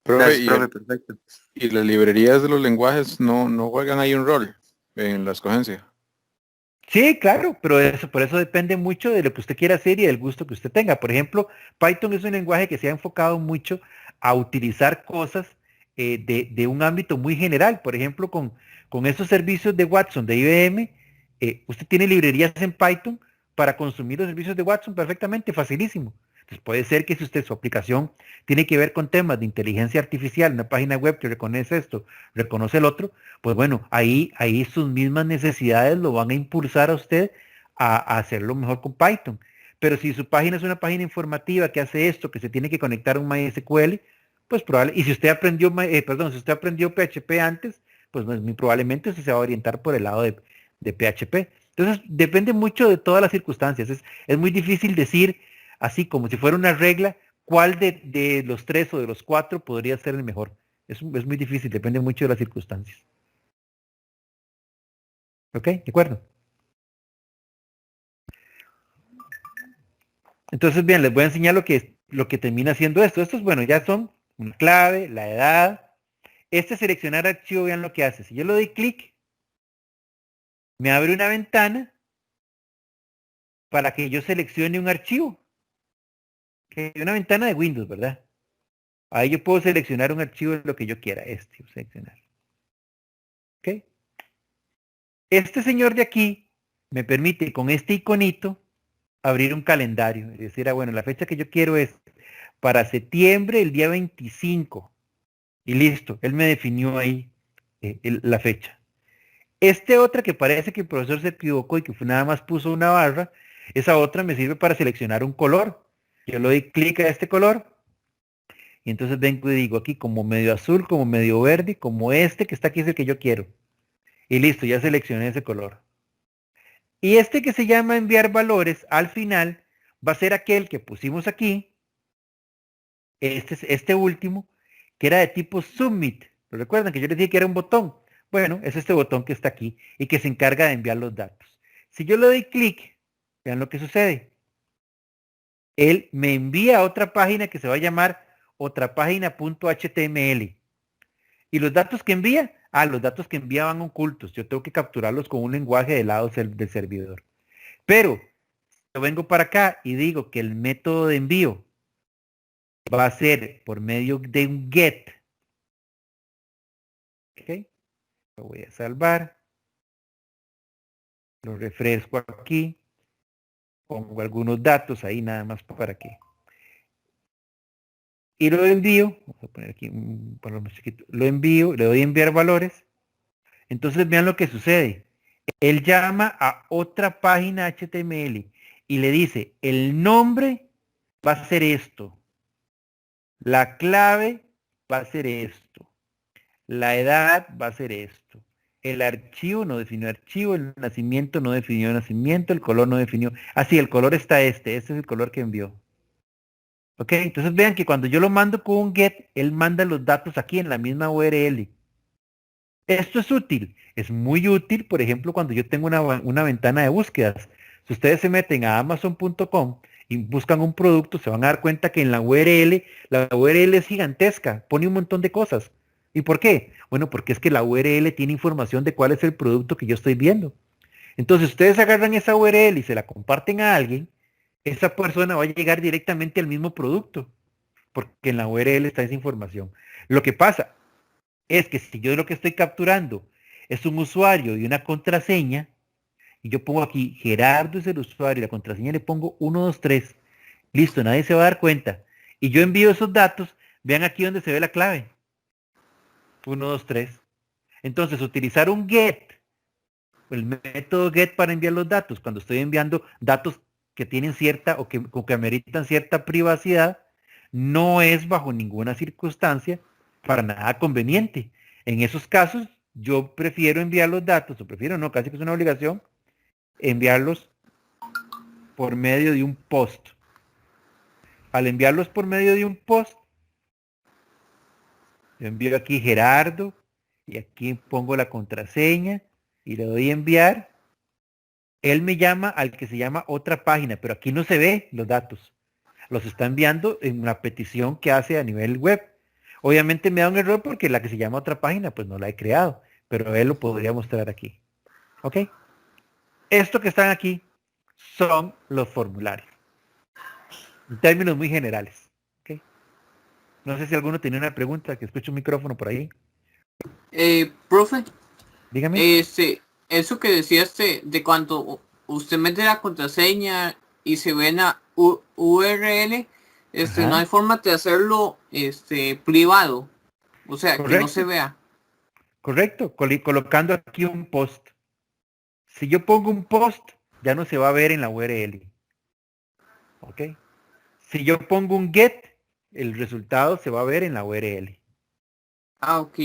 Profe, Gracias, profe, perfecto. y las librerías de los lenguajes no juegan ahí un rol en la escogencia. Sí, claro, pero por eso depende mucho de lo que usted quiera hacer y del gusto que usted tenga. Por ejemplo, Python es un lenguaje que se ha enfocado mucho a utilizar cosas de un ámbito muy general. Por ejemplo, con esos servicios de Watson de IBM, usted tiene librerías en Python para consumir los servicios de Watson perfectamente, facilísimo. Entonces puede ser que si usted su aplicación tiene que ver con temas de inteligencia artificial, una página web que reconoce esto, reconoce el otro, pues bueno, ahí sus mismas necesidades lo van a impulsar a usted a hacerlo mejor con Python. Pero si su página es una página informativa que hace esto, que se tiene que conectar a un MySQL, pues probablemente, y si usted aprendió, si usted aprendió PHP antes, pues muy probablemente usted se va a orientar por el lado de PHP. Entonces, depende mucho de todas las circunstancias. Es muy difícil decir, así como si fuera una regla, cuál de los tres o de los cuatro podría ser el mejor. Es muy difícil, depende mucho de las circunstancias. ¿Ok? ¿De acuerdo? Entonces, bien, les voy a enseñar lo que termina siendo esto. Estos, bueno, ya son una clave, la edad, Este seleccionar archivo, vean lo que hace. Si yo le doy clic, me abre una ventana para que yo seleccione un archivo. Que es una ventana de Windows, ¿verdad? Ahí yo puedo seleccionar un archivo de lo que yo quiera. Seleccionar. ¿Ok? Este señor de aquí me permite con este iconito abrir un calendario. Es decir, bueno, la fecha que yo quiero es para septiembre, el día 25. Y listo, él me definió ahí la fecha. Otra que parece que el profesor se equivocó y que nada más puso una barra, esa otra me sirve para seleccionar un color. Yo le doy clic a este color y entonces vengo y digo aquí como medio azul, como medio verde, como que está aquí es el que yo quiero. Y listo, ya seleccioné ese color. Y que se llama enviar valores, al final va a ser aquel que pusimos aquí, este último, que era de tipo Submit. ¿Lo recuerdan? Que yo les dije que era un botón. Bueno, es este botón que está aquí y que se encarga de enviar los datos. Si yo le doy clic, vean lo que sucede. Él me envía a otra página que se va a llamar otrapágina.html. ¿Y los datos que envía? Los datos que envía van ocultos. Yo tengo que capturarlos con un lenguaje del lado del servidor. Pero, yo vengo para acá y digo que el método de envío va a ser por medio de un get. ¿Ok? Lo voy a salvar. Lo refresco aquí. Pongo algunos datos ahí nada más para que. Y lo envío. Vamos a poner aquí un valor más chiquito. Lo envío, le doy a enviar valores. Entonces vean lo que sucede. Él llama a otra página HTML y le dice, el nombre va a ser esto. La clave va a ser esto. La edad va a ser esto. El archivo no definió archivo, el nacimiento no definió nacimiento, el color no definió. Así, el color está este es el color que envió. Ok, entonces vean que cuando yo lo mando con un get, él manda los datos aquí en la misma URL. Esto es útil, es muy útil, por ejemplo, cuando yo tengo una ventana de búsquedas. Si ustedes se meten a amazon.com y buscan un producto, se van a dar cuenta que en la URL es gigantesca, pone un montón de cosas. ¿Y por qué? Bueno, porque es que la URL tiene información de cuál es el producto que yo estoy viendo. Entonces, ustedes agarran esa URL y se la comparten a alguien, esa persona va a llegar directamente al mismo producto, porque en la URL está esa información. Lo que pasa es que si yo lo que estoy capturando es un usuario y una contraseña, y yo pongo aquí, Gerardo es el usuario, y la contraseña le pongo 123, listo, nadie se va a dar cuenta. Y yo envío esos datos, vean aquí donde se ve la clave. 123. Entonces, utilizar un get, el método get para enviar los datos, cuando estoy enviando datos que tienen cierta o que ameritan cierta privacidad, no es bajo ninguna circunstancia para nada conveniente. En esos casos, yo prefiero enviar los datos, o prefiero no, casi que es una obligación, enviarlos por medio de un post. Al enviarlos por medio de un post, yo envío aquí Gerardo y aquí pongo la contraseña y le doy a enviar. Él me llama al que se llama otra página, pero aquí no se ve los datos. Los está enviando en una petición que hace a nivel web. Obviamente me da un error porque la que se llama otra página pues no la he creado, pero él lo podría mostrar aquí. ¿Ok? Esto que están aquí son los formularios. En términos muy generales. ¿Ok? No sé si alguno tiene una pregunta, que escucho un micrófono por ahí. Profe, Dígame. eso que decías de cuando usted mete la contraseña y se ve en la URL, no hay forma de hacerlo privado, o sea, Correcto. que no se vea. Correcto, colocando aquí un post. Si yo pongo un post, ya no se va a ver en la URL. ¿Ok? Si yo pongo un get, el resultado se va a ver en la URL. Ok.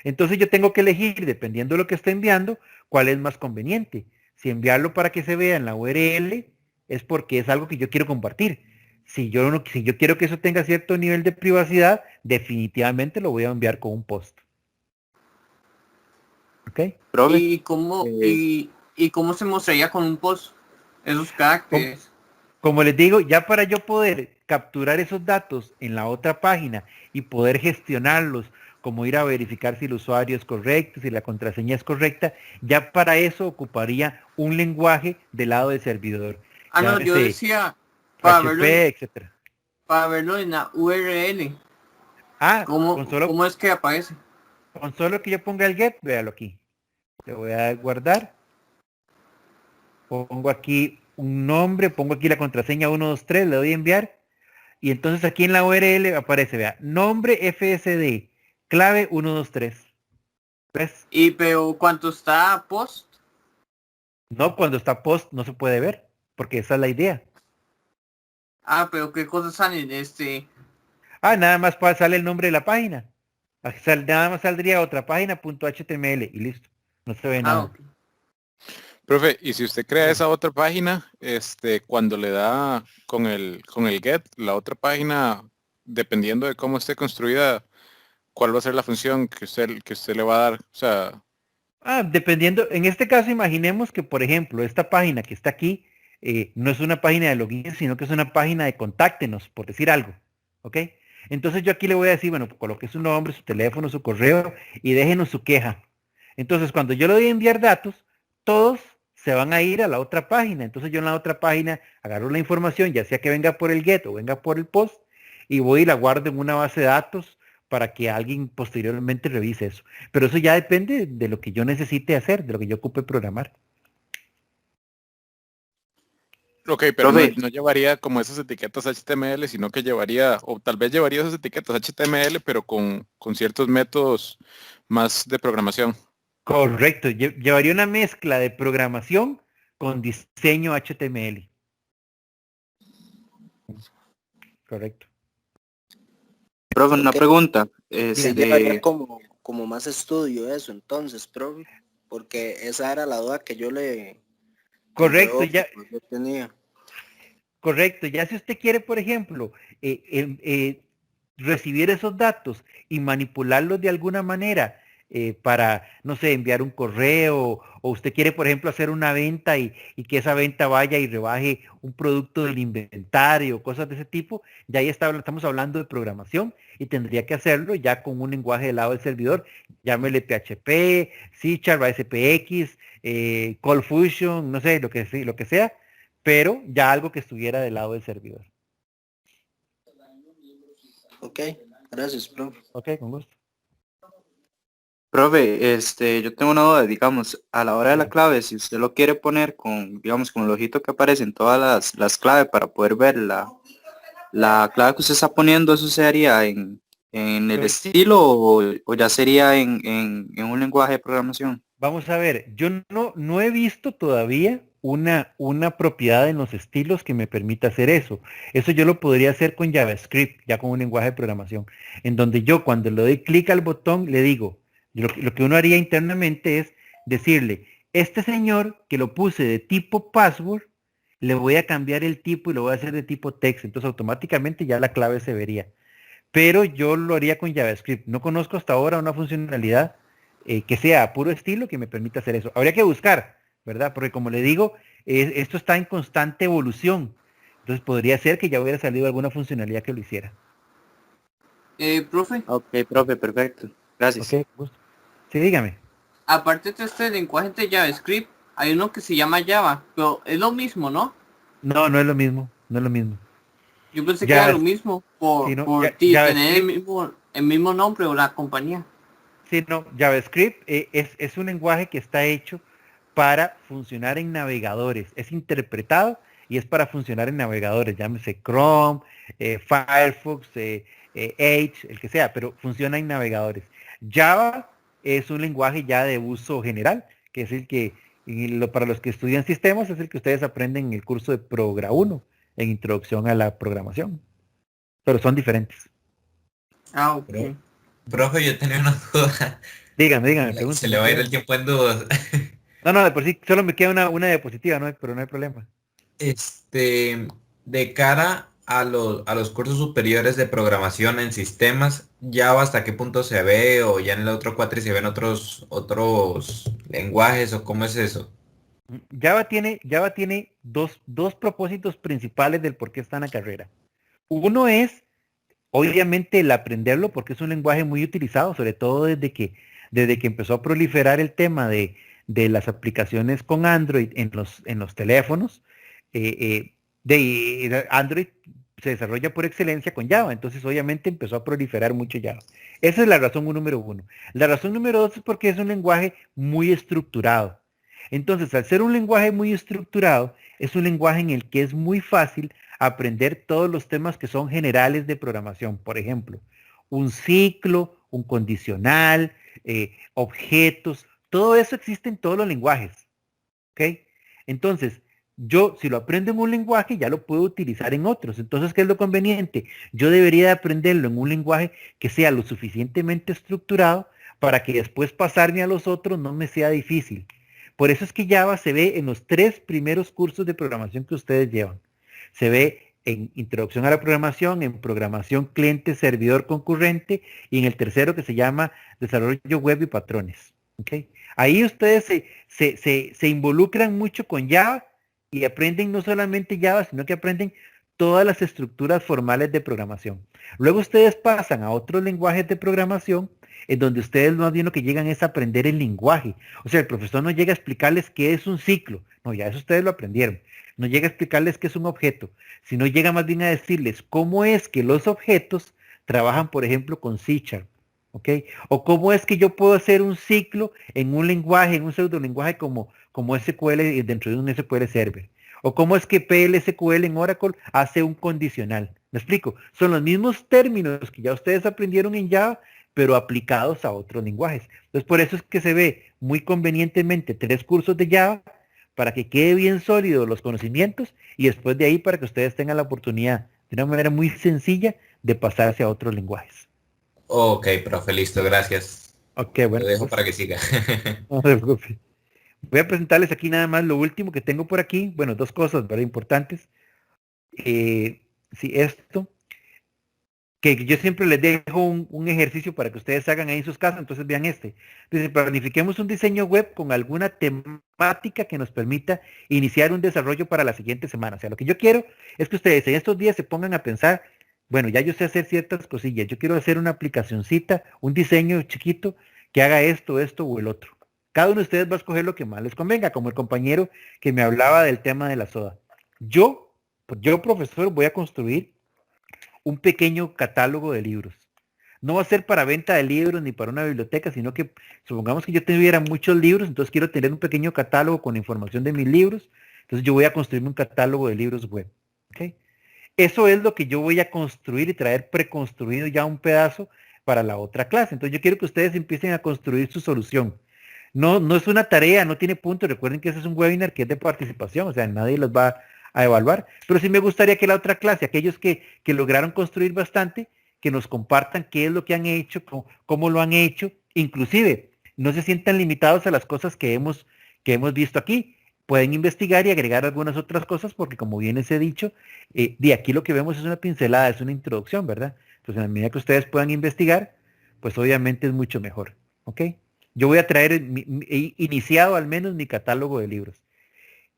Entonces yo tengo que elegir, dependiendo de lo que esté enviando, cuál es más conveniente. Si enviarlo para que se vea en la URL, es porque es algo que yo quiero compartir. Si yo quiero que eso tenga cierto nivel de privacidad, definitivamente lo voy a enviar con un post. ¿Ok? Profe, ¿Y cómo se mostraría con un post esos caracteres? Como les digo, ya para yo poder capturar esos datos en la otra página y poder gestionarlos como ir a verificar si el usuario es correcto, si la contraseña es correcta. Ya para eso ocuparía un lenguaje del lado del servidor. No, yo Llámese decía para verlo, PHP, etcétera. para verlo en la URL. Con ¿Cómo es que aparece? Con solo que yo ponga el get, véalo aquí. Le voy a guardar. Pongo aquí un nombre, pongo aquí la contraseña 123, le doy a enviar. Y entonces aquí en la URL aparece, vea, nombre FSD, clave 123. ¿Ves? Y pero cuando está post. No, cuando está post no se puede ver, porque esa es la idea. Pero qué cosas salen Nada más sale el nombre de la página. Nada más saldría otra página .html y listo. No se ve nada. Okay. Profe, y si usted crea esa otra página, cuando le da con el get, la otra página, dependiendo de cómo esté construida, ¿cuál va a ser la función que usted le va a dar? O sea, dependiendo, en este caso imaginemos que, por ejemplo, esta página que está aquí, no es una página de login, sino que es una página de contáctenos, por decir algo. ¿Ok? Entonces yo aquí le voy a decir, bueno, coloque su nombre, su teléfono, su correo y déjenos su queja. Entonces cuando yo le doy a enviar datos, todos se van a ir a la otra página. Entonces yo en la otra página agarro la información, ya sea que venga por el get o venga por el post, y voy y la guardo en una base de datos para que alguien posteriormente revise eso. Pero eso ya depende de lo que yo necesite hacer, de lo que yo ocupe programar. Ok, pero no llevaría como esas etiquetas HTML, sino que llevaría, o tal vez llevaría esas etiquetas HTML, pero con ciertos métodos más de programación. Correcto, llevaría una mezcla de programación con diseño HTML. Correcto. Profe, una pregunta. Llevaría como más estudio eso entonces, profe, porque esa era la duda que yo le... Correcto, yo tenía. Correcto, ya si usted quiere, por ejemplo, recibir esos datos y manipularlos de alguna manera para, no sé, enviar un correo, o usted quiere, por ejemplo, hacer una venta y que esa venta vaya y rebaje un producto del inventario, cosas de ese tipo, ya ahí estamos hablando de programación y tendría que hacerlo ya con un lenguaje del lado del servidor, llámele PHP, C#, ASPX, ColdFusion, no sé, lo que sea, pero ya algo que estuviera del lado del servidor. Ok, gracias, profe. Ok, con gusto. Profe, yo tengo una duda, digamos, a la hora de la clave, si usted lo quiere poner con, digamos, con el ojito que aparece en todas las claves para poder ver la clave que usted está poniendo, ¿eso se haría en el estilo o ya sería en un lenguaje de programación? Vamos a ver, yo no he visto todavía una propiedad en los estilos que me permita hacer eso. Eso yo lo podría hacer con JavaScript, ya con un lenguaje de programación, en donde yo cuando le doy clic al botón le digo, lo que uno haría internamente es decirle, este señor que lo puse de tipo password, le voy a cambiar el tipo y lo voy a hacer de tipo text, entonces automáticamente ya la clave se vería. Pero yo lo haría con JavaScript. No conozco hasta ahora una funcionalidad que sea a puro estilo que me permita hacer eso. Habría que buscar, ¿verdad? Porque como le digo, esto está en constante evolución. Entonces podría ser que ya hubiera salido alguna funcionalidad que lo hiciera. Profe. Ok, profe, perfecto. Gracias. Ok, gusto. Sí, dígame. Aparte de este lenguaje de JavaScript, hay uno que se llama Java, pero es lo mismo, ¿no? No, no es lo mismo. No es lo mismo. Yo pensé que era lo mismo por tener el mismo nombre o la compañía. Sí, no, JavaScript es un lenguaje que está hecho para funcionar en navegadores. Es interpretado y es para funcionar en navegadores, llámese Chrome, Firefox, Edge, el que sea, pero funciona en navegadores. Java es un lenguaje ya de uso general, que es el que, para los que estudian sistemas, es el que ustedes aprenden en el curso de Progra 1, en Introducción a la Programación. Pero son diferentes. Ok. Profe, yo tenía una duda. Dígame, pregúntame. Se le va a ir el tiempo en dudas. No, de por sí solo me queda una diapositiva, pero no hay problema. De cara a los cursos superiores de programación en sistemas, ¿Java hasta qué punto se ve? ¿O ya en el otro cuatri se ven otros lenguajes? ¿O cómo es eso? Java tiene dos propósitos principales del por qué está en la carrera. Uno es obviamente el aprenderlo, porque es un lenguaje muy utilizado, sobre todo desde que empezó a proliferar el tema de las aplicaciones con Android en los teléfonos, Android se desarrolla por excelencia con Java, entonces obviamente empezó a proliferar mucho Java. Esa es la razón número uno. La razón número dos es porque es un lenguaje muy estructurado. Entonces, al ser un lenguaje muy estructurado, es un lenguaje en el que es muy fácil aprender todos los temas que son generales de programación. Por ejemplo, un ciclo, un condicional, objetos, todo eso existe en todos los lenguajes. ¿Ok? Entonces, yo si lo aprendo en un lenguaje, ya lo puedo utilizar en otros. Entonces, ¿qué es lo conveniente? Yo debería de aprenderlo en un lenguaje que sea lo suficientemente estructurado para que después pasarme a los otros no me sea difícil. Por eso es que Java se ve en los 3 primeros cursos de programación que ustedes llevan. Se ve en Introducción a la Programación, en Programación Cliente Servidor Concurrente y en el tercero que se llama Desarrollo Web y Patrones. ¿Okay? Ahí ustedes se involucran mucho con Java y aprenden no solamente Java, sino que aprenden todas las estructuras formales de programación. Luego ustedes pasan a otros lenguajes de programación en donde ustedes más bien lo que llegan es a aprender el lenguaje. O sea, el profesor no llega a explicarles qué es un ciclo. No, ya eso ustedes lo aprendieron. No llega a explicarles qué es un objeto, sino llega más bien a decirles cómo es que los objetos trabajan, por ejemplo, con C#. ¿Ok? O cómo es que yo puedo hacer un ciclo en un lenguaje, en un pseudolenguaje como SQL dentro de un SQL Server. O cómo es que PLSQL en Oracle hace un condicional. ¿Me explico? Son los mismos términos que ya ustedes aprendieron en Java, pero aplicados a otros lenguajes. Entonces, por eso es que se ve muy convenientemente 3 cursos de Java para que quede bien sólido los conocimientos y después de ahí para que ustedes tengan la oportunidad de una manera muy sencilla de pasarse a otros lenguajes. Ok, profe, listo, gracias. Ok, bueno. Lo dejo para que siga. No se preocupe. Voy a presentarles aquí nada más lo último que tengo por aquí. Bueno, 2 cosas, ¿verdad? Importantes. Sí, esto. Que yo siempre les dejo un ejercicio para que ustedes hagan ahí en sus casas, entonces vean este. Entonces, planifiquemos un diseño web con alguna temática que nos permita iniciar un desarrollo para la siguiente semana. O sea, lo que yo quiero es que ustedes en estos días se pongan a pensar, bueno, ya yo sé hacer ciertas cosillas, yo quiero hacer una aplicacioncita, un diseño chiquito que haga esto o el otro. Cada uno de ustedes va a escoger lo que más les convenga, como el compañero que me hablaba del tema de la soda. Yo profesor, voy a construir un pequeño catálogo de libros. No va a ser para venta de libros ni para una biblioteca, sino que supongamos que yo tuviera muchos libros, entonces quiero tener un pequeño catálogo con información de mis libros, entonces yo voy a construir un catálogo de libros web. ¿Okay? Eso es lo que yo voy a construir y traer preconstruido ya un pedazo para la otra clase. Entonces yo quiero que ustedes empiecen a construir su solución. No es una tarea, no tiene punto. Recuerden que ese es un webinar que es de participación, o sea, nadie los va a evaluar. Pero sí me gustaría que la otra clase, aquellos que lograron construir bastante, que nos compartan qué es lo que han hecho, cómo lo han hecho. Inclusive, no se sientan limitados a las cosas que hemos visto aquí. Pueden investigar y agregar algunas otras cosas, porque como bien les he dicho, de aquí lo que vemos es una pincelada, es una introducción, ¿verdad? Entonces, a medida que ustedes puedan investigar, pues obviamente es mucho mejor. ¿Ok? Yo voy a traer iniciado al menos mi catálogo de libros.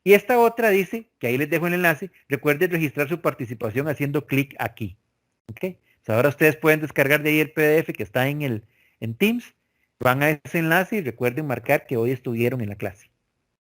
Y esta otra dice, que ahí les dejo el enlace, recuerden registrar su participación haciendo clic aquí. ¿Ok? Entonces ahora ustedes pueden descargar de ahí el PDF que está en Teams, van a ese enlace y recuerden marcar que hoy estuvieron en la clase.